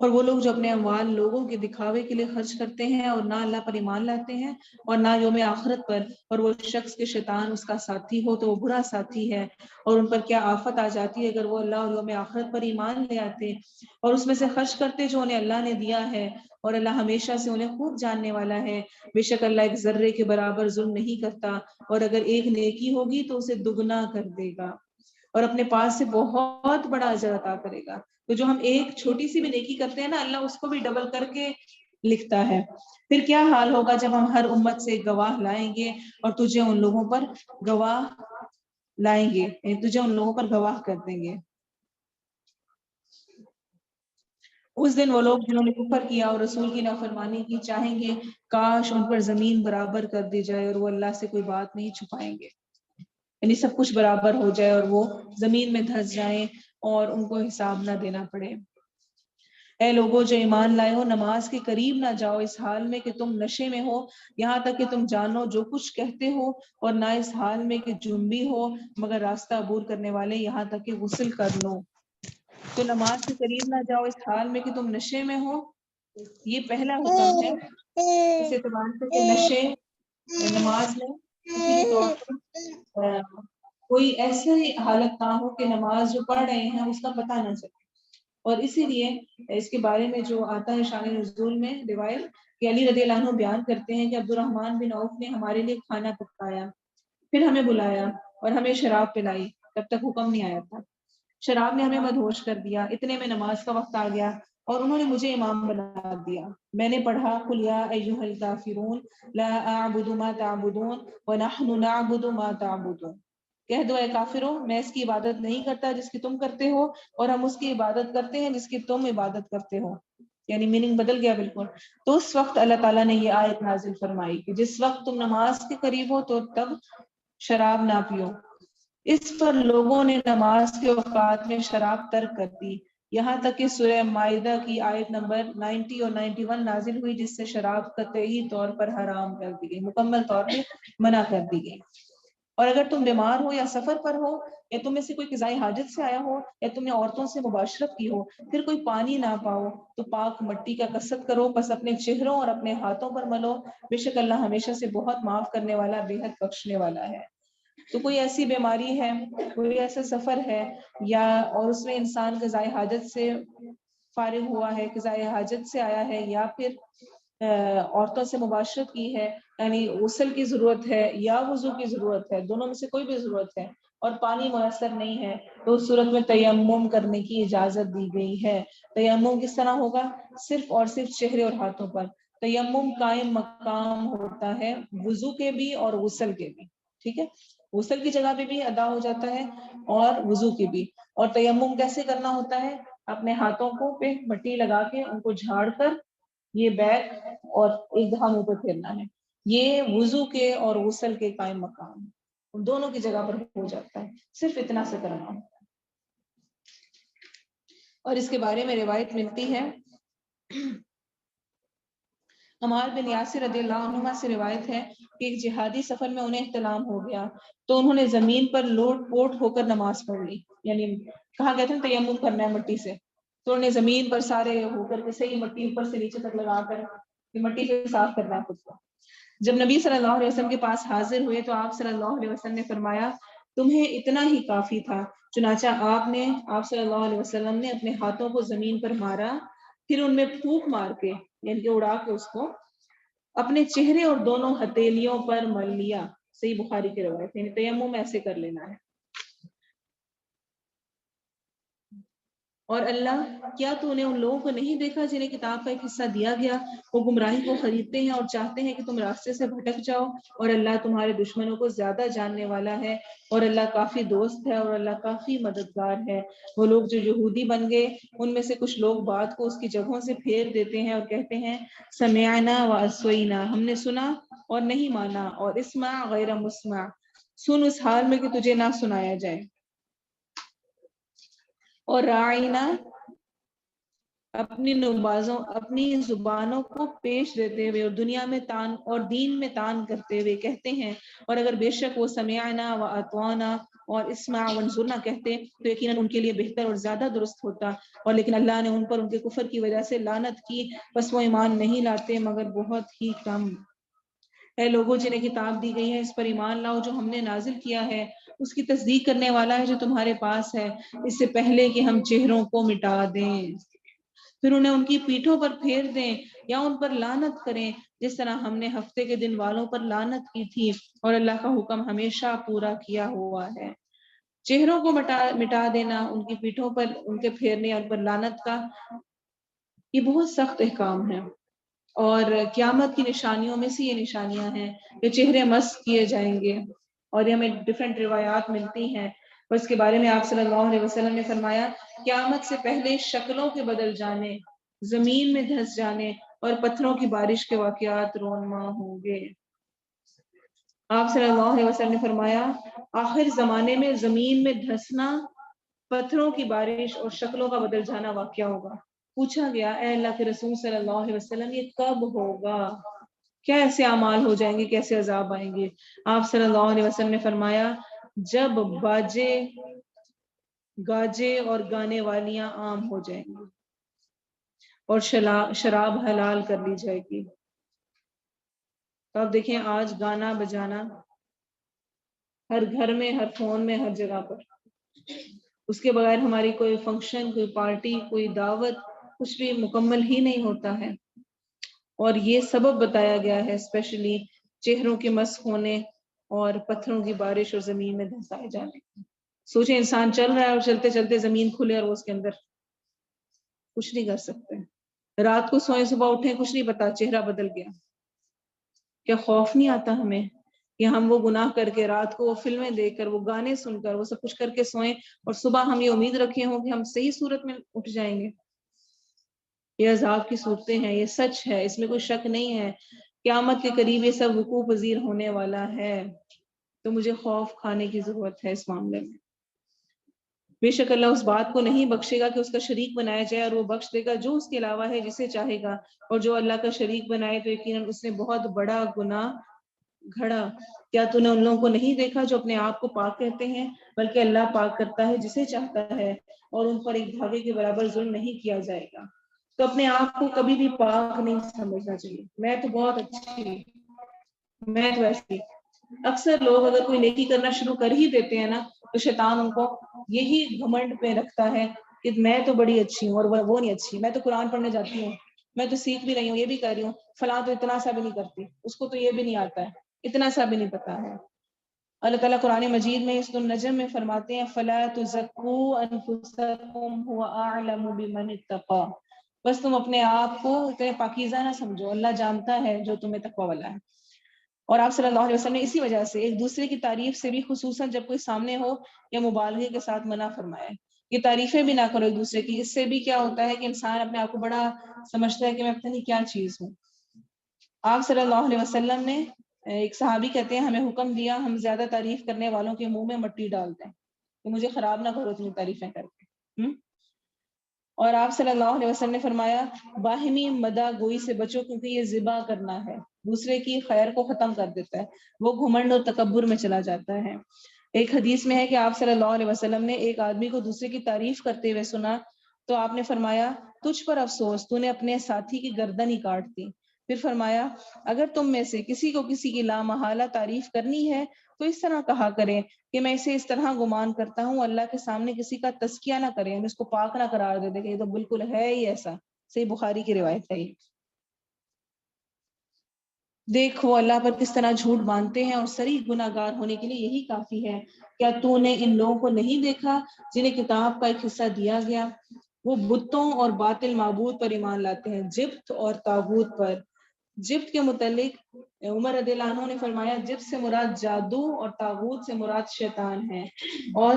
اور وہ لوگ جو اپنے اموال لوگوں کے دکھاوے کے لیے خرچ کرتے ہیں اور نہ اللہ پر ایمان لاتے ہیں اور نہ یوم آخرت پر، اور وہ شخص کے شیطان اس کا ساتھی ہو تو وہ برا ساتھی ہے، اور ان پر کیا آفت آ جاتی ہے اگر وہ اللہ اور یوم آخرت پر ایمان لے آتے اور اس میں سے خرچ کرتے جو انہیں اللہ نے دیا ہے، اور اللہ ہمیشہ سے انہیں خوب جاننے والا ہے۔ بے شک اللہ ایک ذرے کے برابر ظلم نہیں کرتا، اور اگر ایک نیکی ہوگی تو اسے دگنا کر دے گا، اور اپنے پاس سے بہت بڑا اجر عطا کرے گا۔ تو جو ہم ایک چھوٹی سی بھی نیکی کرتے ہیں نا، اللہ اس کو بھی ڈبل کر کے لکھتا ہے۔ پھر کیا حال ہوگا جب ہم ہر امت سے ایک گواہ لائیں گے اور تجھے ان لوگوں پر گواہ لائیں گے، یعنی تجھے ان لوگوں پر گواہ کر دیں گے۔ اس دن وہ لوگ جنہوں نے کفر کیا اور رسول کی نافرمانی کی چاہیں گے کاش ان پر زمین برابر کر دی جائے اور وہ اللہ سے کوئی بات نہیں چھپائیں گے، یعنی سب کچھ برابر ہو جائے اور وہ زمین میں دھس جائیں اور ان کو حساب نہ دینا پڑے۔ اے لوگوں جو ایمان لائے ہو، نماز کے قریب نہ جاؤ اس حال میں کہ تم نشے میں ہو، یہاں تک کہ تم جانو جو کچھ کہتے ہو، اور نہ اس حال میں کہ جنبی ہو مگر راستہ عبور کرنے والے، یہاں تک کہ غسل کر لو۔ تو نماز کے قریب نہ جاؤ اس حال میں کہ تم نشے میں ہو، یہ پہلا حکم ہے اس اعتبار سے کہ نشے نماز میں کسی بھی طور پر کوئی ایسی حالت نہ ہو کہ نماز جو پڑھ رہے ہیں اس کا پتہ نہ چلے۔ اور اسی لیے اس کے بارے میں جو آتا ہے شان نزول میں روایت کہ علی رضی اللہ عنہ بیان کرتے ہیں کہ عبد الرحمن بن عوف نے ہمارے لیے کھانا پکایا، پھر ہمیں بلایا اور ہمیں شراب پلائی، تب تک حکم نہیں آیا تھا۔ شراب نے ہمیں مدہوش کر دیا، اتنے میں نماز کا وقت آ گیا اور انہوں نے مجھے امام بنا دیا۔ میں نے پڑھا قل یا ایھا الکافرون لا اعبد ما تعبدون ونحن نعبد ما تعبدون، کہہ دو اے کافروں میں اس کی عبادت نہیں کرتا جس کی تم کرتے ہو، اور ہم اس کی عبادت کرتے ہیں جس کی تم عبادت کرتے ہو، یعنی میننگ بدل گیا بالکل۔ تو اس وقت اللہ تعالیٰ نے یہ آیت نازل فرمائی کہ جس وقت تم نماز کے قریب ہو تو تب شراب نہ پیو۔ اس پر لوگوں نے نماز کے اوقات میں شراب ترک کر دی، یہاں تک کہ سورہ مائدہ کی آیت نمبر 90 اور 91 نازل ہوئی جس سے شراب قطعی طور پر حرام کر دی گئی، مکمل طور پہ منع کر دی گئی۔ اور اگر تم بیمار ہو یا سفر پر ہو یا تم میں سے کوئی قضائی حاجت سے آیا ہو یا تم نے عورتوں سے مباشرت کی ہو، پھر کوئی پانی نہ پاؤ تو پاک مٹی کا قصد کرو، بس اپنے چہروں اور اپنے ہاتھوں پر ملو، بے شک اللہ ہمیشہ سے بہت معاف کرنے والا بے حد بخشنے والا ہے۔ تو کوئی ایسی بیماری ہے، کوئی ایسا سفر ہے یا اور اس میں انسان قضائی حاجت سے فارغ ہوا ہے، قضائی حاجت سے آیا ہے، یا پھر عورتوں سے مباشرت کی ہے، یعنی غسل کی ضرورت ہے یا وضو کی ضرورت ہے، دونوں میں سے کوئی بھی ضرورت ہے اور پانی میسر نہیں ہے، تو اس صورت میں تیمم کرنے کی اجازت دی گئی ہے۔ تیمم کس طرح ہوگا؟ صرف اور صرف چہرے اور ہاتھوں پر۔ تیمم قائم مقام ہوتا ہے وضو کے بھی اور غسل کے بھی، ٹھیک ہے، غسل کی جگہ پہ بھی ادا ہو جاتا ہے اور وضو کی بھی۔ اور تیمم کیسے کرنا ہوتا ہے؟ اپنے ہاتھوں کو پہ مٹی لگا کے ان کو جھاڑ کر یہ بیک اور ایک دفعہ منہ پہ پھیرنا ہے، یہ وضو کے اور غسل کے قائم مقام ہے، دونوں کی جگہ پر ہو جاتا ہے، صرف اتنا سے کرنا ہوتا ہے۔ اور اس کے بارے میں روایت ملتی ہے، عمار بن یاسر رضی اللہ عنہ سے روایت ہے کہ ایک جہادی سفر میں انہیں احتلام ہو گیا تو انہوں نے زمین پر لوٹ پوٹ ہو کر نماز پڑھ لی، یعنی کہا گیا تھا تیمم کرنا ہے مٹی سے، تو انہوں نے زمین پر سارے ہو کر کے صحیح مٹی اوپر سے نیچے تک لگا کر مٹی سے صاف کرنا ہے خود کو۔ جب نبی صلی اللہ علیہ وسلم کے پاس حاضر ہوئے تو آپ صلی اللہ علیہ وسلم نے فرمایا تمہیں اتنا ہی کافی تھا، چنانچہ آپ صلی اللہ علیہ وسلم نے اپنے ہاتھوں کو زمین پر مارا، پھر ان میں پھونک مار کے یعنی کہ اڑا کے اس کو اپنے چہرے اور دونوں ہتھیلیوں پر مل لیا۔ صحیح بخاری کی روایت، یعنی تیمم ایسے کر لینا ہے۔ اور اللہ کیا تو نے ان لوگوں کو نہیں دیکھا جنہیں کتاب کا ایک حصہ دیا گیا، وہ گمراہی کو خریدتے ہیں اور چاہتے ہیں کہ تم راستے سے بھٹک جاؤ، اور اللہ تمہارے دشمنوں کو زیادہ جاننے والا ہے، اور اللہ کافی دوست ہے اور اللہ کافی مددگار ہے۔ وہ لوگ جو یہودی بن گئے ان میں سے کچھ لوگ بات کو اس کی جگہوں سے پھیر دیتے ہیں اور کہتے ہیں سمعنا وعصینا، ہم نے سنا اور نہیں مانا، اور اسمع غیر مسمع، سن اس حال میں کہ تجھے نہ سنایا جائے، اور راعینا، اپنی زبانوں کو پیش دیتے ہوئے اور دنیا میں تان اور دین میں تان کرتے ہوئے کہتے ہیں، اور اگر بے شک وہ سمعنا و اطعنا اور اسمع وانظرنا کہتے تو یقیناً ان کے لیے بہتر اور زیادہ درست ہوتا، اور لیکن اللہ نے ان پر ان کے کفر کی وجہ سے لعنت کی، بس وہ ایمان نہیں لاتے مگر بہت ہی کم۔ اے لوگوں جنہیں کتاب دی گئی ہے اس پر ایمان لاؤ جو ہم نے نازل کیا ہے، اس کی تصدیق کرنے والا ہے جو تمہارے پاس ہے، اس سے پہلے کہ ہم چہروں کو مٹا دیں، پھر انہیں ان کی پیٹھوں پر پھیر دیں یا ان پر لعنت کریں، جس طرح ہم نے ہفتے کے دن والوں پر لعنت کی تھی، اور اللہ کا حکم ہمیشہ پورا کیا ہوا ہے۔ چہروں کو مٹا دینا، ان کی پیٹھوں پر ان کے پھیرنے اور ان پر لعنت کا، یہ بہت سخت احکام ہے، اور قیامت کی نشانیوں میں سے یہ نشانیاں ہیں کہ چہرے مسح کیے جائیں گے، اور یہ ہمیں ڈیفرنٹ روایات ملتی ہیں، اور اس کے بارے میں آپ صلی اللہ علیہ وسلم نے فرمایا قیامت سے پہلے شکلوں کے بدل جانے زمین میں دھس جانے اور پتھروں کی بارش کے واقعات رونما ہوں گے۔ آپ صلی اللہ علیہ وسلم نے فرمایا آخر زمانے میں زمین میں دھسنا، پتھروں کی بارش اور شکلوں کا بدل جانا واقعہ ہوگا۔ پوچھا گیا اے اللہ کے رسول صلی اللہ علیہ وسلم یہ کب ہوگا؟ کیا ایسے اعمال ہو جائیں گے، کیسے عذاب آئیں گے؟ آپ صلی اللہ علیہ وسلم نے فرمایا جب باجے، گاجے اور گانے والیاں عام ہو جائیں گی اور شراب حلال کر لی جائے گی۔ تو آپ دیکھیں آج گانا بجانا ہر گھر میں، ہر فون میں، ہر جگہ پر، اس کے بغیر ہماری کوئی فنکشن، کوئی پارٹی، کوئی دعوت، کچھ بھی مکمل ہی نہیں ہوتا ہے۔ اور یہ سبب بتایا گیا ہے اسپیشلی چہروں کے مسخ ہونے اور پتھروں کی بارش اور زمین میں دھسائے جانے۔ سوچیں انسان چل رہا ہے اور چلتے چلتے زمین کھلے اور وہ اس کے اندر کچھ نہیں کر سکتے۔ رات کو سوئیں صبح اٹھیں کچھ نہیں پتا، چہرہ بدل گیا۔ کیا خوف نہیں آتا ہمیں کہ ہم وہ گناہ کر کے رات کو وہ فلمیں دیکھ کر، وہ گانے سن کر، وہ سب کچھ کر کے سوئیں اور صبح ہم یہ امید رکھے ہوں کہ ہم صحیح صورت میں اٹھ جائیں گے؟ یہ عذاب کی صورتیں ہیں، یہ سچ ہے، اس میں کوئی شک نہیں ہے۔ قیامت کے قریب یہ سب وقوع پذیر ہونے والا ہے، تو مجھے خوف کھانے کی ضرورت ہے اس معاملے میں۔ بے شک اللہ اس بات کو نہیں بخشے گا کہ اس کا شریک بنایا جائے، اور وہ بخش دے گا جو اس کے علاوہ ہے جسے چاہے گا، اور جو اللہ کا شریک بنائے تو یقیناً اس نے بہت بڑا گناہ گھڑا۔ کیا تو نے ان لوگوں کو نہیں دیکھا جو اپنے آپ کو پاک کہتے ہیں، بلکہ اللہ پاک کرتا ہے جسے چاہتا ہے، اور ان پر ایک دھاگے کے برابر ظلم نہیں کیا جائے گا۔ تو اپنے آپ کو کبھی بھی پاک نہیں سمجھنا چاہیے، میں تو بہت اچھی، میں تو ایسی۔ اکثر لوگ اگر کوئی نیکی کرنا شروع کر ہی دیتے ہیں نا تو شیطان ان کو یہی گھمنڈ پہ رکھتا ہے کہ میں تو بڑی اچھی ہوں اور وہ نہیں اچھی، میں تو قرآن پڑھنے جاتی ہوں، میں تو سیکھ بھی رہی ہوں، یہ بھی کر رہی ہوں، فلاں تو اتنا سا بھی نہیں کرتی، اس کو تو یہ بھی نہیں آتا ہے، اتنا سا بھی نہیں پتا ہے۔ اللہ تعالیٰ قرآن مجید میں سورۃ النجم میں فرماتے ہیں فَلَا تُزَكُّوا أَنفُسَكُمْ هُوَ أَعْلَمُ بِمَنِ اتَّقَىٰ، بس تم اپنے آپ کو اتنے پاکیزہ نہ سمجھو، اللہ جانتا ہے جو تمہیں تقوی والا ہے۔ اور آپ صلی اللہ علیہ وسلم نے اسی وجہ سے ایک دوسرے کی تعریف سے بھی، خصوصاً جب کوئی سامنے ہو یا مبالغے کے ساتھ، منع فرمایا ہے یہ تعریفیں بھی نہ کرو ایک دوسرے کی۔ اس سے بھی کیا ہوتا ہے کہ انسان اپنے آپ کو بڑا سمجھتا ہے کہ میں پتہ نہیں کیا چیز ہوں۔ آپ صلی اللہ علیہ وسلم نے، ایک صحابی کہتے ہیں ہمیں حکم دیا ہم زیادہ تعریف کرنے والوں کے منہ میں مٹی ڈال دیں کہ مجھے خراب نہ کرو اتنی تعریفیں کر کے۔ اور آپ صلی اللہ علیہ وسلم نے فرمایا باہمی مداح گوئی سے بچو کیونکہ یہ ذبح کرنا ہے، دوسرے کی خیر کو ختم کر دیتا ہے، وہ گھمنڈ اور تکبر میں چلا جاتا ہے۔ ایک حدیث میں ہے کہ آپ صلی اللہ علیہ وسلم نے ایک آدمی کو دوسرے کی تعریف کرتے ہوئے سنا تو آپ نے فرمایا تجھ پر افسوس، تو نے اپنے ساتھی کی گردن ہی کاٹ دی۔ پھر فرمایا اگر تم میں سے کسی کو کسی کی لامحالہ تعریف کرنی ہے تو اس طرح کہا کریں کہ میں اسے اس طرح گمان کرتا ہوں، اللہ کے سامنے کسی کا تزکیہ نہ کریں، اس کو پاک نہ قرار دے دے کہ یہ تو بالکل ہے ہی ایسا۔ صحیح بخاری کی روایت ہے یہ۔ دیکھو اللہ پر کس طرح جھوٹ باندھتے ہیں، اور صریح گناہ گار ہونے کے لیے یہی کافی ہے۔ کیا تو نے ان لوگوں کو نہیں دیکھا جنہیں کتاب کا ایک حصہ دیا گیا، وہ بتوں اور باطل معبود پر ایمان لاتے ہیں، جبت اور طاغوت پر۔ جبت کے متعلق عمر رضی اللہ عنہ نے فرمایا جبت سے مراد جادو اور طاغوت سے مراد شیطان ہے۔ اور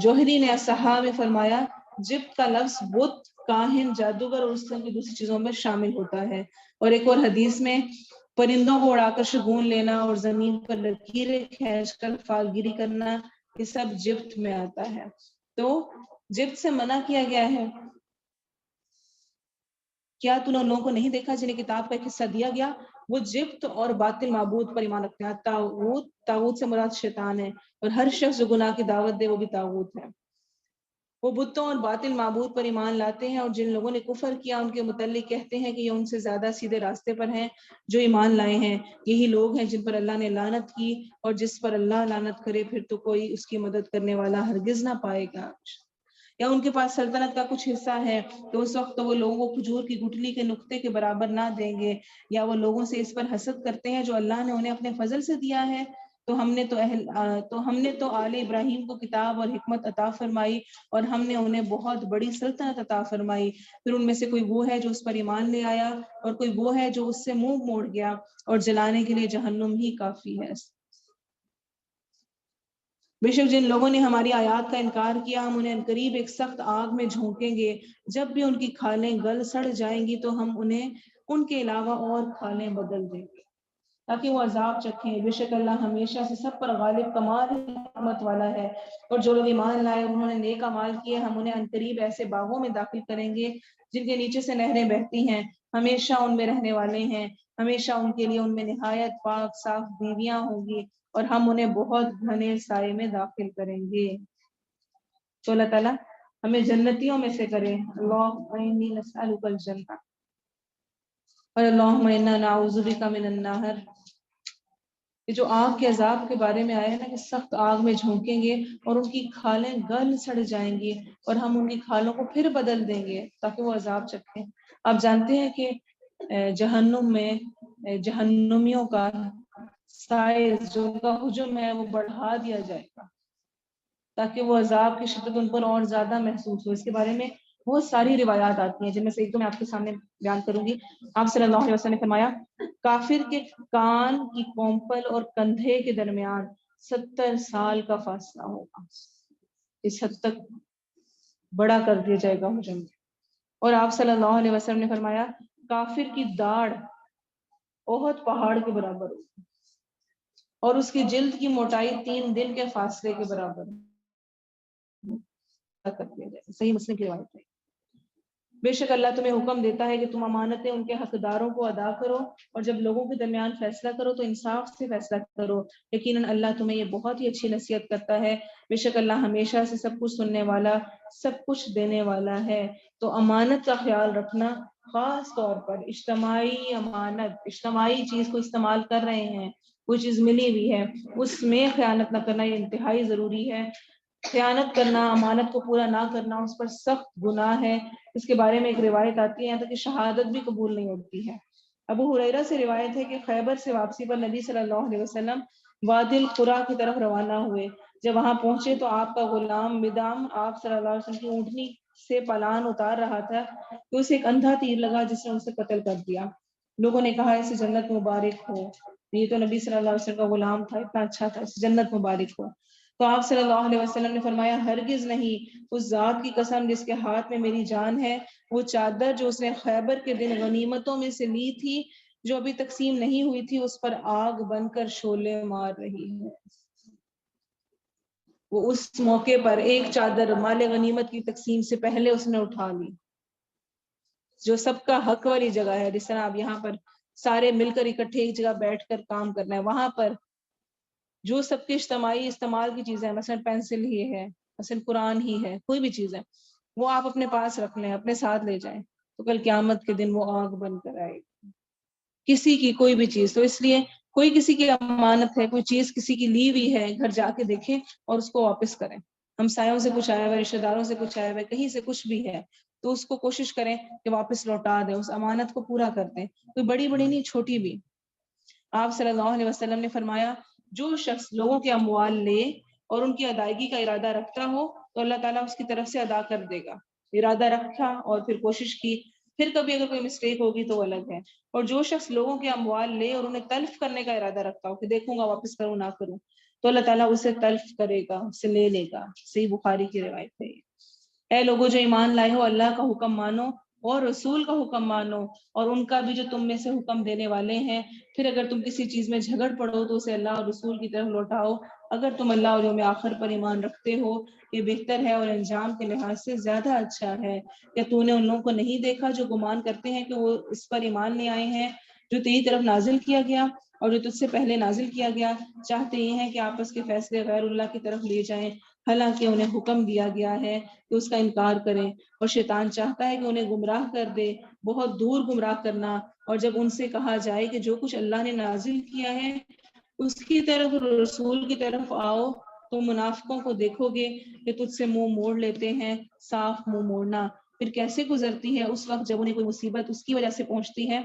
جوہری نے الصحاح میں فرمایا جبت کا لفظ بت، کاہن، جادوگر اور اس طرح کی دوسری چیزوں میں شامل ہوتا ہے۔ اور ایک اور حدیث میں پرندوں کو اڑا کر شگون لینا اور زمین پر لکیریں کھینچ کر فالگیری کرنا، یہ سب جبت میں آتا ہے۔ تو جبت سے منع کیا گیا ہے۔ کیا تو نے ان لوگوں کو نہیں دیکھا جنہیں کتاب کا ایک حصہ دیا گیا، وہ جبت اور باطل معبود پر ایمان رکھتے ہیں۔ طاغوت سے مراد شیطان ہے، اور ہر شخص جو گناہ کی دعوت دے وہ بھی طاغوت ہے۔ وہ بتوں اور باطل معبود پر ایمان لاتے ہیں، اور جن لوگوں نے کفر کیا ان کے متعلق کہتے ہیں کہ یہ ان سے زیادہ سیدھے راستے پر ہیں جو ایمان لائے ہیں۔ یہی لوگ ہیں جن پر اللہ نے لعنت کی، اور جس پر اللہ لعنت کرے پھر تو کوئی اس کی مدد کرنے والا ہرگز نہ پائے گا۔ یا ان کے پاس سلطنت کا کچھ حصہ ہے تو اس وقت تو وہ لوگوں کو کھجور کی گٹلی کے نقطے کے برابر نہ دیں گے، یا وہ لوگوں سے اس پر حسد کرتے ہیں جو اللہ نے انہیں اپنے فضل سے دیا ہے۔ تو ہم نے تو آل ابراہیم کو کتاب اور حکمت عطا فرمائی، اور ہم نے انہیں بہت بڑی سلطنت عطا فرمائی۔ پھر ان میں سے کوئی وہ ہے جو اس پر ایمان لے آیا، اور کوئی وہ ہے جو اس سے منہ موڑ گیا، اور جلانے کے لیے جہنم ہی کافی ہے۔ بے شک جن لوگوں نے ہماری آیات کا انکار کیا ہم انہیں عنقریب ایک سخت آگ میں جھونکیں گے، جب بھی ان کی کھالیں گل سڑ جائیں گی تو ہم انہیں ان کے علاوہ اور کھالیں بدل دیں گے تاکہ وہ عذاب چکھیں۔ بے شک اللہ ہمیشہ سے سب پر غالب کمال حکمت والا ہے۔ اور جو لوگ ایمان لائے انہوں نے نیک اعمال کیے ہم انہیں عنقریب ایسے باغوں میں داخل کریں گے جن کے نیچے سے نہریں بہتی ہیں، ہمیشہ ان میں رہنے والے ہیں، ہمیشہ ان کے لیے ان میں نہایت پاک صاف بیویاں ہوں گی اور ہم انہیں بہت گھنے سائے میں داخل کریں گے۔ تو اللہ تعالیٰ ہمیں جنتیوں میں سے کرے۔ اللہم انی نسألک الجنہ اور اللہم انا نعوذ بک من النار۔ یہ جو آگ کے عذاب کے بارے میں آیا ہے نا کہ سخت آگ میں جھونکیں گے اور ان کی کھالیں گل سڑ جائیں گی اور ہم ان کی کھالوں کو پھر بدل دیں گے تاکہ وہ عذاب چکھیں۔ آپ جانتے ہیں کہ جہنم میں جہنمیوں کا سائز جو ان کا حجم ہے وہ بڑھا دیا جائے گا تاکہ وہ عذاب کی شدت ان پر اور زیادہ محسوس ہو۔ اس کے بارے میں بہت ساری روایات آتی ہیں جن میں سے ایک تو میں آپ کے سامنے بیان کروں گی۔ آپ صلی اللہ علیہ وسلم نے فرمایا کافر کے کان کی کومپل اور کندھے کے درمیان 70 سال کا فاصلہ ہوگا، اس حد تک بڑا کر دیا جائے گا حجم۔ اور آپ صلی اللہ علیہ وسلم نے فرمایا کافر کی داڑھ احد پہاڑ کے برابر ہوگی اور اس کی جلد کی موٹائی 3 دن کے فاصلے کے برابر کر دیا جائے۔ صحیح مسلم کی روایت ہے۔ بے شک اللہ تمہیں حکم دیتا ہے کہ تم امانتیں ان کے حقداروں کو ادا کرو اور جب لوگوں کے درمیان فیصلہ کرو تو انصاف سے فیصلہ کرو، یقیناً اللہ تمہیں یہ بہت ہی اچھی نصیحت کرتا ہے۔ بے شک اللہ ہمیشہ سے سب کچھ سننے والا سب کچھ دینے والا ہے۔ تو امانت کا خیال رکھنا، خاص طور پر اجتماعی امانت، اجتماعی چیز کو استعمال کر رہے ہیں، کوئی چیز ملی ہوئی ہے اس میں خیانت نہ کرنا، یہ انتہائی ضروری ہے۔ خیانت کرنا، امانت کو پورا نہ کرنا اس پر سخت گناہ ہے۔ اس کے بارے میں ایک روایت آتی ہے یہاں تک کہ شہادت بھی قبول نہیں ہوتی ہے۔ ابو ہریرہ سے روایت ہے کہ خیبر سے واپسی پر نبی صلی اللہ علیہ وسلم وادی القریٰ کی طرف روانہ ہوئے۔ جب وہاں پہنچے تو آپ کا غلام مدام آپ صلی اللہ علیہ وسلم کی اونٹنی سے پلان اتار رہا تھا کہ اسے ایک اندھا تیر لگا جس نے اسے قتل کر دیا۔ لوگوں نے کہا اسے جنت مبارک ہو، یہ تو نبی صلی اللہ علیہ وسلم کا غلام تھا، اتنا اچھا تھا، اسے جنت مبارک ہو۔ تو آپ صلی اللہ علیہ وسلم نے فرمایا ہرگز نہیں، اس ذات کی قسم جس کے ہاتھ میں میری جان ہے، وہ چادر جو اس نے خیبر کے دن غنیمتوں میں سے لی تھی جو ابھی تقسیم نہیں ہوئی تھی اس پر آگ بن کر شعلے مار رہی ہے۔ وہ اس موقع پر ایک چادر مال غنیمت کی تقسیم سے پہلے اس نے اٹھا لی، جو سب کا حق والی جگہ ہے، جس طرح آپ یہاں پر سارے مل کر اکٹھے ایک جگہ بیٹھ کر کام کرنا ہے، وہاں پر جو سب کے اجتماعی استعمال کی چیزیں ہیں، مثلا پینسل ہی ہے، مثلا قرآن ہی ہے، کوئی بھی چیز ہے، وہ آپ اپنے پاس رکھ لیں، اپنے ساتھ لے جائیں، تو کل قیامت کے دن وہ آگ بن کر آئے گی۔ کسی کی کوئی بھی چیز، تو اس لیے کوئی کسی کی امانت ہے، کوئی چیز کسی کی لی ہوئی ہے، گھر جا کے دیکھیں اور اس کو واپس کریں۔ ہمسایوں سے کچھ آیا ہوا ہے، رشتے داروں سے کچھ آیا ہوا ہے، کہیں سے کچھ بھی ہے تو اس کو کوشش کریں کہ واپس لوٹا دیں، اس امانت کو پورا کر دیں، کوئی بڑی بڑی نہیں، چھوٹی بھی۔ آپ صلی اللہ علیہ وسلم نے فرمایا جو شخص لوگوں کے اموال لے اور ان کی ادائیگی کا ارادہ رکھتا ہو تو اللہ تعالیٰ اس کی طرف سے ادا کر دے گا۔ ارادہ رکھا اور پھر کوشش کی، پھر کبھی اگر کوئی مسٹیک ہوگی تو الگ ہے۔ اور جو شخص لوگوں کے اموال لے اور انہیں تلف کرنے کا ارادہ رکھتا ہو کہ دیکھوں گا واپس کروں نہ کروں، تو اللہ تعالیٰ اسے تلف کرے گا، اسے لے لے گا۔ صحیح بخاری کی روایت ہے۔ اے لوگوں جو ایمان لائے ہو، اللہ کا حکم مانو اور رسول کا حکم مانو اور ان کا بھی جو تم میں سے حکم دینے والے ہیں، پھر اگر تم کسی چیز میں جھگڑ پڑو تو اسے اللہ اور رسول کی طرف لوٹاؤ اگر تم اللہ اور یوم آخر پر ایمان رکھتے ہو، یہ بہتر ہے اور انجام کے لحاظ سے زیادہ اچھا ہے۔ کیا تو نے ان لوگوں کو نہیں دیکھا جو گمان کرتے ہیں کہ وہ اس پر ایمان لے آئے ہیں جو تیری طرف نازل کیا گیا اور جو تجھ سے پہلے نازل کیا گیا، چاہتے یہ ہیں کہ آپس کے فیصلے غیر اللہ کی طرف لے جائیں، حالانکہ انہیں حکم دیا گیا ہے کہ اس کا انکار کریں، اور شیطان چاہتا ہے کہ انہیں گمراہ کر دے، بہت دور گمراہ کرنا۔ اور جب ان سے کہا جائے کہ جو کچھ اللہ نے نازل کیا ہے اس کی طرف رسول کی طرف آؤ، تو منافقوں کو دیکھو گے کہ تجھ سے منہ موڑ لیتے ہیں، صاف منہ موڑنا۔ پھر کیسے گزرتی ہے اس وقت جب انہیں کوئی مصیبت اس کی وجہ سے پہنچتی ہے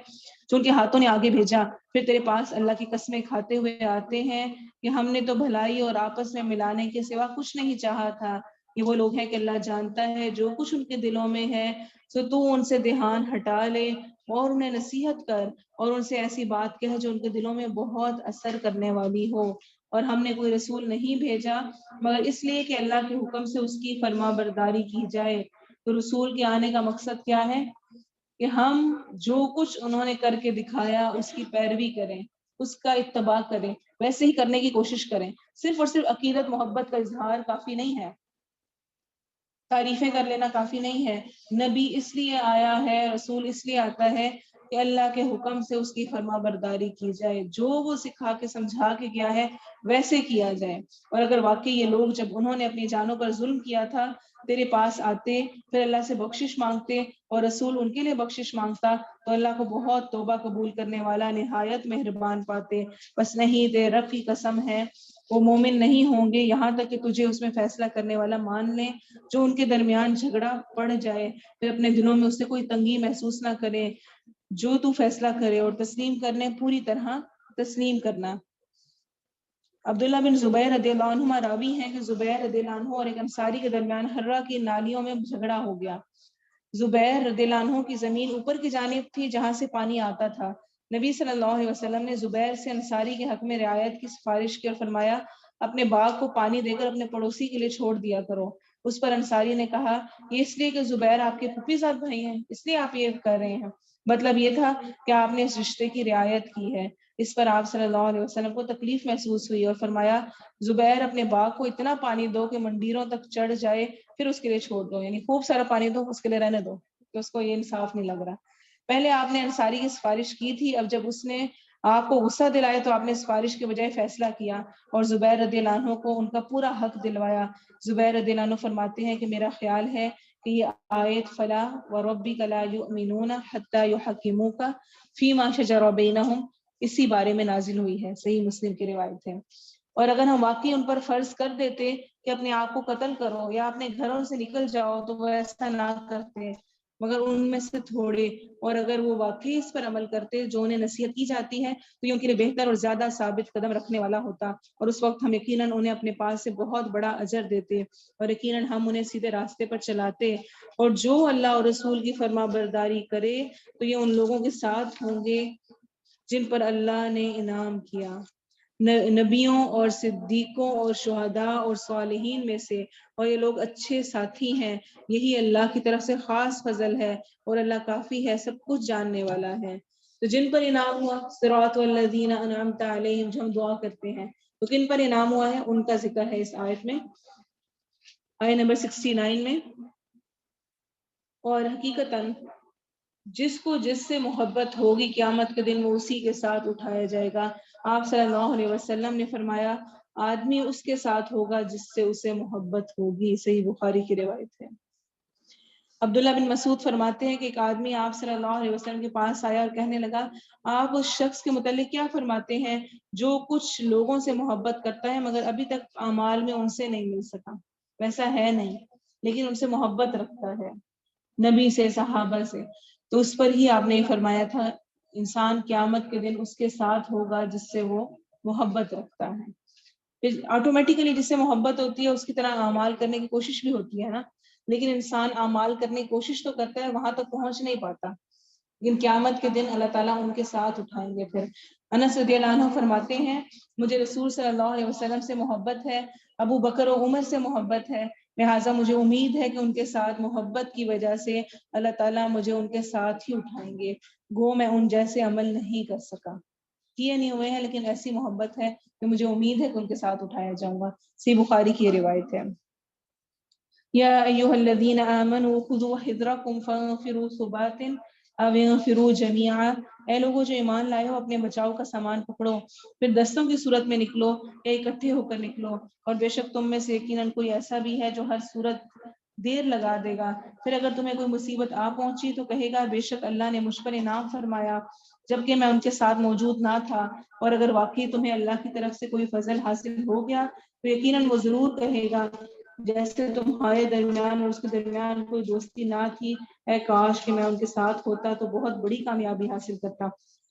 جو ان کے ہاتھوں نے آگے بھیجا، پھر تیرے پاس اللہ کی قسمیں کھاتے ہوئے آتے ہیں کہ ہم نے تو بھلائی اور آپس میں ملانے کے سوا کچھ نہیں چاہا تھا۔ یہ وہ لوگ ہیں کہ اللہ جانتا ہے جو کچھ ان کے دلوں میں ہے، سو تو ان سے دھیان ہٹا لے اور انہیں نصیحت کر اور ان سے ایسی بات کہہ جو ان کے دلوں میں بہت اثر کرنے والی ہو۔ اور ہم نے کوئی رسول نہیں بھیجا مگر اس لیے کہ اللہ کے حکم سے اس کی فرما برداری کی جائے۔ تو رسول کے آنے کا مقصد کیا ہے کہ ہم جو کچھ انہوں نے کر کے دکھایا اس کی پیروی کریں، اس کا اتباع کریں، ویسے ہی کرنے کی کوشش کریں۔ صرف اور صرف عقیدت محبت کا اظہار کافی نہیں ہے، تعریفیں کر لینا کافی نہیں ہے۔ نبی اس لیے آیا ہے، رسول اس لیے آتا ہے کہ اللہ کے حکم سے اس کی فرما برداری کی جائے، جو وہ سکھا کے سمجھا کے گیا ہے ویسے کیا جائے۔ اور اگر واقعی یہ لوگ جب انہوں نے اپنی جانوں پر ظلم کیا تھا تیرے پاس آتے، پھر اللہ سے بخشش مانگتے اور رسول ان کے لیے بخشش مانگتا، تو اللہ کو بہت توبہ قبول کرنے والا، نہایت مہربان پاتے۔ بس نہیں، تیرے رب کی قسم ہے وہ مومن نہیں ہوں گے یہاں تک کہ تجھے اس میں فیصلہ کرنے والا مان لیں۔ جو ان کے درمیان جھگڑا پڑ جائے پھر اپنے دلوں میں اس سے کوئی تنگی محسوس نہ کرے، جو تو فیصلہ کرے اور تسلیم کرنے پوری طرح تسلیم کرنا۔ عبداللہ بن زبیر رضی اللہ عنہ راوی ہیں کہ زبیر رضی اللہ عنہ اور ایک انصاری کے درمیان ہرہ کی نالیوں میں جھگڑا ہو گیا۔ زبیر رضی اللہ عنہ کی زمین اوپر کی جانب تھی جہاں سے پانی آتا تھا۔ نبی صلی اللہ علیہ وسلم نے زبیر سے انصاری کے حق میں رعایت کی سفارش کی اور فرمایا اپنے باغ کو پانی دے کر اپنے پڑوسی کے لیے چھوڑ دیا کرو۔ اس پر انصاری نے کہا یہ اس لیے کہ زبیر آپ کے پھوپھی زاد بھائی ہیں، اس لیے آپ یہ کر رہے ہیں۔ مطلب یہ تھا کہ آپ نے اس رشتے کی رعایت کی ہے۔ اس پر آپ صلی اللہ علیہ وسلم کو تکلیف محسوس ہوئی اور فرمایا زبیر اپنے باغ کو اتنا پانی دو کہ منڈیروں تک چڑھ جائے، پھر اس کے لیے چھوڑ دو، یعنی خوب سارا پانی دو، اس کے لیے رہنے دو کہ اس کو یہ انصاف نہیں لگ رہا۔ پہلے آپ نے انصاری کی سفارش کی تھی، اب جب اس نے آپ کو غصہ دلایا تو آپ نے سفارش کے بجائے فیصلہ کیا اور زبیر رضی اللہ عنہ کو ان کا پورا حق دلوایا۔ زبیر رضی اللہ عنہ فرماتے ہیں کہ میرا خیال ہے کہ یہ آیت فلا وربک لا یؤمنون حتی یحکموک فیما شجر بینہم اسی بارے میں نازل ہوئی ہے، صحیح مسلم کی روایت ہے۔ اور اگر ہم واقعی ان پر فرض کر دیتے کہ اپنے آپ کو قتل کرو یا اپنے گھروں سے نکل جاؤ تو وہ ایسا نہ کرتے، مگر ان میں سے تھوڑے، اور اگر وہ واقعی اس پر عمل کرتے جو انہیں نصیحت کی جاتی ہے تو یہ ان کے لیے بہتر اور زیادہ ثابت قدم رکھنے والا ہوتا، اور اس وقت ہم یقیناً انہیں اپنے پاس سے بہت بڑا اجر دیتے اور یقیناً ہم انہیں سیدھے راستے پر چلاتے۔ اور جو اللہ اور رسول کی فرما برداری کرے تو یہ ان لوگوں کے ساتھ ہوں گے جن پر اللہ نے انعام کیا، نبیوں اور صدیقوں اور شہداء اور صالحین میں سے، اور یہ لوگ اچھے ساتھی ہیں۔ یہی اللہ کی طرف سے خاص فضل ہے اور اللہ کافی ہے، سب کچھ جاننے والا ہے۔ تو جن پر انعام ہوا صراط والذین انعمت علیہم، جو ہم دعا کرتے ہیں تو کن پر انعام ہوا ہے ان کا ذکر ہے اس آیت میں، آیت نمبر 69 میں۔ اور حقیقتاً جس کو جس سے محبت ہوگی قیامت کے دن وہ اسی کے ساتھ اٹھایا جائے گا۔ آپ صلی اللہ علیہ وسلم نے فرمایا آدمی اس کے ساتھ ہوگا جس سے اسے محبت ہوگی، صحیح بخاری کی روایت ہے۔ عبداللہ بن مسعود فرماتے ہیں کہ ایک آدمی آپ صلی اللہ علیہ وسلم کے پاس آیا اور کہنے لگا آپ اس شخص کے متعلق کیا فرماتے ہیں جو کچھ لوگوں سے محبت کرتا ہے مگر ابھی تک اعمال میں ان سے نہیں مل سکا، ویسا ہے نہیں لیکن ان سے محبت رکھتا ہے، نبی سے، صحابہ سے۔ تو اس پر ہی آپ نے یہ فرمایا تھا انسان قیامت کے دن اس کے ساتھ ہوگا جس سے وہ محبت رکھتا ہے۔ پھر آٹومیٹیکلی جس سے محبت ہوتی ہے اس کی طرح اعمال کرنے کی کوشش بھی ہوتی ہے نا، لیکن انسان اعمال کرنے کی کوشش تو کرتا ہے، وہاں تک پہنچ نہیں پاتا، لیکن قیامت کے دن اللہ تعالیٰ ان کے ساتھ اٹھائیں گے۔ پھر انس رضی اللہ عنہ فرماتے ہیں مجھے رسول صلی اللہ علیہ وسلم سے محبت ہے، ابو بکر و عمر سے محبت ہے، لہٰذا مجھے امید ہے کہ ان کے ساتھ محبت کی وجہ سے اللہ تعالیٰ مجھے ان کے ساتھ ہی اٹھائیں گے، گو میں ان جیسے عمل نہیں کر سکا، کیے نہیں ہوئے ہیں لیکن ایسی محبت ہے کہ مجھے امید ہے کہ ان کے ساتھ اٹھایا جاؤں گا، صحیح بخاری کی یہ روایت ہے۔ یا ایھا الذین آمنوا خذوا حذرکم فانفروا ثبات او انفروا جمیعا، اے لوگوں جو ایمان لائے ہو اپنے بچاؤ کا سامان پکڑو، پھر دستوں کی صورت میں نکلو یا اکٹھے ہو کر نکلو، اور بے شک تم میں سے یقیناً کوئی ایسا بھی ہے جو ہر صورت دیر لگا دے گا، پھر اگر تمہیں کوئی مصیبت آ پہنچی تو کہے گا بے شک اللہ نے مجھ پر انعام فرمایا جبکہ میں ان کے ساتھ موجود نہ تھا، اور اگر واقعی تمہیں اللہ کی طرف سے کوئی فضل حاصل ہو گیا تو یقیناً وہ ضرور کہے گا جیسے تمہارے درمیان اور اس کے درمیان کوئی دوستی نہ تھی، اے کاش کہ میں ان کے ساتھ ہوتا تو بہت بڑی کامیابی حاصل کرتا۔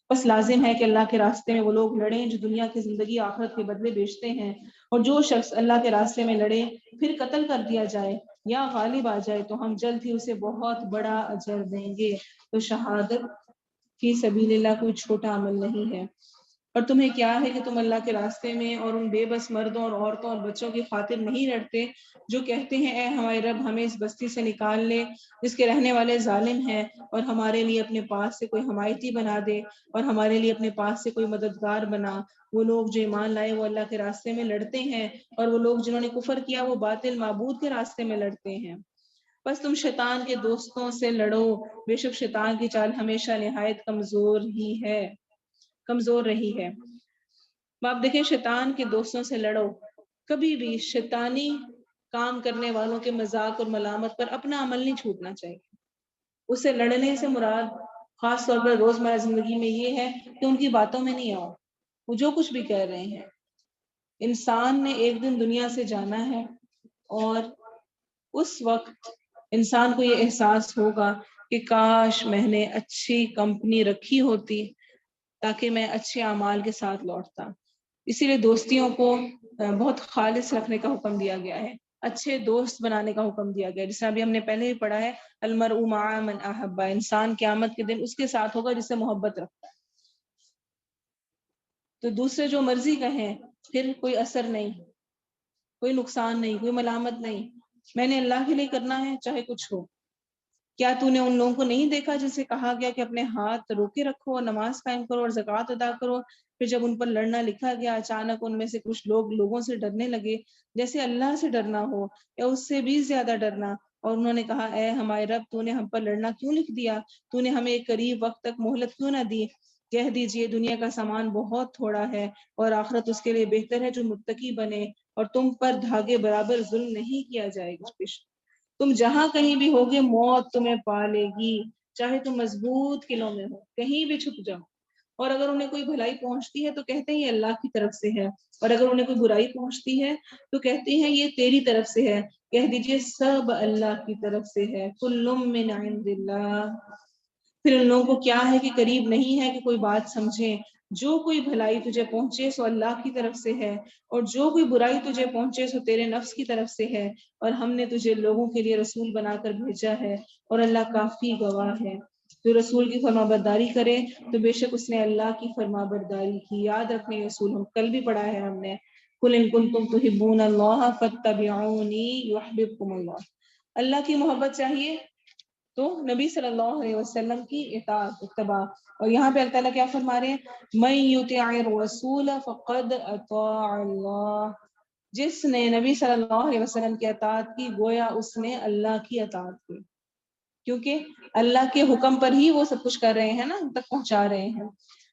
بس لازم ہے کہ اللہ کے راستے میں وہ لوگ لڑیں جو دنیا کی زندگی آخرت کے بدلے بیچتے ہیں، اور جو شخص اللہ کے راستے میں لڑے پھر قتل کر دیا جائے یا غالب آ جائے تو ہم جلد ہی اسے بہت بڑا اجر دیں گے۔ تو شہادت فی سبیل اللہ کوئی چھوٹا عمل نہیں ہے۔ اور تمہیں کیا ہے کہ تم اللہ کے راستے میں اور ان بے بس مردوں اور عورتوں اور بچوں کی خاطر نہیں لڑتے جو کہتے ہیں اے ہمارے رب ہمیں اس بستی سے نکال لے جس کے رہنے والے ظالم ہیں، اور ہمارے لیے اپنے پاس سے کوئی حمایتی بنا دے اور ہمارے لیے اپنے پاس سے کوئی مددگار بنا۔ وہ لوگ جو ایمان لائے وہ اللہ کے راستے میں لڑتے ہیں، اور وہ لوگ جنہوں نے کفر کیا وہ باطل معبود کے راستے میں لڑتے ہیں۔ بس تم شیطان کے دوستوں سے لڑو، بے شک شیطان کی چال ہمیشہ نہایت کمزور رہی ہے۔ آپ دیکھیں شیطان کے دوستوں سے لڑو، کبھی بھی شیطانی کام کرنے والوں کے مذاق اور ملامت پر اپنا عمل نہیں چھوٹنا چاہیے۔ اس سے لڑنے سے مراد خاص طور پر روزمرہ زندگی میں یہ ہے کہ ان کی باتوں میں نہیں آؤ، وہ جو کچھ بھی کہہ رہے ہیں۔ انسان نے ایک دن دنیا سے جانا ہے، اور اس وقت انسان کو یہ احساس ہوگا کہ کاش میں نے اچھی کمپنی رکھی ہوتی تاکہ میں اچھے اعمال کے ساتھ لوٹتا۔ اسی لیے دوستیوں کو بہت خالص رکھنے کا حکم دیا گیا ہے، اچھے دوست بنانے کا حکم دیا گیا ہے، جس طرح ابھی ہم نے پہلے بھی پڑھا ہے المرء مع من احب، انسان قیامت کے دن اس کے ساتھ ہوگا جس سے محبت رکھتا ہے۔ تو دوسرے جو مرضی کہیں پھر کوئی اثر نہیں، کوئی نقصان نہیں، کوئی ملامت نہیں، میں نے اللہ کے لیے کرنا ہے چاہے کچھ ہو۔ کیا تو نے ان لوگوں کو نہیں دیکھا جن سے کہا گیا کہ اپنے ہاتھ روکے رکھو اور نماز قائم کرو اور زکوٰۃ ادا کرو، پھر جب ان پر لڑنا لکھا گیا اچانک ان میں سے کچھ لوگ لوگوں سے ڈرنے لگے جیسے اللہ سے ڈرنا ہو یا اس سے بھی زیادہ ڈرنا، اور انہوں نے کہا اے ہمارے رب تو نے ہم پر لڑنا کیوں لکھ دیا، تو نے ہمیں ایک قریب وقت تک مہلت کیوں نہ دی، کہہ دیجئے دنیا کا سامان بہت تھوڑا ہے اور آخرت اس کے لیے بہتر ہے جو متقی بنے، اور تم پر دھاگے برابر ظلم نہیں کیا جائے گا۔ تم جہاں کہیں بھی ہوگے موت تمہیں پا لے گی، چاہے تم مضبوط قلعوں میں ہو، کہیں بھی چھپ جاؤ۔ اور اگر انہیں کوئی بھلائی پہنچتی ہے تو کہتے ہیں یہ اللہ کی طرف سے ہے، اور اگر انہیں کوئی برائی پہنچتی ہے تو کہتے ہیں یہ تیری طرف سے ہے، کہہ دیجئے سب اللہ کی طرف سے ہے، کل من عند اللہ۔ پھر ان لوگوں کو کیا ہے کہ قریب نہیں ہے کہ کوئی بات سمجھیں، جو کوئی بھلائی تجھے پہنچے سو اللہ کی طرف سے ہے، اور جو کوئی برائی تجھے پہنچے سو تیرے نفس کی طرف سے ہے، اور ہم نے تجھے لوگوں کے لیے رسول بنا کر بھیجا ہے، اور اللہ کافی گواہ ہے۔ جو رسول کی فرما برداری کرے تو بے شک اس نے اللہ کی فرما برداری کی۔ یاد رکھنے رسول ہم کل بھی پڑھا ہے ہم نے، قل ان کنتم تحبون اللہ فاتبعونی یحببکم اللہ۔ اللہ کی محبت چاہیے تو نبی صلی اللہ علیہ وسلم کی اطاعت اتباع، اور یہاں پہ اللہ تعالیٰ کیا فرما رہے ہیں، من یطع الرسول فقد اطاع اللہ، جس نے نبی صلی اللہ علیہ وسلم کی اطاعت کی گویا اس نے اللہ کی اطاعت کی، کیونکہ اللہ کے حکم پر ہی وہ سب کچھ کر رہے ہیں نا، ہم تک پہنچا رہے ہیں۔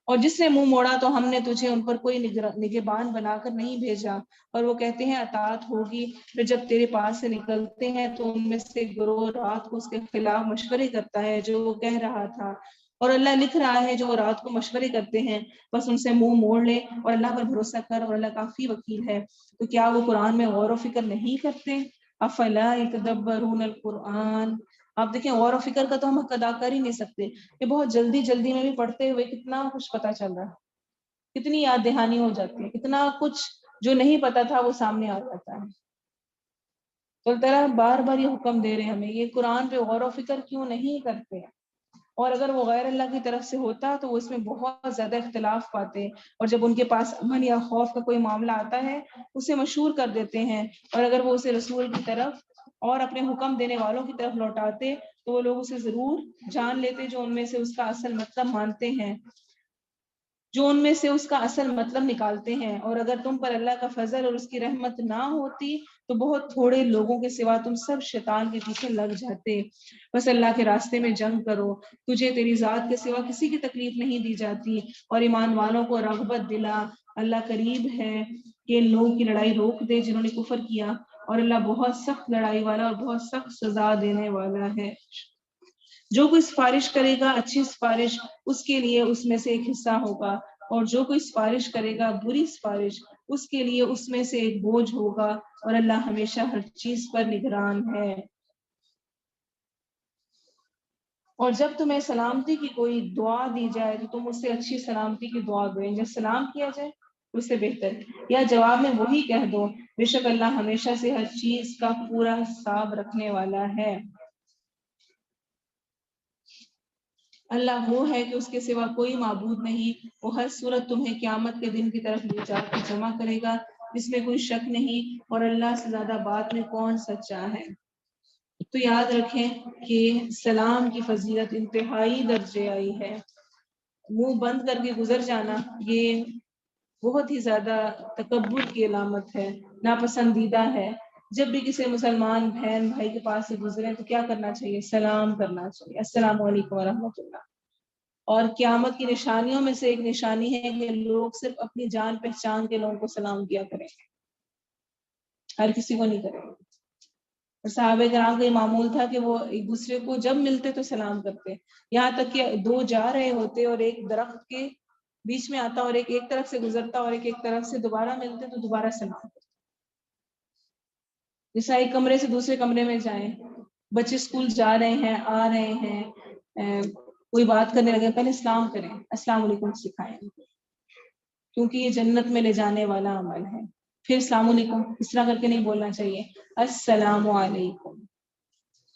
اور جس نے منہ موڑا تو ہم نے تجھے ان پر کوئی نگہبان بنا کر نہیں بھیجا، اور وہ کہتے ہیں اطاعت ہوگی، پھر جب تیرے پاس سے نکلتے ہیں تو ان میں سے گروہ رات کو اس کے خلاف مشورے کرتا ہے جو وہ کہہ رہا تھا، اور اللہ لکھ رہا ہے جو وہ رات کو مشورے کرتے ہیں، بس ان سے منہ موڑ لے اور اللہ پر بھروسہ کر، اور اللہ کافی وکیل ہے۔ تو کیا وہ قرآن میں غور و فکر نہیں کرتے؟ افلا یتدبرون القرآن۔ آپ دیکھیں غور و فکر کا تو ہم حق ادا کر ہی نہیں سکتے، یہ بہت جلدی جلدی میں بھی پڑھتے ہوئے کتنا کچھ پتا چل رہا ہے، کتنی یاد دہانی ہو جاتی ہے، کتنا کچھ جو نہیں پتا تھا وہ سامنے آ جاتا ہے۔ تو اللہ تعالیٰ بار بار یہ حکم دے رہے ہیں ہمیں، یہ قرآن پہ غور و فکر کیوں نہیں کرتے، اور اگر وہ غیر اللہ کی طرف سے ہوتا تو وہ اس میں بہت زیادہ اختلاف پاتے، اور جب ان کے پاس امن یا خوف کا کوئی معاملہ آتا ہے اسے مشہور کر دیتے ہیں، اور اگر وہ اسے رسول کی طرف اور اپنے حکم دینے والوں کی طرف لوٹاتے تو وہ لوگ اسے ضرور جان لیتے جو ان میں سے اس کا اصل مطلب مانتے ہیں، جو ان میں سے اس کا اصل مطلب نکالتے ہیں۔ اور اگر تم پر اللہ کا فضل اور اس کی رحمت نہ ہوتی تو بہت تھوڑے لوگوں کے سوا تم سب شیطان کے پیچھے لگ جاتے۔ بس اللہ کے راستے میں جنگ کرو، تجھے تیری ذات کے سوا کسی کی تکلیف نہیں دی جاتی، اور ایمان والوں کو رغبت دلا، اللہ قریب ہے کہ ان لوگوں کی لڑائی روک دے جنہوں نے کفر کیا، اور اللہ بہت سخت لڑائی والا اور بہت سخت سزا دینے والا ہے۔ جو کوئی سفارش کرے گا اچھی سفارش اس کے لیے اس میں سے ایک حصہ ہوگا، اور جو کوئی سفارش کرے گا بری سفارش اس کے لیے اس میں سے ایک بوجھ ہوگا، اور اللہ ہمیشہ ہر چیز پر نگران ہے۔ اور جب تمہیں سلامتی کی کوئی دعا دی جائے تو تم اس سے اچھی سلامتی کی دعا دو، جب سلام کیا جائے اس سے بہتر، یا جواب میں وہی کہہ دو، بے شک اللہ ہمیشہ سے ہر چیز کا پورا حساب رکھنے والا ہے۔ اللہ وہ ہے کہ اس کے سوا کوئی معبود نہیں، وہ ہر صورت تمہیں قیامت کے دن کی طرف لے جا کے جمع کرے گا جس میں کوئی شک نہیں، اور اللہ سے زیادہ بات میں کون سچا ہے۔ تو یاد رکھیں کہ سلام کی فضیلت انتہائی درجے آئی ہے۔ منہ بند کر کے گزر جانا یہ بہت ہی زیادہ تکبر کی علامت ہے، ناپسندیدہ ہے۔ جب بھی کسی مسلمان بہن بھائی کے پاس سے گزرے تو کیا کرنا چاہیے؟ سلام کرنا چاہیے، السلام علیکم ورحمۃ اللہ۔ اور قیامت کی نشانیوں میں سے ایک نشانی ہے کہ لوگ صرف اپنی جان پہچان کے لوگوں کو سلام کیا کریں، ہر کسی کو نہیں کریں۔ اور صحابہ کرام کا یہ معمول تھا کہ وہ ایک دوسرے کو جب ملتے تو سلام کرتے، یہاں تک کہ دو جا رہے ہوتے اور ایک درخت کے بیچ میں آتا اور ایک طرف سے گزرتا اور ایک طرف سے دوبارہ ملتے تو دوبارہ سلام کرتے۔ جیسا ایک کمرے سے دوسرے کمرے میں جائیں، بچے اسکول جا رہے ہیں آ رہے ہیں، کوئی بات کرنے لگے پہلے سلام کریں، السلام علیکم سکھائیں، کیونکہ یہ جنت میں لے جانے والا عمل ہے۔ پھر السلام علیکم اس طرح کر کے نہیں بولنا چاہیے، السلام علیکم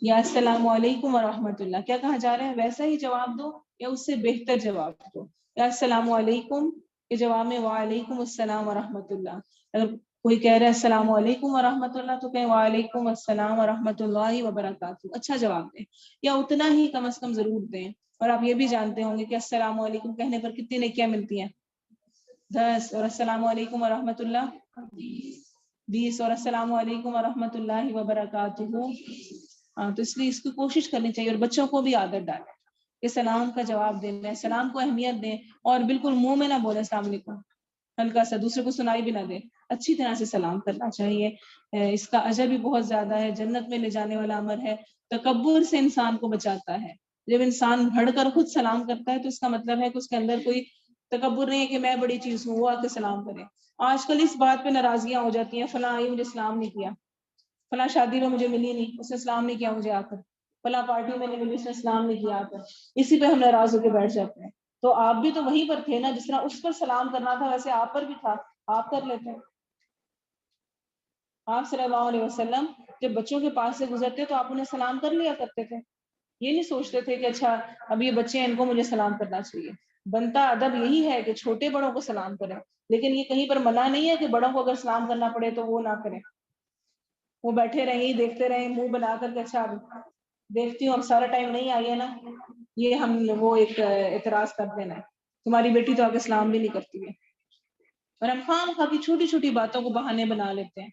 یا السلام علیکم ورحمۃ اللہ، کیا کہا جا رہا ہے ویسا ہی جواب دو یا اس سے بہتر جواب دو، یا السلام علیکم کے جواب میں وعلیکم السلام ورحمۃ اللہ۔ اگر کوئی کہہ رہا ہے السلام علیکم ورحمۃ اللہ تو کہیں وعلیکم السلام ورحمۃ اللہ وبرکاتہ، اچھا جواب دیں یا اتنا ہی کم از کم ضرور دیں۔ اور آپ یہ بھی جانتے ہوں گے کہ السلام علیکم کہنے پر کتنی نیکیاں ملتی ہیں؟ 10، اور السلام علیکم ورحمۃ اللہ 20، اور السلام علیکم ورحمۃ اللہ وبرکاتہ۔ تو اس لیے اس کی کوشش کرنی چاہیے، اور بچوں کو بھی عادت ڈالیں کہ سلام کا جواب دینا ہے، سلام کو اہمیت دیں، اور بالکل منہ میں نہ بولیں السلام علیکم، ہلکا سا دوسرے کو سنائی بھی نہ دیں، اچھی طرح سے سلام کرنا چاہیے۔ اس کا اجر بھی بہت زیادہ ہے، جنت میں لے جانے والا امر ہے، تکبر سے انسان کو بچاتا ہے۔ جب انسان بڑھ کر خود سلام کرتا ہے تو اس کا مطلب ہے کہ اس کے اندر کوئی تکبر نہیں ہے کہ میں بڑی چیز ہوں، وہ آ کے سلام کرے۔ آج کل اس بات پہ ناراضگیاں ہو جاتی ہیں، فلاں آئی مجھے سلام نہیں کیا، فلاں شادی میں مجھے ملی نہیں اس نے سلام نہیں کیا مجھے آ کر، فلاں پارٹی میں نہیں ملی اس نے سلام نہیں کیا آ کر، اسی پہ ہم ناراض ہو کے بیٹھ جاتے ہیں۔ تو آپ بھی تو وہیں پر تھے نا، جس طرح اس پر سلام کرنا تھا ویسے آپ پر بھی تھا، آپ کر لیتے ہیں۔ آپ صلی اللہ علیہ وسلم جب بچوں کے پاس سے گزرتے تو آپ انہیں سلام کر لیا کرتے تھے، یہ نہیں سوچتے تھے کہ اچھا اب یہ بچے ہیں ان کو مجھے سلام کرنا چاہیے۔ بنتا ادب یہی ہے کہ چھوٹے بڑوں کو سلام کریں، لیکن یہ کہیں پر منع نہیں ہے کہ بڑوں کو اگر سلام کرنا پڑے تو وہ نہ کریں، وہ بیٹھے رہیں دیکھتے رہیں منہ بنا کر کے اچھا دیکھتی ہوں اب سارا ٹائم نہیں آئی ہے نا، یہ ہم وہ ایک اعتراض کر دینا ہے، تمہاری بیٹی تو آگے سلام بھی نہیں کرتی ہے، اور ہم خام خواہ کی چھوٹی چھوٹی باتوں کو بہانے بنا لیتے ہیں۔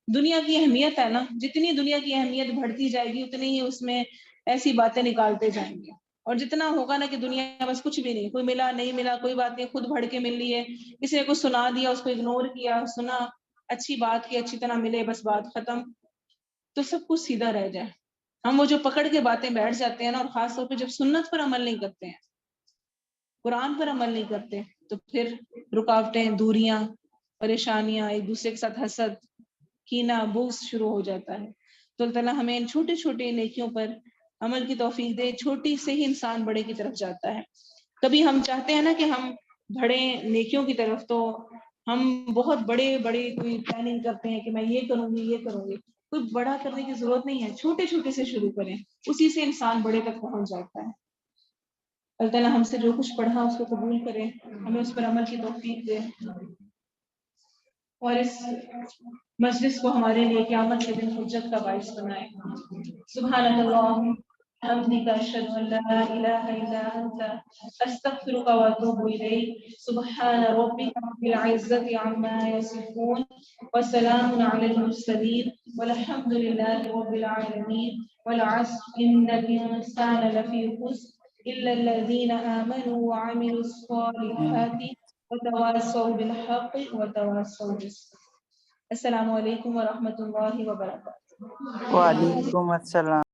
دنیا کی اہمیت ہے نا، جتنی دنیا کی اہمیت بڑھتی جائے گی اتنی ہی اس میں ایسی باتیں نکالتے جائیں گے، اور جتنا ہوگا نا کہ دنیا بس کچھ بھی نہیں، کوئی ملا نہیں ملا کوئی بات نہیں، خود بڑھ کے مل لی ہے، کسی نے کچھ سنا دیا اس کو اگنور کیا، سنا اچھی بات کی اچھی طرح ملے بس بات ختم، تو سب کچھ سیدھا رہ جائے۔ ہم وہ جو پکڑ کے باتیں بیٹھ جاتے ہیں نا، اور خاص طور پہ جب سنت پر عمل نہیں کرتے ہیں، قرآن پر عمل نہیں کرتے، تو پھر رکاوٹیں، دوریاں، پریشانیاں، ایک دوسرے کے ساتھ حسد، کینہ، بغض شروع ہو جاتا ہے۔ تو اللہ تعالیٰ ہمیں ان چھوٹے چھوٹے نیکیوں پر عمل کی توفیق دے، چھوٹی سے ہی انسان بڑے کی طرف جاتا ہے۔ کبھی ہم چاہتے ہیں نا کہ ہم بڑے نیکیوں کی طرف، تو ہم بہت بڑے بڑے کوئی پلاننگ کرتے ہیں کہ میں یہ کروں گی یہ کروں گی، کوئی بڑا کرنے کی ضرورت نہیں ہے، چھوٹے چھوٹے سے شروع کریں، اسی سے انسان بڑے تک پہنچ جاتا ہے۔ اللہ تعالیٰ ہم سے جو کچھ پڑھا اس کو قبول کرے، ہمیں اس پر عمل کی توفیق دے، اور اس مجلس کو ہمارے لیے قیامت کے دن حجت کا باعث بنائے۔ سبحانک اللہم حمدک اشہد ان لا الہ الا انت استغفرک واتوب الیک۔ سبحان ربک رب العزۃ عما یصفون وسلام علی المرسلین والحمد للہ رب العالمین۔ والعصر ان الانسان لفی خسر الا الذین آمنوا وعملوا الصالحات وتواصوا بالحق وتواصوا بالصبر۔ السلام علیکم ورحمۃ اللہ وبرکاتہ۔ وعلیکم السلام۔